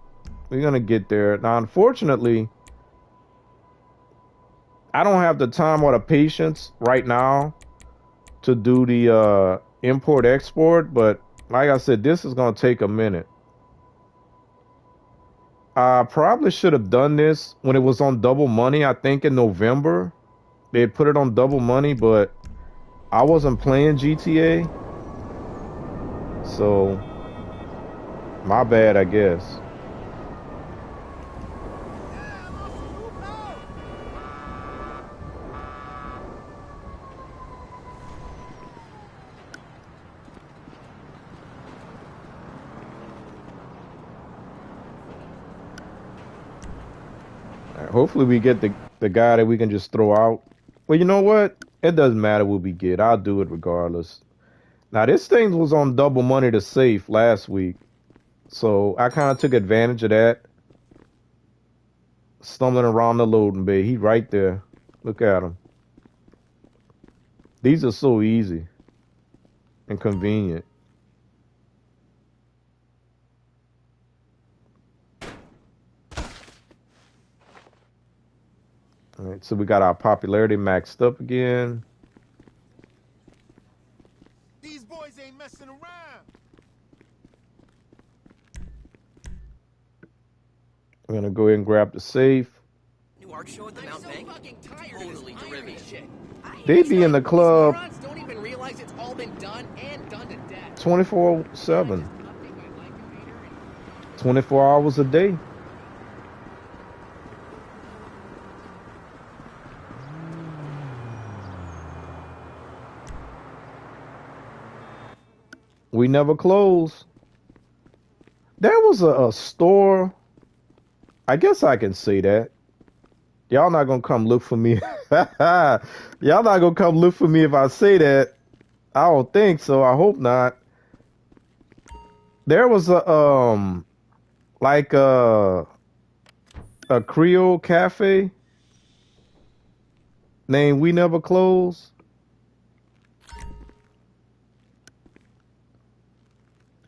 we're going to get there. Now, unfortunately, I don't have the time or the patience right now to do the import-export, but like I said, this is going to take a minute. I probably should have done this when it was on double money. I think in November they put it on double money, but I wasn't playing GTA, so my bad, I guess. Hopefully we get the guy that we can just throw out. Well, you know what? It doesn't matter what we get. I'll do it regardless. Now, this thing was on double money to safe last week. So I kind of took advantage of that. Stumbling around the loading bay. He right there. Look at him. These are so easy and convenient. All right, so we got our popularity maxed up again. These boys ain't messing around. We're gonna go ahead and grab the safe. New art show at the Mount Bank? Totally derivative. They be in the club Don't even realize it's all been done and done to death. 24/7. 24 hours a day. We never close. There was a store. I guess I can say that. Y'all not gonna come look for me. Y'all not gonna come look for me if I say that. I don't think so. I hope not. There was like a Creole cafe named We Never Close.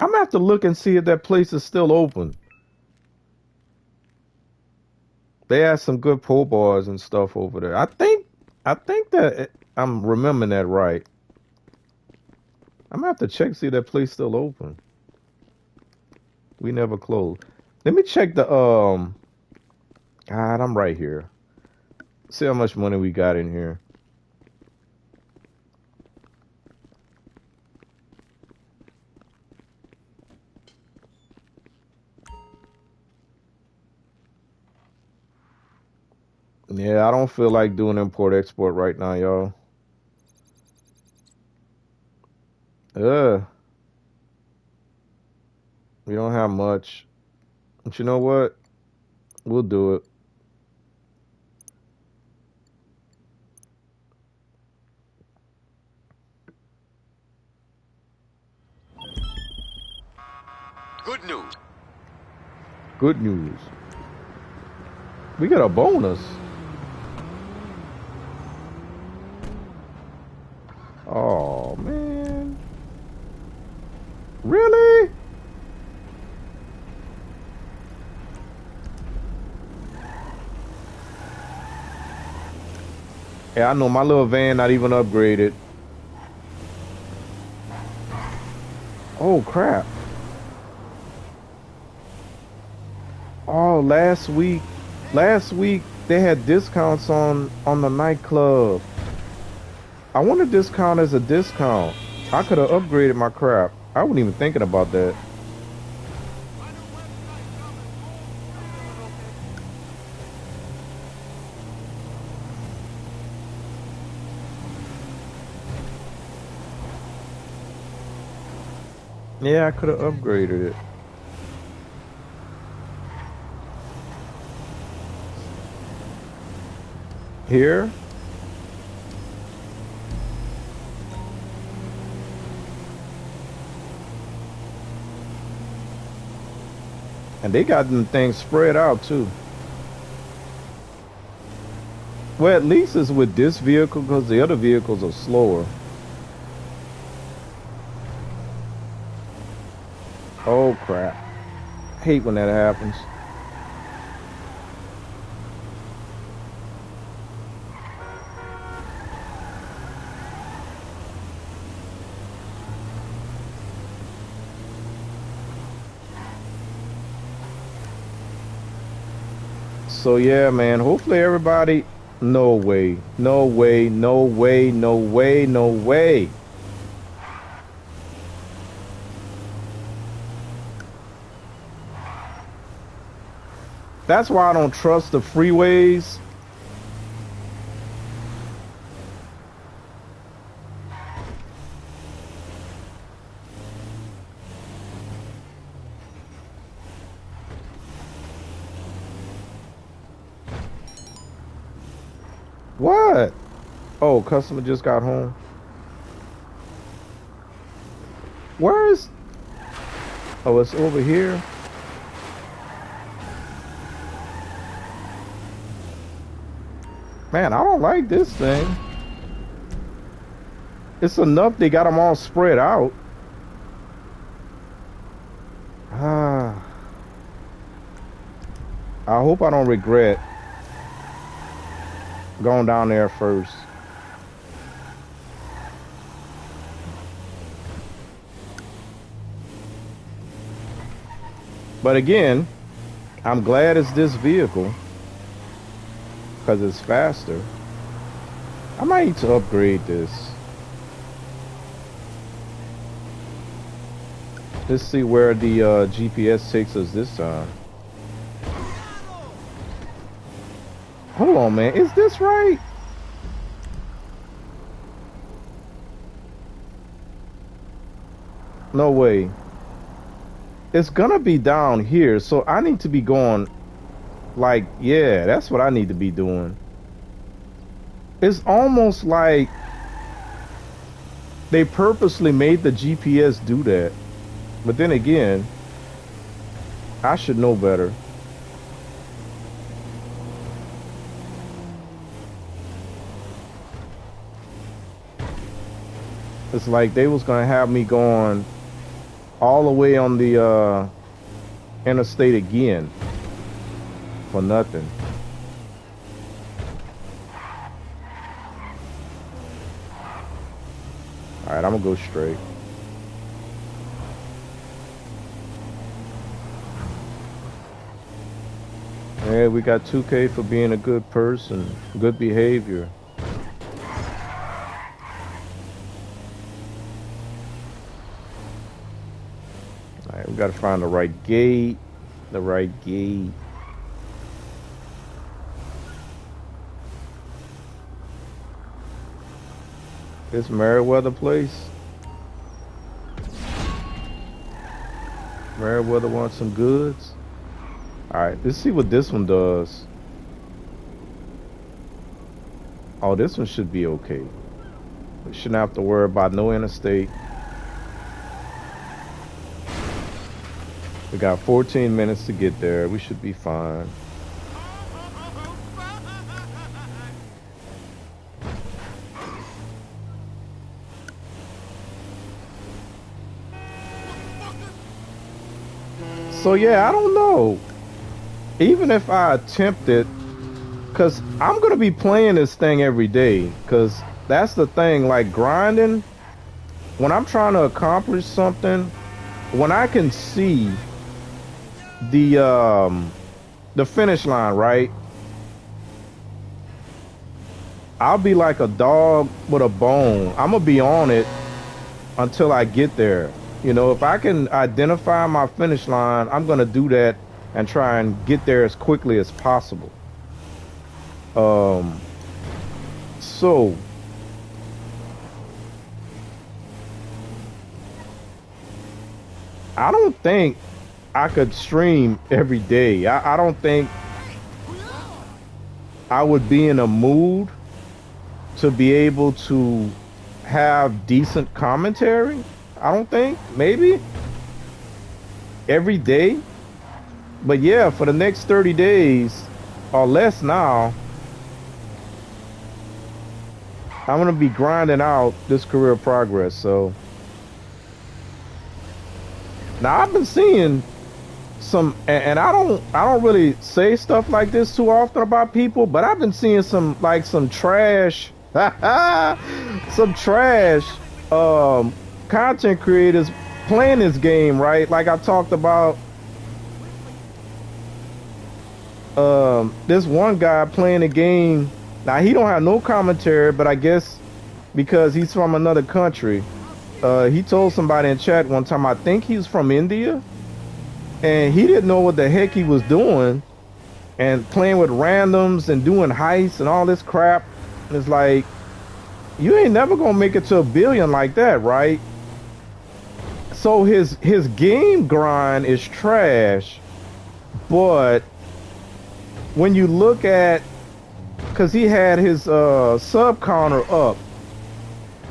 I'm gonna have to look and see if that place is still open. They had some good po' bars and stuff over there. I think that I'm remembering that right. I'm gonna have to check see if that place still open. We Never Close. Let me check the God, I'm right here. See how much money we got in here. Yeah, I don't feel like doing import export right now, y'all. We don't have much. But you know what? We'll do it. Good news. Good news. We got a bonus. Oh man. Really? Yeah, I know my little van not even upgraded. Oh crap. Oh, last week they had discounts on the nightclub. I want a discount as a discount. I could have upgraded my crap. I wasn't even thinking about that. Yeah, I could have upgraded it. Here? And they got them things spread out too. Well, at least it's with this vehicle because the other vehicles are slower. Oh crap. Hate when that happens. So yeah, man, hopefully everybody, no way, no way, no way, no way, no way. That's why I don't trust the freeways. What? Oh, customer just got home. Where is? Oh, it's over here. Man, I don't like this thing. It's enough they got them all spread out. I hope I don't regret going down there first. But again, I'm glad it's this vehicle because it's faster. I might need to upgrade this. Let's see where the GPS takes us this time. Hold on, man. Is this right? No way. It's gonna be down here, so I need to be going like, yeah, that's what I need to be doing. It's almost like they purposely made the GPS do that. But then again, I should know better. It's like they was gonna have me going all the way on the interstate again for nothing. All right, I'm gonna go straight. Yeah, we got 2K for being a good person, good behavior. All right, we gotta find the right gate. The right gate. This Meriwether place. Meriwether wants some goods. Alright, let's see what this one does. Oh, this one should be okay. We shouldn't have to worry about no interstate. We got 14 minutes to get there. We should be fine. So yeah, I don't know. Even if I attempt it, because I'm going to be playing this thing every day, because that's the thing, like grinding, when I'm trying to accomplish something, when I can see the finish line, right? I'll be like a dog with a bone. I'm going to be on it until I get there. You know, if I can identify my finish line, I'm going to do that and try and get there as quickly as possible. So I don't think I could stream every day. I don't think I would be in a mood to be able to have decent commentary. I don't think. Maybe every day. But yeah, for the next 30 days or less now, I'm going to be grinding out this career progress. So now I've been seeing some, and I don't really say stuff like this too often about people, but I've been seeing some trash, some trash content creators playing this game, right? Like I talked about this one guy playing the game. Now he don't have no commentary, but I guess because he's from another country, he told somebody in chat one time, I think he's from India, and he didn't know what the heck he was doing and playing with randoms and doing heists and all this crap. And it's like, you ain't never gonna make it to 1 billion like that, right? So his game grind is trash, but when you look at, because he had his sub counter up,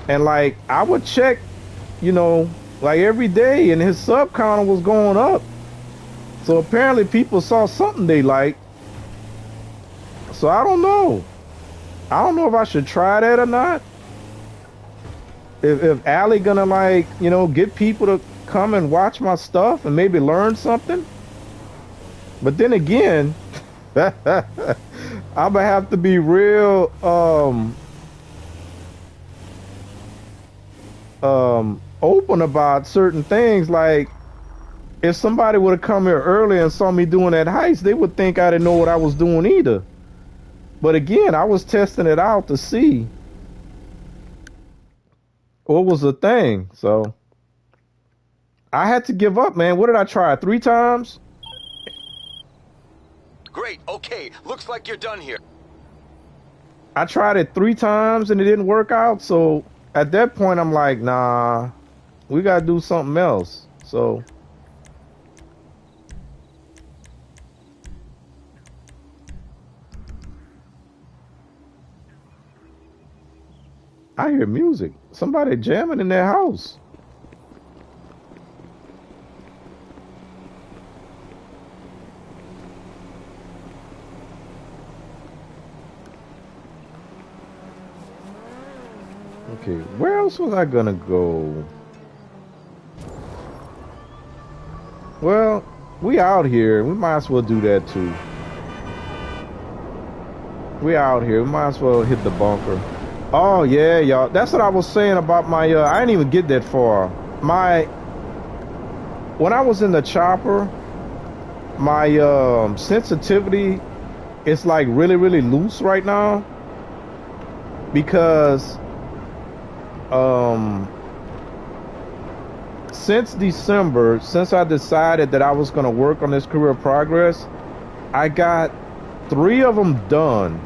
and like I would check, you know, like every day, and his sub counter was going up. So apparently people saw something they liked. So I don't know. I don't know if I should try that or not. If Ali gonna, like, you know, get people to come and watch my stuff and maybe learn something. But then again, I'm gonna have to be real open about certain things. Like, if somebody would have come here earlier and saw me doing that heist, they would think I didn't know what I was doing either. But again, I was testing it out to see what was the thing. So I had to give up, man. What did I try? 3 times? Great, okay. Looks like you're done here. I tried it 3 times and it didn't work out. So at that point, I'm like, nah, we gotta do something else. So I hear music. Somebody jamming in their house. Okay, where else was I gonna go? Well, we out here. We might as well do that too. We out here. We might as well hit the bunker. Oh yeah, y'all. That's what I was saying about my. I didn't even get that far. When I was in the chopper, my sensitivity is like really, really loose right now because since December, since I decided that I was gonna work on this career progress, I got 3 of them done.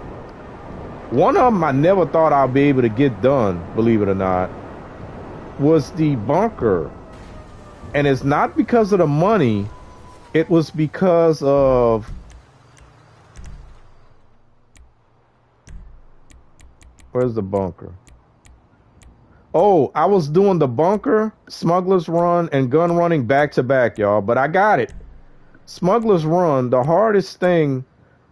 One of them I never thought I'd be able to get done, believe it or not, was the bunker. And it's not because of the money, it was because of where's the bunker? Oh, I was doing the bunker, Smuggler's Run, and gun running back to back, y'all, but I got it. Smuggler's Run, the hardest thing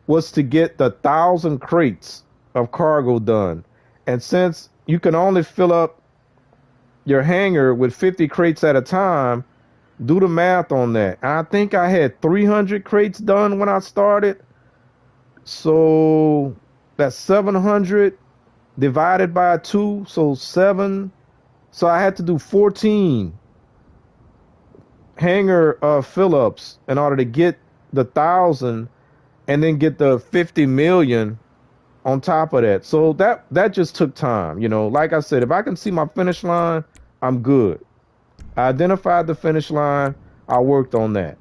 was to get the 1,000 crates of cargo done. And since you can only fill up your hangar with 50 crates at a time, do the math on that. And I think I had 300 crates done when I started. So that's 700 divided by 2, so 7. So I had to do 14 hangar fill-ups in order to get the 1,000 and then get the 50 million on top of that. So that just took time. You know, like I said, if I can see my finish line, I'm good. I identified the finish line. I worked on that.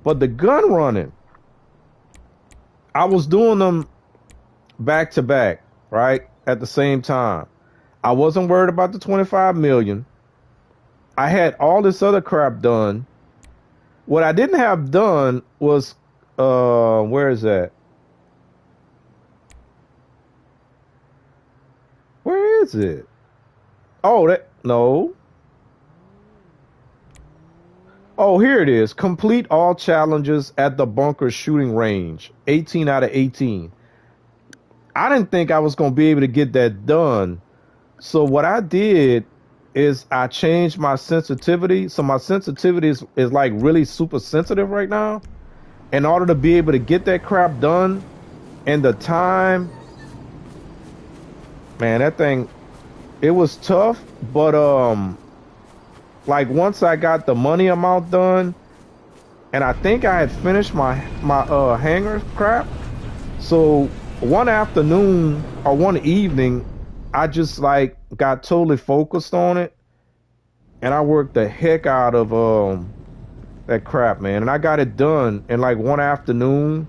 But the gun running, I was doing them back to back, right? At the same time. I wasn't worried about the 25 million. I had all this other crap done. What I didn't have done was, where is that? Where is it? Oh, no. Oh, here it is. Complete all challenges at the bunker shooting range. 18 out of 18. I didn't think I was going to be able to get that done. So what I did is I changed my sensitivity. So my sensitivity is like really super sensitive right now. In order to be able to get that crap done in the time, man, that thing, it was tough. But like once I got the money amount done, and I think I had finished my hangar crap. So one afternoon or one evening, I just like got totally focused on it, and I worked the heck out of that crap, man. And I got it done in like one afternoon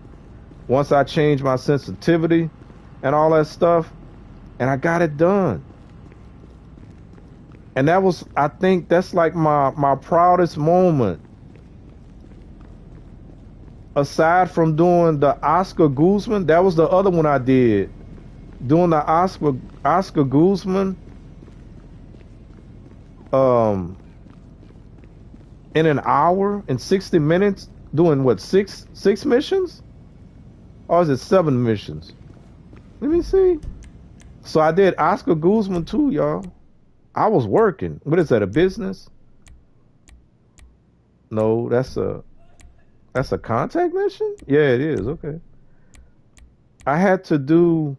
once I changed my sensitivity and all that stuff, and I got it done. And that was, I think that's like my proudest moment. Aside from doing the Oscar Guzman, that was the other one I did. Doing the Oscar Guzman in an hour, in 60 minutes, doing what, six missions? Or is it 7 missions? Let me see. So I did Oscar Guzman too, y'all. I was working. What is that, a business? No, that's a contact mission? Yeah, it is. Okay. I had to do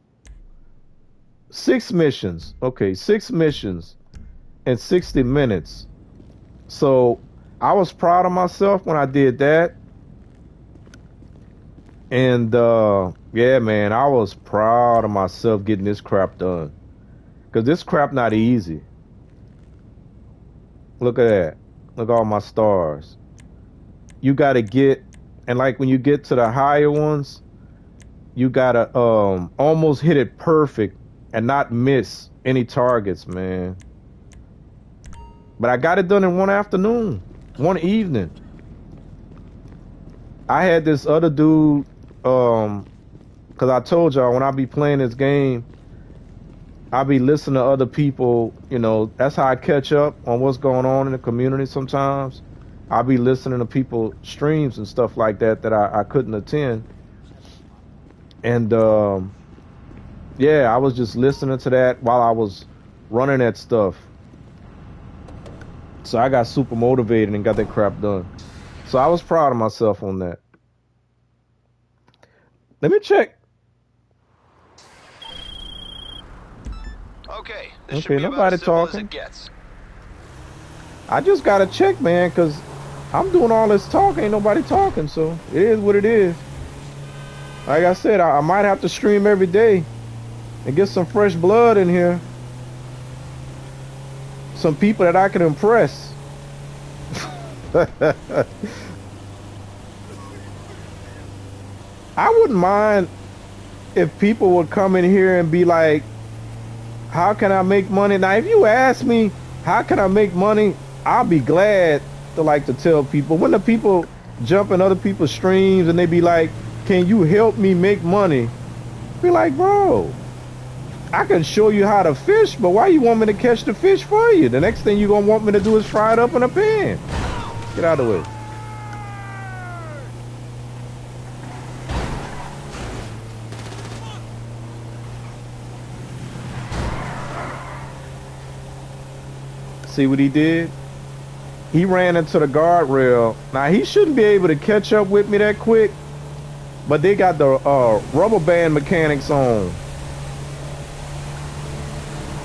6 missions. Okay, 6 missions in 60 minutes. So I was proud of myself when I did that. And yeah, man, I was proud of myself getting this crap done. Because this crap not easy. Look at that. Look at all my stars. You got to get, and like when you get to the higher ones, you got to almost hit it perfect and not miss any targets, man. But I got it done in one afternoon, one evening. I had this other dude, because I told y'all when I be playing this game, I be listening to other people, you know, that's how I catch up on what's going on in the community sometimes. I be listening to people streams and stuff like that I couldn't attend. And yeah, I was just listening to that while I was running that stuff. So I got super motivated and got that crap done. So I was proud of myself on that. Let me check. Okay, this should Okay, be about nobody as simple as talking. it gets. I just gotta check, man, because I'm doing all this talking. Ain't nobody talking, so it is what it is. Like I said, I might have to stream every day and get some fresh blood in here. Some people that I can impress. I wouldn't mind if people would come in here and be like, how can I make money? Now, if you ask me, how can I make money? I'll be glad to tell people. When the people jump in other people's streams and they be like, can you help me make money? Be like, bro, I can show you how to fish, but why you want me to catch the fish for you? The next thing you're going to want me to do is fry it up in a pan. Get out of the way. See what he did? He ran into the guardrail. Now, he shouldn't be able to catch up with me that quick, but they got the rubber band mechanics on.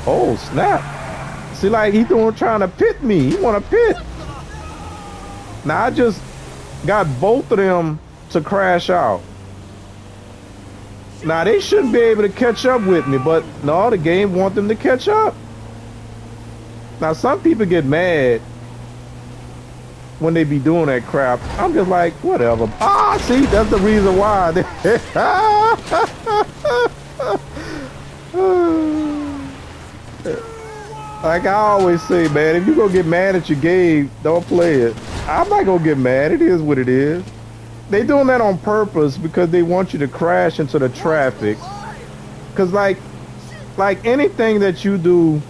Oh, snap. See, like, he trying to pit me. He want to pit. Now, I just got both of them to crash out. Now, they shouldn't be able to catch up with me, but no, the game want them to catch up. Now, some people get mad when they be doing that crap. I'm just like, whatever. Ah, see, that's the reason why. Like I always say, man, if you gonna get mad at your game, don't play it. I'm not gonna get mad. It is what it is. They doing that on purpose because they want you to crash into the traffic. Cause like anything that you do,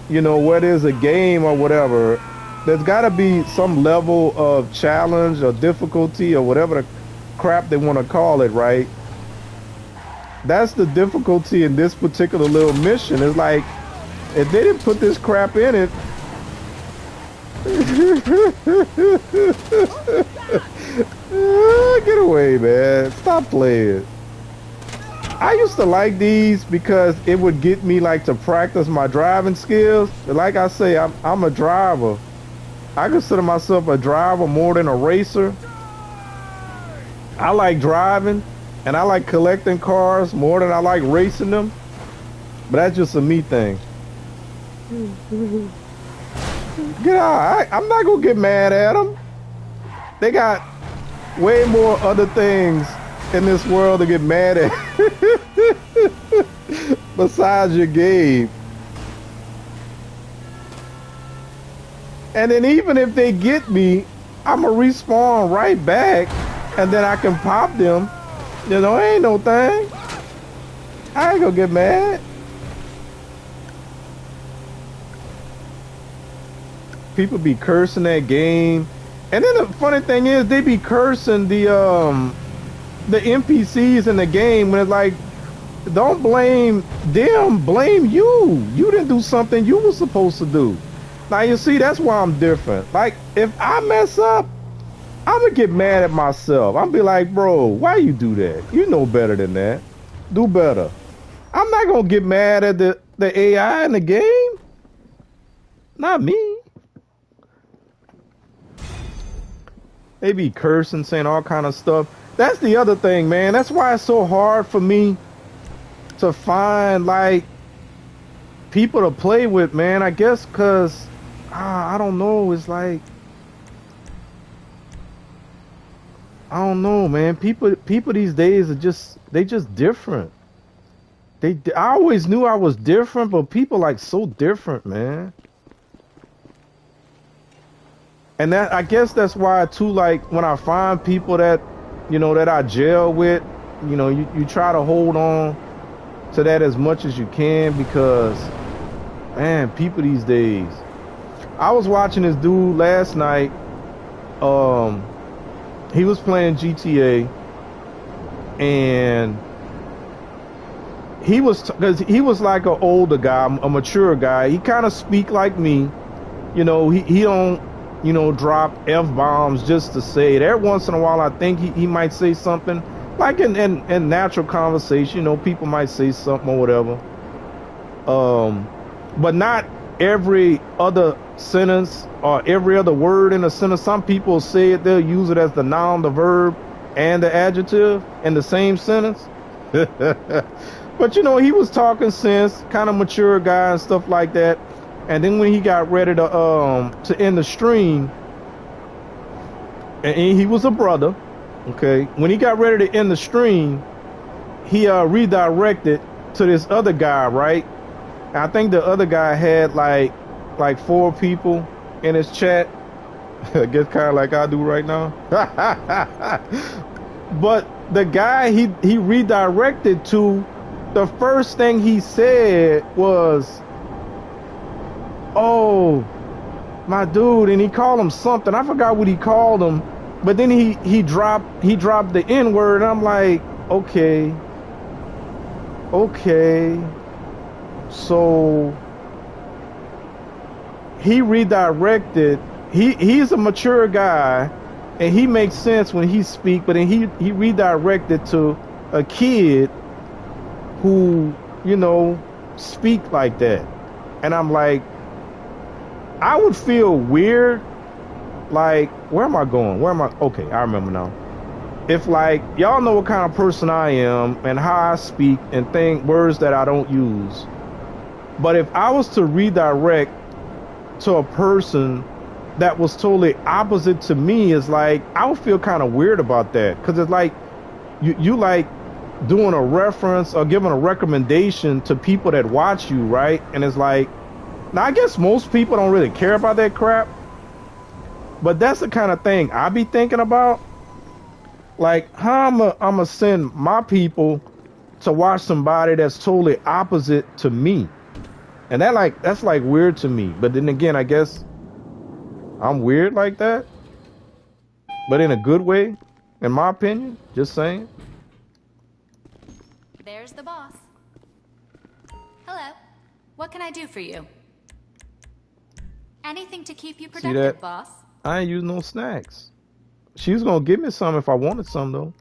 you know, whether it's a game or whatever, there's got to be some level of challenge or difficulty or whatever the crap they want to call it, right? That's the difficulty in this particular little mission. It's like, if they didn't put this crap in it, get away, man. Stop playing. I used to like these because it would get me like to practice my driving skills. Like I say, I'm a driver. I consider myself a driver more than a racer. I like driving and I like collecting cars more than I like racing them. But that's just a me thing. Get out. I'm not gonna get mad at them. They got way more other things in this world to get mad at besides your game. And then even if they get me, I'ma respawn right back and then I can pop them. You know, ain't no thing. I ain't gonna get mad. People be cursing that game. And then the funny thing is they be cursing the NPCs in the game when it's like, don't blame them, blame you. You didn't do something you were supposed to do. Now you see, that's why I'm different. Like, if I mess up, I'm gonna get mad at myself. I'm be like, bro, why you do that? You know better than that. Do better. I'm not gonna get mad at the AI in the game. Not me. They be cursing, saying all kind of stuff. That's the other thing, man. That's why it's so hard for me to find, like, people to play with, man. I guess because, I don't know. It's like, I don't know, man. People these days are just different. I always knew I was different, but people like so different, man. And that, I guess that's why too, like when I find people that, you know, that I gel with, you know, you try to hold on to that as much as you can because, man, people these days. I was watching this dude last night. He was playing GTA and because he was like an older guy, a mature guy. He kind of speak like me. You know, he don't, you know, drop F-bombs just to say it. Every once in a while, I think he might say something, like in natural conversation, you know, people might say something or whatever. But not every other sentence or every other word in a sentence. Some people say it, they'll use it as the noun, the verb, and the adjective in the same sentence. But, you know, he was talking sense, kind of mature guy and stuff like that. And then when he got ready to end the stream, and he was a brother, okay? When he got ready to end the stream, he redirected to this other guy, right? And I think the other guy had like 4 people in his chat. I guess kind of like I do right now. But the guy he redirected to, the first thing he said was, "Oh, my dude," and he called him something. I forgot what he called him, but then he dropped the N word. And I'm like, okay, so he redirected. He's a mature guy, and he makes sense when he speak. But then he redirected to a kid who, you know, speak like that, and I'm like, I would feel weird. Like, where am I going? Okay, I remember now. If, like, y'all know what kind of person I am and how I speak and think words that I don't use. But if I was to redirect to a person that was totally opposite to me, it's like, I would feel kind of weird about that. Because it's like, you like doing a reference or giving a recommendation to people that watch you, right? And it's like, now I guess most people don't really care about that crap, but that's the kind of thing I be thinking about. Like, how I'ma send my people to watch somebody that's totally opposite to me, and that's like weird to me. But then again, I guess I'm weird like that, but in a good way, in my opinion. Just saying. There's the boss. Hello. What can I do for you? Anything to keep you productive, See that? boss. I ain't use no snacks. She was gonna give me some if I wanted some though.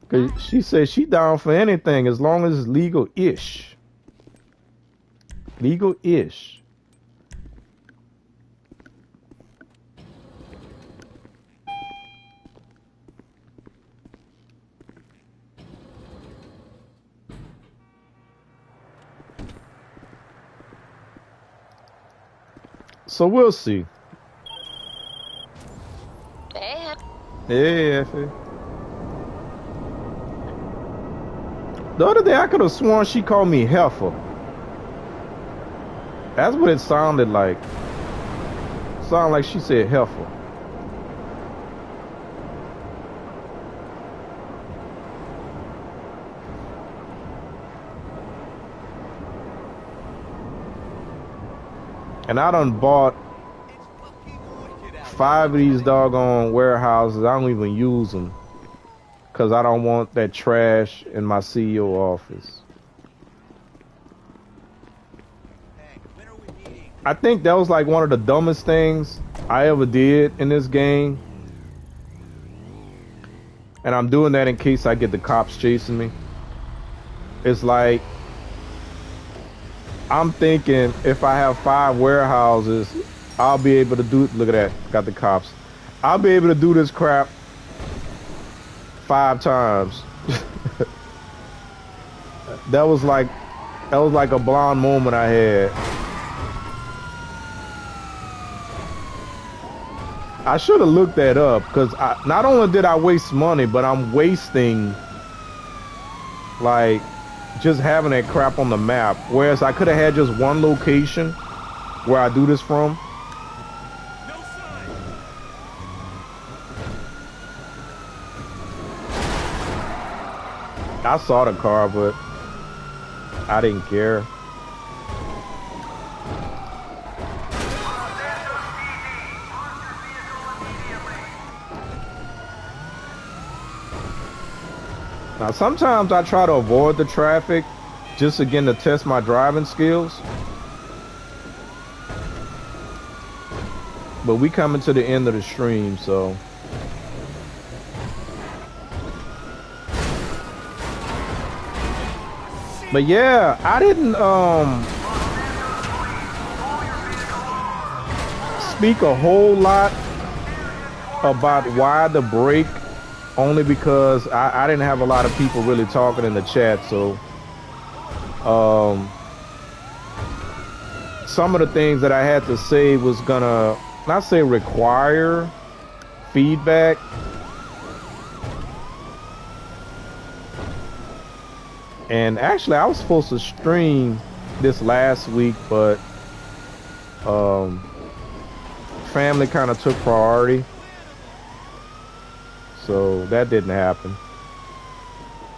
Cause she said she down for anything as long as it's legal-ish. Legal-ish. So we'll see. Hey, Effie. The other day I could have sworn she called me heifer. That's what it sounded like. Sounded like she said heifer. And I done bought 5 of these doggone warehouses. I don't even use them because I don't want that trash in my CEO office. I think that was like one of the dumbest things I ever did in this game. And I'm doing that in case I get the cops chasing me. It's like, I'm thinking if I have 5 warehouses, I'll be able to do, look at that, got the cops. I'll be able to do this crap 5 times. That was like a blonde moment I had. I should have looked that up because not only did I waste money, but I'm wasting like just having that crap on the map. Whereas I could have had just one location where I do this from. I saw the car, but I didn't care. Now, sometimes I try to avoid the traffic just again to test my driving skills. But we coming to the end of the stream, so. But yeah, I didn't speak a whole lot about why the break, only because I didn't have a lot of people really talking in the chat, so some of the things that I had to say was gonna not say require feedback. And actually I was supposed to stream this last week, but family kind of took priority, so that didn't happen.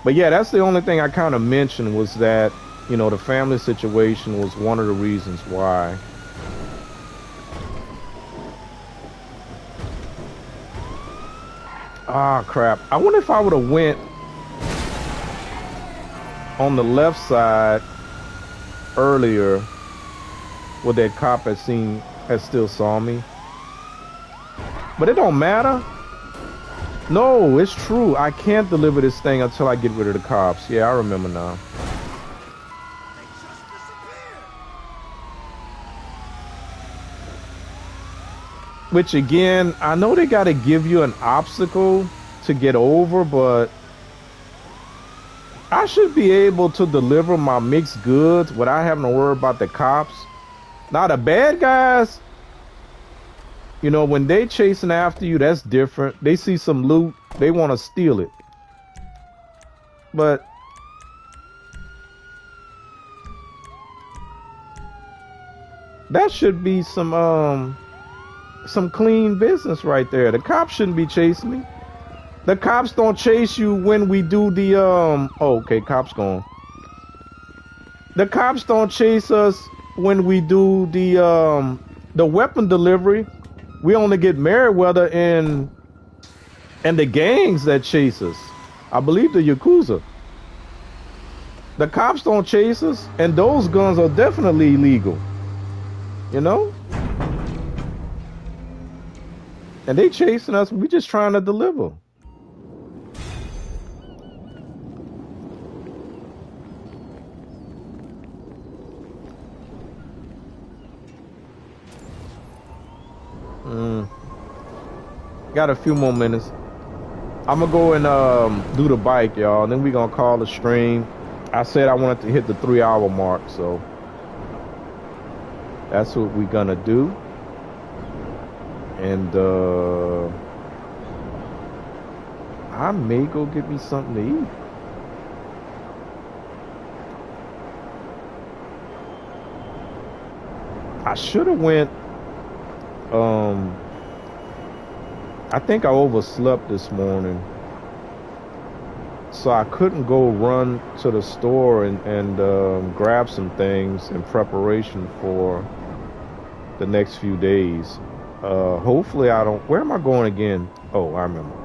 But yeah, that's the only thing I kind of mentioned, was that, you know, the family situation was one of the reasons why. Ah, crap. I wonder if I would have went on the left side earlier, where that cop had still saw me. But it don't matter. No, it's true. I can't deliver this thing until I get rid of the cops. Yeah, I remember now. Which again, I know they got to give you an obstacle to get over, but I should be able to deliver my mixed goods without having to worry about the cops. Now the bad guys, you know, when they chasing after you, that's different. They see some loot, they want to steal it. But that should be some clean business right there. The cops shouldn't be chasing me. The cops don't chase you when we do the oh, okay, cops gone. The cops don't chase us when we do the weapon delivery. We only get Merriweather and the gangs that chase us. I believe the Yakuza. The cops don't chase us, and those guns are definitely illegal. You know? And they chasing us, we just trying to deliver. Got a few more minutes. I'm gonna go and do the bike, y'all, and then we gonna call the stream. I said I wanted to hit the 3-hour mark, so that's what we gonna do. And I may go get me something to eat. I should have went. I think I overslept this morning, so I couldn't go run to the store and grab some things in preparation for the next few days. Hopefully I don't. Where am I going again? Oh, I remember.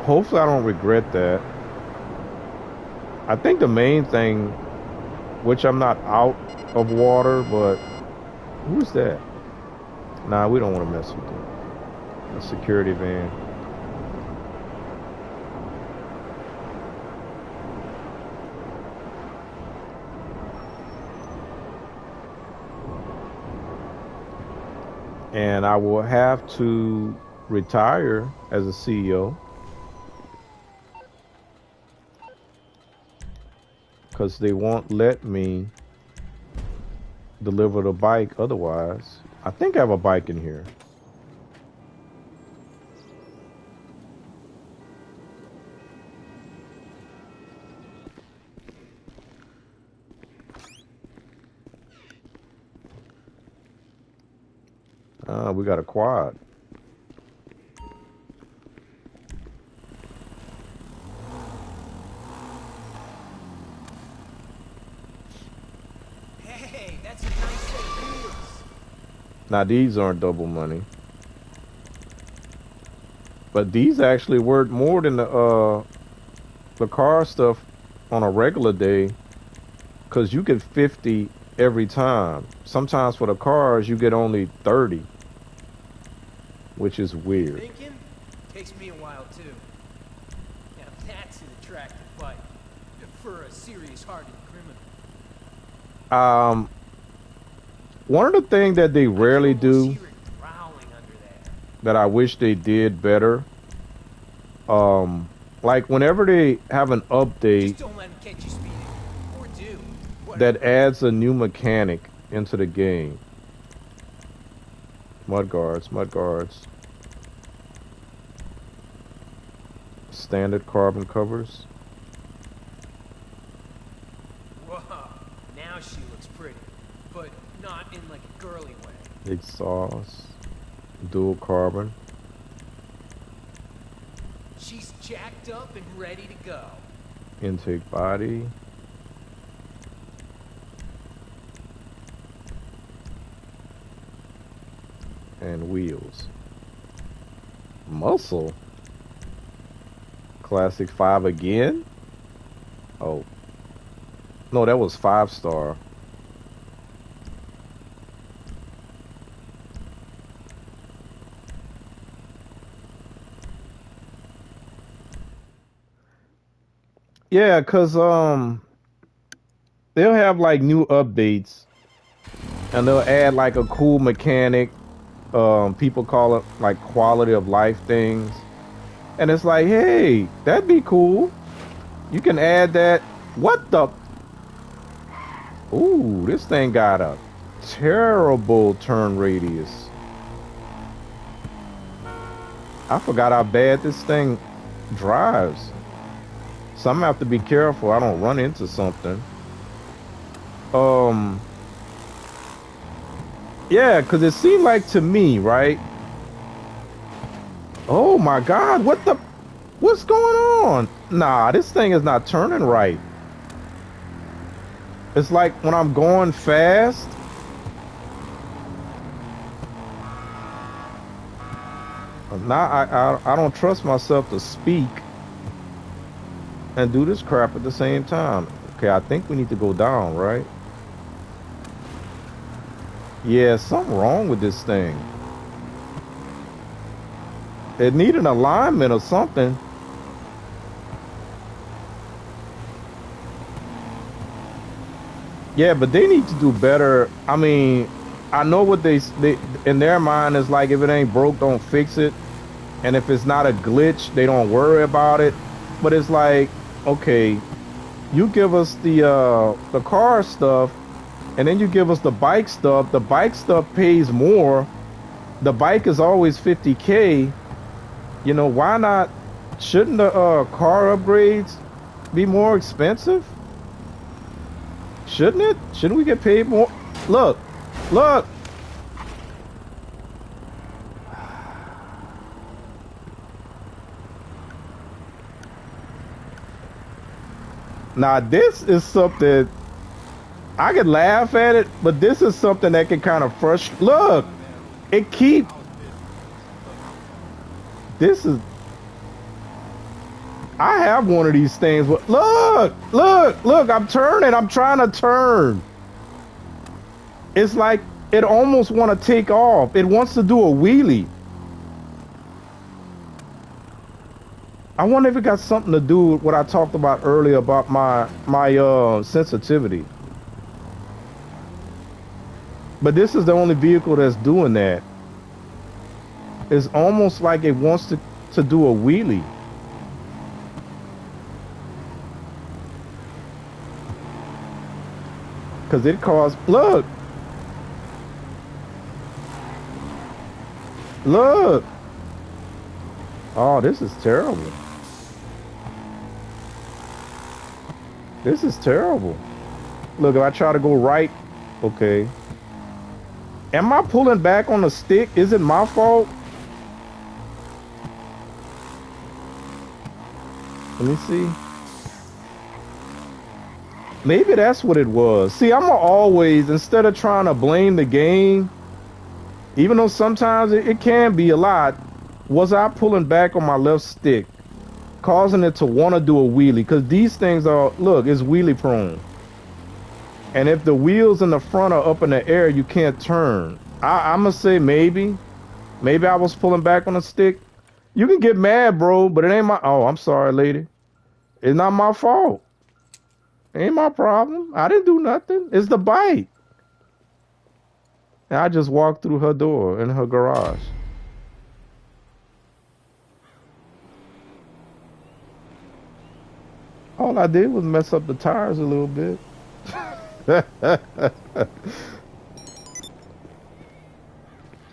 Hopefully I don't regret that. I think the main thing, which I'm not out of water, but who's that? Nah, we don't want to mess with them. A security van. And I will have to retire as a CEO because they won't let me deliver the bike otherwise. I think I have a bike in here. We got a quad. Hey, that's a nice set of wheels. Now these aren't double money. But these actually work more than the car stuff on a regular day, because you get 50 every time. Sometimes for the cars you get only 30, which is weird. Thinking takes me a while too. Now that's an attractive fight for a serious-hearted criminal. One of the things that they rarely do Hear it growling under there. that I wish they did better, like whenever they have an update Just don't let him catch you speeding. Or do. that adds a new mechanic into the game. Mudguards, mudguards. Standard carbon covers. Whoa, now she looks pretty, but not in like a girly way. Exhaust. Dual carbon. She's jacked up and ready to go. Intake body. And wheels. Muscle. Classic 5 again? Oh. No, that was 5-star. Yeah, 'cause they'll have like new updates and they'll add like a cool mechanic. People call it like quality of life things. And it's like, hey, that'd be cool. You can add that. What the? Ooh, this thing got a terrible turn radius. I forgot how bad this thing drives. So I'm gonna have to be careful I don't run into something. Yeah, because it seemed like to me, right? Oh my God, what's going on? Nah, this thing is not turning right. It's like when I'm going fast. Now I don't trust myself to speak and do this crap at the same time. Okay, I think we need to go down, right? Yeah, something wrong with this thing. It needs an alignment or something. Yeah, but they need to do better. I mean, I know what they in their mind is like, if it ain't broke, don't fix it. And if it's not a glitch, they don't worry about it. But it's like, okay, you give us the car stuff, and then you give us the bike stuff. The bike stuff pays more. The bike is always 50K. You know, why not? Shouldn't the car upgrades be more expensive? Shouldn't it? Shouldn't we get paid more? Look, look. Now this is something I could laugh at it, but this is something that can kind of frustrate. Look, it keep. This is. I have one of these things. But look, look, look! I'm turning. I'm trying to turn. It's like it almost want to take off. It wants to do a wheelie. I wonder if it got something to do with what I talked about earlier about my sensitivity. But this is the only vehicle that's doing that. It's almost like it wants to do a wheelie. Because it caused, look. Look. Oh, this is terrible. This is terrible. Look, if I try to go right, okay. Am I pulling back on the stick? Is it my fault? Let me see. Maybe that's what it was. See, I'm always, instead of trying to blame the game, even though sometimes it can be a lot, Was I pulling back on my left stick, causing it to want to do a wheelie? Because these things are, look, it's wheelie prone. And if the wheels in the front are up in the air, you can't turn. I'm going to say maybe. Maybe I was pulling back on the stick. You can get mad, bro, but it ain't my... Oh, I'm sorry, lady. It's not my fault. It ain't my problem. I didn't do nothing. It's the bike. And I just walked through her door in her garage. All I did was mess up the tires a little bit.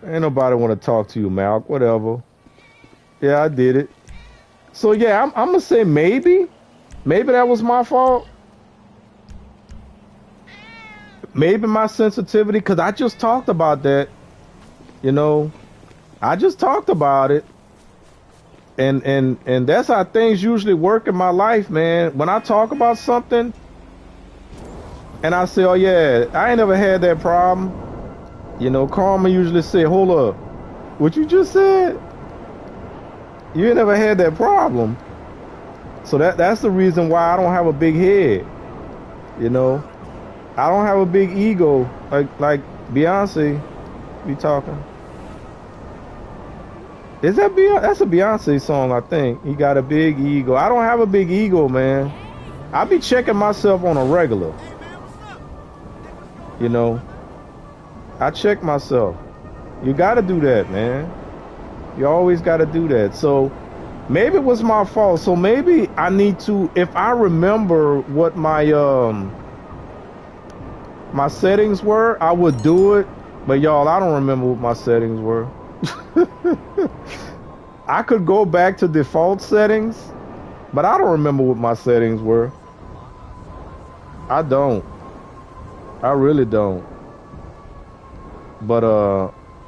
Ain't nobody want to talk to you, Malk. Whatever. Yeah, I did it. So yeah, I'm gonna say maybe that was my fault. Maybe my sensitivity, because I just talked about that. You know, I just talked about it. And that's how things usually work in my life, man. When I talk about something and I say, oh yeah, I ain't never had that problem. You know, Karma usually say, hold up, what you just said? You ain't never had that problem. So that's the reason why I don't have a big head. You know, I don't have a big ego like Beyonce be talking. Is that Beyonce? That's a Beyonce song, I think. He got a big ego. I don't have a big ego, man. I be checking myself on a regular. You know, I check myself. You got to do that, man. You always got to do that. So maybe it was my fault. So maybe I need to, if I remember what my my settings were, I would do it. But y'all, I don't remember what my settings were. I could go back to default settings, but I don't remember what my settings were. I don't. I really don't. But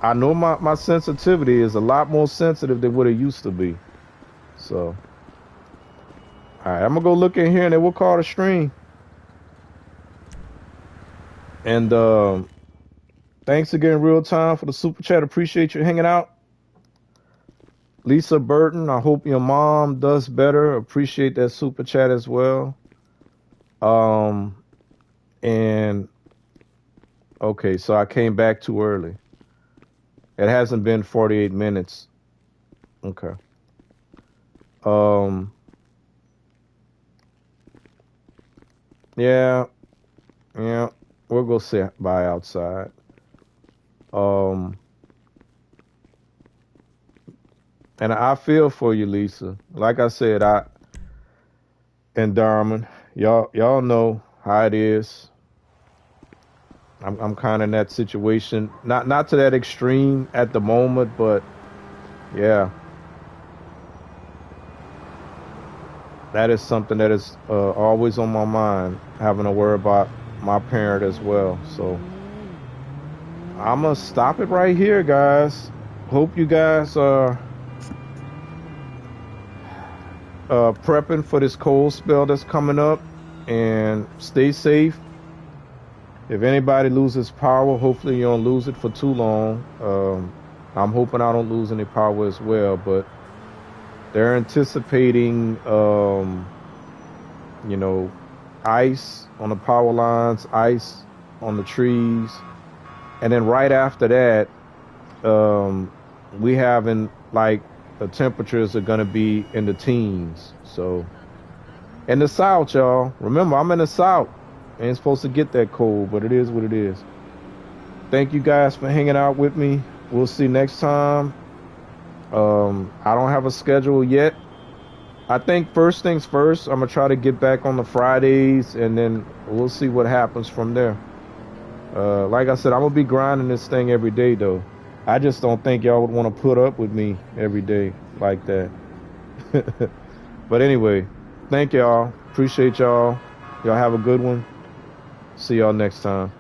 I know my sensitivity is a lot more sensitive than what it used to be. So, all right, I'm gonna go look in here and then we'll call the stream. And thanks again, Real Time, for the super chat. Appreciate you hanging out. Lisa Burton, I hope your mom does better. Appreciate that super chat as well. And okay, so I came back too early. It hasn't been 48 minutes. Okay. Yeah. We'll go say bye outside. And I feel for you, Lisa. Like I said, and Darman, y'all know how it is. I'm kind of in that situation, not to that extreme at the moment, but yeah, that is something that is always on my mind, having to worry about my parent as well. So I'm gonna stop it right here, guys. Hope you guys are prepping for this cold spell that's coming up, and stay safe. If anybody loses power, hopefully you don't lose it for too long. I'm hoping I don't lose any power as well, but they're anticipating, you know, ice on the power lines, ice on the trees. And then right after that, we having like the temperatures are going to be in the teens. So in the South, y'all, remember, I'm in the South. Ain't supposed to get that cold, but it is what it is. Thank you guys for hanging out with me. We'll see next time. I don't have a schedule yet. I think first things first, I'm going to try to get back on the Fridays, and then we'll see what happens from there. Like I said, I'm going to be grinding this thing every day, though. I just don't think y'all would want to put up with me every day like that. But anyway, thank y'all. Appreciate y'all. Y'all have a good one. See y'all next time.